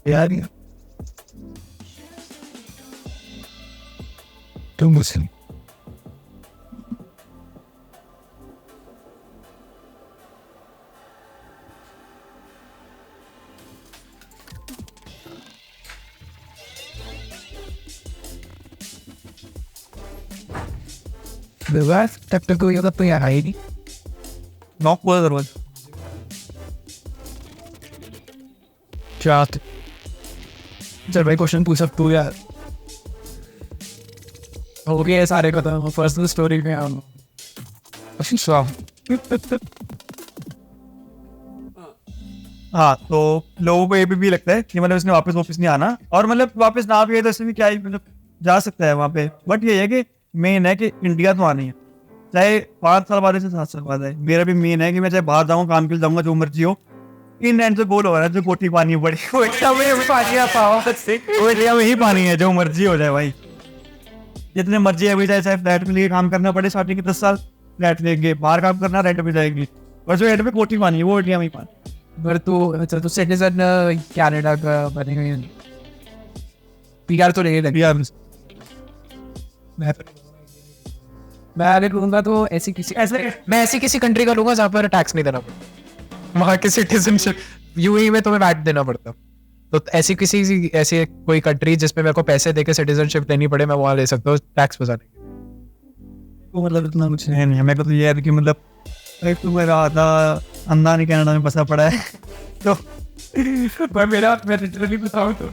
यार। तुम मुस्लिम बस तब तक कोई तो यहाँ है ही नहीं। नॉक हुआ दरवाजा क्या। चल भाई क्वेश्चन पूछ सकते हो यार। हो गया सारे खत्म, पर्सनल स्टोरी में हम हाँ, तो लोगों को ये भी लगता है कि मतलब इसने वापस नहीं आना, और मतलब वापस ना भी है तो इसमें भी क्या ही मतलब जा सकता है वहाँ पे। बट ये है कि मेन है कि इंडिया तो आनी है, चाहे 5 साल बाद से 7 साल बाद है। मेरा भी मेन है कि मैं चाहे बाहर जाऊँ, काम के लिए जाऊँगा, जो मर्जी हो, इन एंड से गोल हो रहा है जो कोठी पानी पड़ी में ही पानी है, जो मर्जी हो जाए भाई, जितने मर्जी अभी चाहे फ्लैट में लेके काम करना पड़े स्टार्टिंग के 10 साल फ्लैट लेंगे, बाहर काम करना रेंट पे जाएगी, और जो रेंट पे कोठी पानी है वो इंडिया में ही पानी। पर तू सिटीजन कनाडा का बनेगा, पीआर तो नहीं लगी। मैं अगर लूंगा तो ऐसी किसी कंट्री का लूंगा जहाँ पर टैक्स नहीं देना पड़ता, वहाँ के सिटीजनशिप यूएई में तुम्हें वैट देना पड़ता। तो ऐसी कोई कंट्री जिसमें मेरे को पैसे देके सिटीजनशिप देनी पड़े, मैं वहाँ ले सकता हूँ टैक्स बचाने के। तो मतलब इतना कुछ है नहीं, मेरे को तो ये है कि मतलब एक तो मेरा आधा अंदानी कनाडा में बसा पड़ा है तो मैं लिटरली बताऊँ तो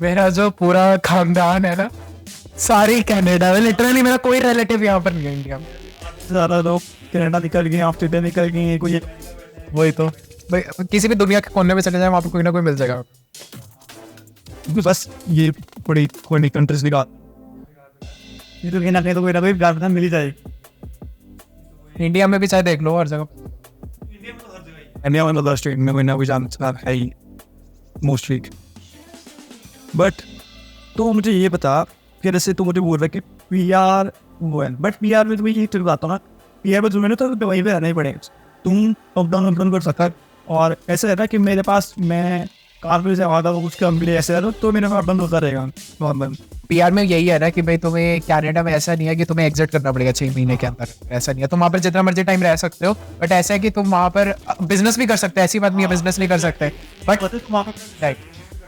मेरा जो पूरा खानदान है ना सारी कनाडा में, लिटरली मेरा कोई रिलेटिव यहाँ पर नहीं है इंडिया में। ज़्यादा लोग कनाडा निकल गए, ऑस्ट्रेलिया निकल गए, कोई वही तो भाई किसी भी दुनिया के कोने में चले जाए वहाँ पर कोई ना कोई मिल जाएगा। बस ये बड़ी कोई कंट्रीज निकाल, ये तो कहीं ना कोई गार्डन मिल ही जाएगी। इंडिया में भी चाहे देख लो हर जगह, इंडिया में तो स्टेट में कोई ना कोई जान है ही मोस्टली। बट तो मुझे ये बता कि जैसे तू मुझे बोल रहा है कि पीआर वो है, बट पीआर में तुम्हें ये चीज़ बताता हूँ ना, पीआर में तुम्हें तो वहीं पे रहना ही पड़ेगा, तुम अप डाउन कर सकता। और ऐसा है ना कि मेरे पास मैं काफी से आवाज़ कुछ कंपनी ऐसे है तो मेरे पास बंद होता रहेगा नॉर्मल। पीआर में यही है ना कि भाई तुम्हें कनाडा में ऐसा नहीं है कि तुम्हें एग्जिट करना पड़ेगा 6 महीने के अंदर, ऐसा नहीं है। तुम वहाँ पर जितना मर्जी टाइम रह सकते हो, बट ऐसा है कि तुम वहाँ पर बिजनेस भी कर सकते हैं, ऐसी बात नहीं है बिजनेस नहीं कर सकते, बट राइट।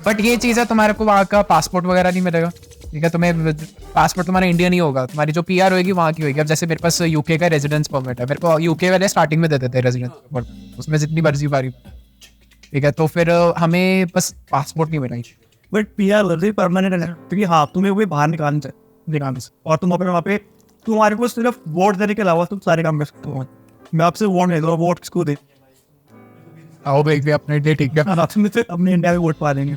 बट ये चीज़ है तुम्हारे को वहाँ का पासपोर्ट वगैरह नहीं मिलेगा, ठीक है। तुम्हें पासपोर्ट तुम्हारा इंडियन नहीं होगा, तुम्हारी जो पीआर होगी वहाँ की होगी। अब जैसे मेरे पास यूके का रेजिडेंस परमिट है, मेरे को यूके वाले स्टार्टिंग में दे देते हैं रेजिडेंस परमिट, उसमें जितनी मर्जी बारी, ठीक है। तो फिर हमें बस पासपोर्ट नहीं मिला, बट पीआर परमानेंट है क्योंकि हाँ तुम्हें वो बाहर निकालना चाहिए, और तुम वहाँ पे तुम्हारे को सिर्फ वोट देने के अलावा तुम सारे काम कर सकते हो। मैं आपसे वोट नहीं दूंगा, वोट किसको दे आओ भाई अपने डे, ठीक है, अपने इंडिया में वोट पा देंगे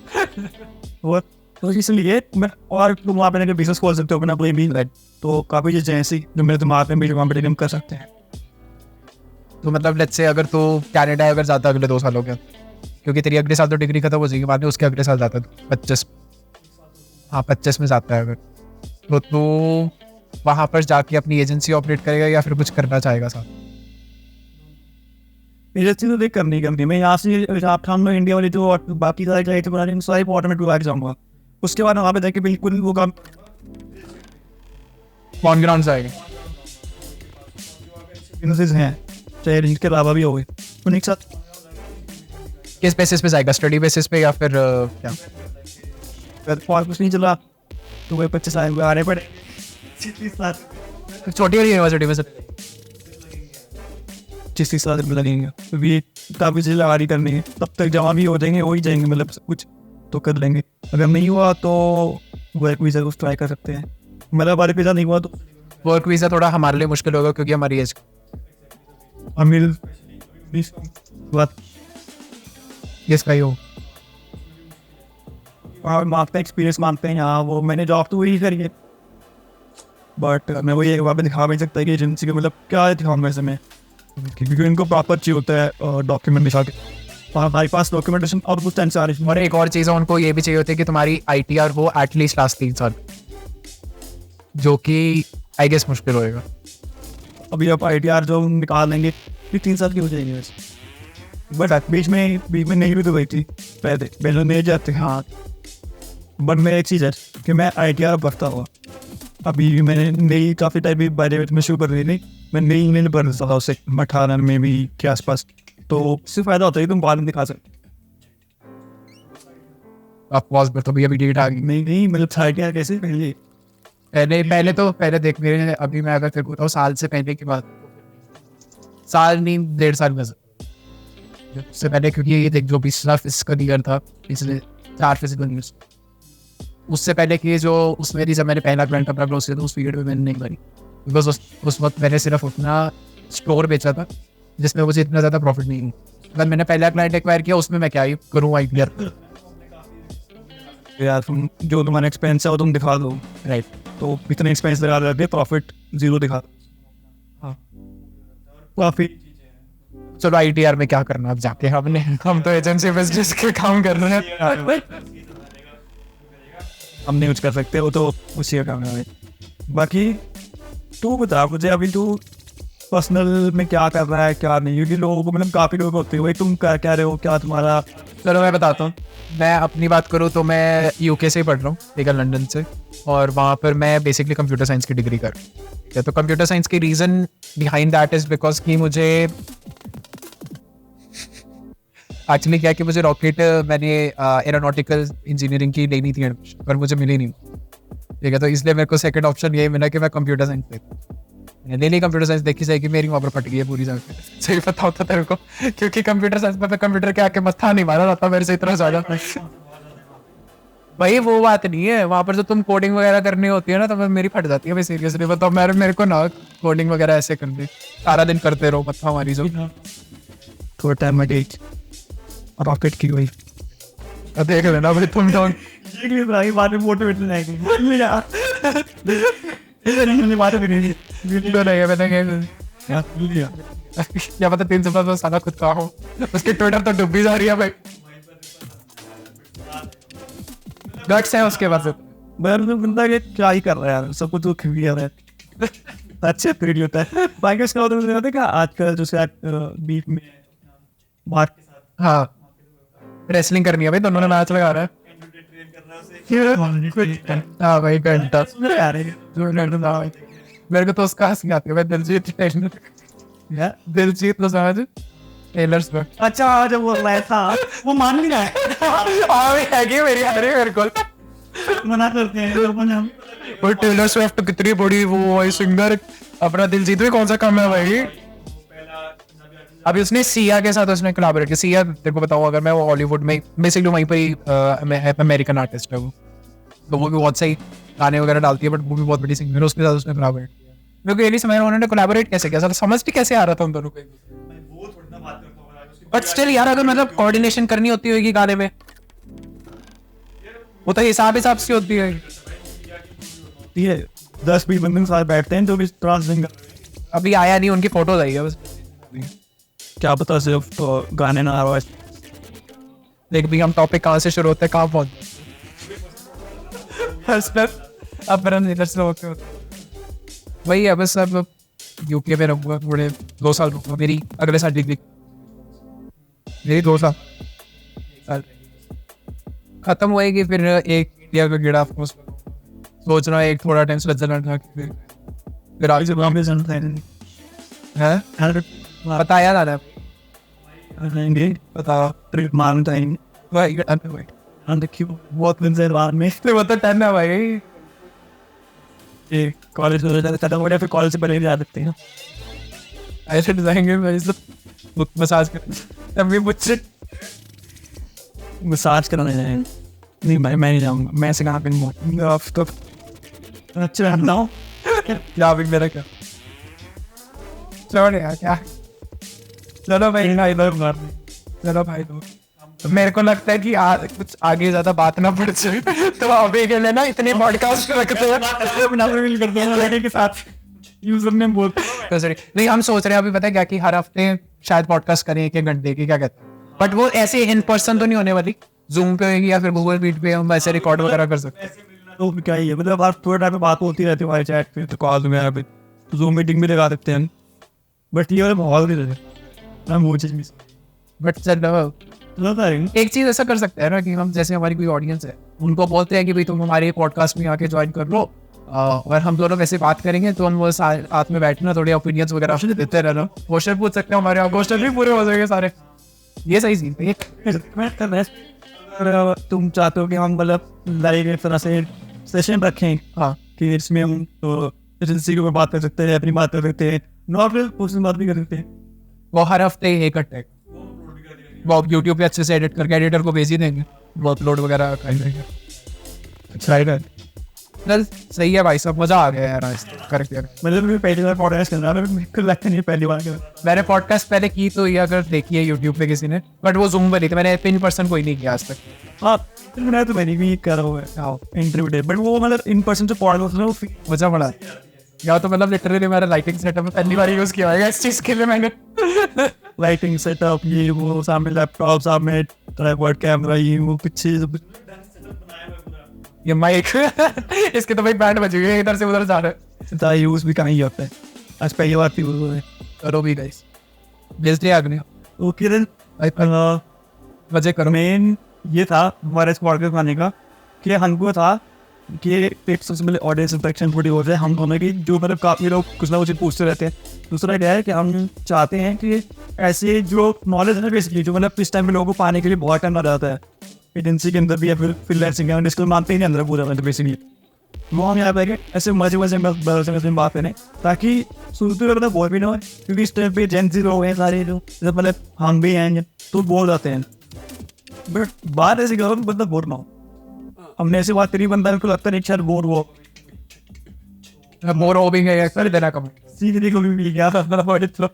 और तो इसलिए मैं, और तुम वहाँ पे बिजनेस खोल सकते हो अपना कोई भी, तो काफ़ी चीज़ें ऐसी जो मेरे दिमाग में कॉम्पिटिशन कर सकते हैं। तो मतलब लेट्स से अगर तो कनाडा अगर जाता अगले 2 सालों के, क्योंकि तेरी अगले साल तो डिग्री खत्म हो जाएगी, बाद में उसके अगले साल जाता है 25, हाँ 25 में जाता है अगर, तो वहाँ पर जाके अपनी एजेंसी ऑपरेट करेगा या फिर कुछ करना चाहेगा साथ? एजेंसी तो देख करनी मैं यहाँ से इंडिया वाली जो बाकी सारी ऑटोमेटिक जाऊँगा, उसके बाद वहाँ पे जाके बिल्कुल वो काम कौन ग्राउंड से आएंगे? बिजनेसेस हैं चाहे इनके अलावा भी हो गए उन एक साथ। किस बेसिस पे जाएगा, स्टडी बेसिस पे या फिर क्या? अगर और कुछ नहीं चला तो वही 25 साल आने पड़े 30 साल छोटी वाली यूनिवर्सिटी में से 30 साल में लगेंगे तो ये काफ़ी चीज़ें लगानी करनी है, तब तक जमा भी हो जाएंगे हो ही जाएंगे, मतलब सब कुछ तो कर लेंगे। अगर नहीं हुआ तो वर्क वीज़ा कुछ ट्राई कर सकते हैं, मतलब वर्क वीज़ा नहीं हुआ तो वर्क वीज़ा थोड़ा हमारे लिए मुश्किल होगा क्योंकि हमारी एज अमीर बात किसका ही हो। मांगते हैं, एक्सपीरियंस मांगते हैं यहाँ वो, मैंने जॉब तो वही करी है बट मैं वही एक बार में दिखा नहीं सकता कि एजेंसी को मतलब क्या दिखाऊंगा ऐसे में, क्योंकि इनको प्रॉपर चाहिए होता है डॉक्यूमेंट दिखा के, हमारे पास डॉक्यूमेंटेशन और कुछ टाइम से आ रही है। और एक और चीज़ है, उनको ये भी चाहिए होती है कि तुम्हारी ITR हो एटलीस्ट लास्ट 3 साल, जो कि आई गेस मुश्किल होएगा। अभी आप ITR जो निकाल लेंगे फिर 3 साल की हो जाएगी वैसे, बट बीच में नहीं भी तो गई थी पहले नहीं जाते हाँ। बट मैं एक चीज़ है कि मैं ITR भरता हुआ अभी मैंने नई काफ़ी टाइम भी बाय में शुरू कर रही थी, मैं नई भर देता था उससे 18 में भी के आसपास, तो उससे फ़ायदा होता है कि तुम बाद में दिखा सकते। आप पॉज पर तो भी अभी डेट आ गई। नहीं मतलब ITR कैसे पहले देख मेरे, अभी मैं अगर तेरे को बताऊँ साल से पहले की बात, साल नहीं 1.5 साल में से पहले, क्योंकि ये देख जो पिछला फिजिकल ईयर था, पिछले 4 फिजिकल ईयर्स, उससे पहले की जो उसमें थी, जब मैंने पहला क्लाइंट अपना क्लोज किया था उस पीरियड में मैंने नहीं करी, बिकॉज उस वक्त मैंने सिर्फ अपना स्टोर बेचा था जिसमें मुझे इतना ज़्यादा प्रॉफिट नहीं हुआ। अगर मैंने पहला क्लाइंट एक्वायर किया उसमें मैं क्या ही करूँ ITR यार, तुम जो तुम्हारा एक्सपेंस है वो तुम दिखा दो, राइट। तो इतने एक्सपेंस लगा देते प्रॉफिट 0 दिखा दो। हाँ काफ़ी चलो ITR में क्या करना अब जाके, हम तो एजेंसी बिजनेस के काम कर रहे हैं, हम नहीं कुछ कर सकते, वो तो उसी का काम है। बाकी तू बता मुझे अभी तू पर्सनल में क्या कर रहा है क्या नहीं, क्योंकि लोगों को मतलब काफ़ी लोग होते हैं भाई तुम क्या क्या रहे हो, क्या तुम्हारा। चलो मैं बताता हूँ, मैं अपनी बात करूँ तो मैं UK से ही पढ़ रहा हूँ, ठीक है, लंदन से, और वहाँ पर मैं बेसिकली कंप्यूटर साइंस की डिग्री कर रहा हूँ। तो कंप्यूटर साइंस की reason behind that is because कि मुझे एक्चुअली क्या कि मुझे रॉकेट, मैंने एरोनॉटिकल इंजीनियरिंग की लेनी थी एडमिशन, पर मुझे मिली नहीं, ठीक है, तो इसलिए मेरे को सेकंड ऑप्शन यही मिला कि मैं कंप्यूटर साइंस देखूँ। मैंने ले ली कंप्यूटर साइंस, देखी जाएगी मेरी वहाँ पर फट गई है पूरी जगह, सही पता होता तेरे को, क्योंकि कंप्यूटर साइंस में कंप्यूटर के आके मत्था नहीं मारा जाता मेरे से इतना ज़्यादा। भाई वो बात नहीं है, वहाँ पर जो तुम कोडिंग वगैरह करनी होती है ना, तो मेरी फट जाती है, मैं सीरियसली बताओ, मेरे को ना कोडिंग वगैरह ऐसे करनी, सारा दिन करते रहो, मत्था हमारी जो थोड़ा टाइम में डेट रॉकेट की हुई देख लेना भाई तुम डोंट बाद में मोटिवेट क्या पता 3 सप्ताह तो साला खुद का हो, उसकी ट्विटर तो डूबी जा रही है भाई, गट्स है उसके बाद। बंदा के क्या ही कर रहा है यार, सब कुछ तो क्लियर है अच्छे पीरियड होता है। बाकी उसका होता है आजकल जो बीच में बात के साथ हाँ रेसलिंग करनी है भाई, दोनों ने मैच लगा रहा है। हाँ भाई घंटा मेरे को तो उसका हंसी आती है भाई, दिलजीत तो समझ टेलर स्विफ्ट। अच्छा जब वो रहा था वो मान नहीं रहा है हाँ भाई है मेरी हरे मेरे को मना करते हैं और टेलर स्विफ्ट कितनी बड़ी वो सिंगर, अपना दिलजीत भी कौन सा कम है भाई। अभी उसने सिया के साथ उसने कोलैबोरेट किया, सिया तेरे को बताऊं अगर मैं वो हॉलीवुड में बेसिकली वहीं पर ही अमेरिकन आर्टिस्ट है वो, तो वो भी बहुत सही गाने वगैरह डालती है, बट वो भी बहुत बड़ी सिंगर है, उसके साथ उसने कोलैबोरेट किया। मेरे को ये नहीं समझ में उन्होंने कोलैबोरेट कैसे किया, समझ भी कैसे आ रहा था उन दोनों को, बट स्टिल यार अगर मतलब कोऑर्डिनेशन करनी होती होगी गाने में, वो तो हिसाब से होती है। ये 10-20 बंदे साथ बैठते हैं जो भी ट्रांसलेंगे, अभी आया नहीं, उनकी फोटोज आई है बस, क्या पता सिर्फ गाने ना आ रहा है। देख भी हम टॉपिक कहाँ से शुरू होते हैं कहाँ पहुंचते वही है बस। अब UK में रहूँगा थोड़े 2 साल रहूँगा, मेरी अगले साल डिग्री मेरी 2 साल खत्म होएगी, फिर एक इंडिया का गेड़ा सोच रहा है एक थोड़ा टाइम स्विट्जरलैंड था, फिर फिर आप वापस जाना है बताया दादा रहेंगे बताओ ट्रिप मारना चाहेंगे भाई भाई हाँ देखिए बहुत दिन से बाद में वो तो टन है भाई ये कॉलेज हो जाता है फिर कॉलेज से पहले भी जा सकते हैं ऐसे जाएंगे भाई सब मसाज कर तभी मुझसे मसाज कराने जाएंगे नहीं भाई मैं नहीं जाऊँगा मैं से कहाँ पे नहीं तो अच्छा रहता हूँ क्या भी मेरा क्या चलो यार क्या चलो भाई ना इधर मार चलो भाई तो मेरे को लगता है कि कुछ आगे ज्यादा बात ना पड़ जाए तो अभी के लिए ना इतने पॉडकास्ट रखते हैं के साथ यूजर ने बोलते तो सॉरी नहीं हम सोच रहे हैं अभी पता है क्या कि हर हफ्ते शायद पॉडकास्ट करें 1 घंटे की क्या कहते हैं बट वो ऐसे इन पर्सन तो नहीं होने वाली जूम पे होगी या फिर गूगल मीट पे हम ऐसे रिकॉर्ड वगैरह कर सकते हैं तो क्या ही है मतलब आप थोड़े टाइम में बात होती रहती है हमारे चैट पे तो कॉल वगैरह पे जूम मीटिंग भी लगा सकते हैं बट ये वाला माहौल नहीं रहता मैं वो चीज़ मिस बट चलो एक चीज ऐसा कर सकते हैं ना कि हम जैसे हमारी कोई ऑडियंस है उनको बोलते हैं कि भाई तुम हमारे पॉडकास्ट में आके ज्वाइन कर लो और हम दोनों वैसे बात करेंगे तो हम वो साथ में बैठना थोड़े ओपिनियंस वगैरह देते रहना क्वेश्चन पूछ सकते हैं हमारे क्वेश्चन भी पूरे हो जाएंगे सारे ये सही सीन है अगर तुम चाहते हो कि हम मतलब लाइव एक तरह से सेशन रखें हाँ कि इसमें हम तो एजेंसी के ऊपर बात कर सकते हैं अपनी बात कर सकते हैं नॉर्मल पर्सन बात भी कर सकते हैं वो हर हफ्ते एक अटैक वो यूट्यूब पे अच्छे से एडिट करके एडिटर को भेज ही देंगे वो अपलोड वगैरह कर देंगे अच्छा है चल सही है भाई सब मजा आ गया यार आज करके मतलब मैं पहली बार पॉडकास्ट कर रहा हूँ मेरे को लगता नहीं पहली बार कर मैंने पॉडकास्ट पहले की तो ये अगर देखी है यूट्यूब पे किसी ने बट वो जूम पर थी मैंने इन पर्सन कोई नहीं किया आज तक हाँ मैंने भी कर रहा हूँ इंटरव्यू बट वो मतलब इन पर्सन जो पॉडकास्ट मजा पड़ा या तो मतलब लिटरली मेरा लाइटिंग सेटअप में पहली बार यूज किया है इस चीज के लिए मैंने लाइटिंग सेटअप ये वो सामने लैपटॉप सामने ट्राइपॉड कैमरा ये वो पीछे ये माइक इसके तो भाई बैंड बज गए इधर से उधर जा रहे हैं यूज भी कहीं होता है आज पहली बार थी वो करो भी गाइस बेस्ट डे आगने ओके देन मजे करो मेन ये था हमारे इस पॉडकास्ट बनाने का कि हमको था कि एक सबसे पहले ऑडियंस इंटरेक्शन थोड़ी हो जाए हम दोनों की जो मतलब काफ़ी लोग कुछ ना कुछ पूछते रहते हैं दूसरा क्या है कि हम चाहते हैं कि ऐसे जो नॉलेज है ना बेसिकली जो मतलब इस टाइम में लोगों को पाने के लिए बहुत टाइम लग जाता है एजेंसी के अंदर भी या फिर फ्रीलांसिंग के डिस्कल मानते ही नहीं अंदर पूरा मतलब बेसिकली वो हम यहाँ पे ऐसे मजे में बात करें ताकि सुनते हुए मतलब बोल भी ना हो क्योंकि इस टाइम पे जेंसी लोग हैं सारे जो मतलब हम भी हैं तो बोल जाते हैं बट बात ऐसी करो मतलब बोल ना हो हमने ऐसी बात करी बंदा को लगता नहीं शायद बोर वो मोर हो भी गए कर देना कम सीखने को भी मिल गया था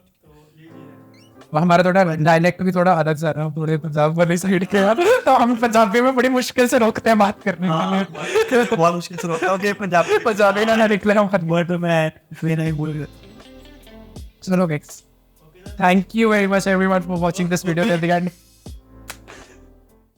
हमारा थोड़ा डायलेक्ट भी थोड़ा अलग सा है थोड़े पंजाब वाली साइड के यार तो हम पंजाबी में बड़ी मुश्किल से रोकते हैं बात करने के लिए बहुत मुश्किल से रोकता हूँ पंजाबी ना निकले हम वर्ड मैं फिर नहीं बोल चलो guys thank you very much everyone for watching this video till the end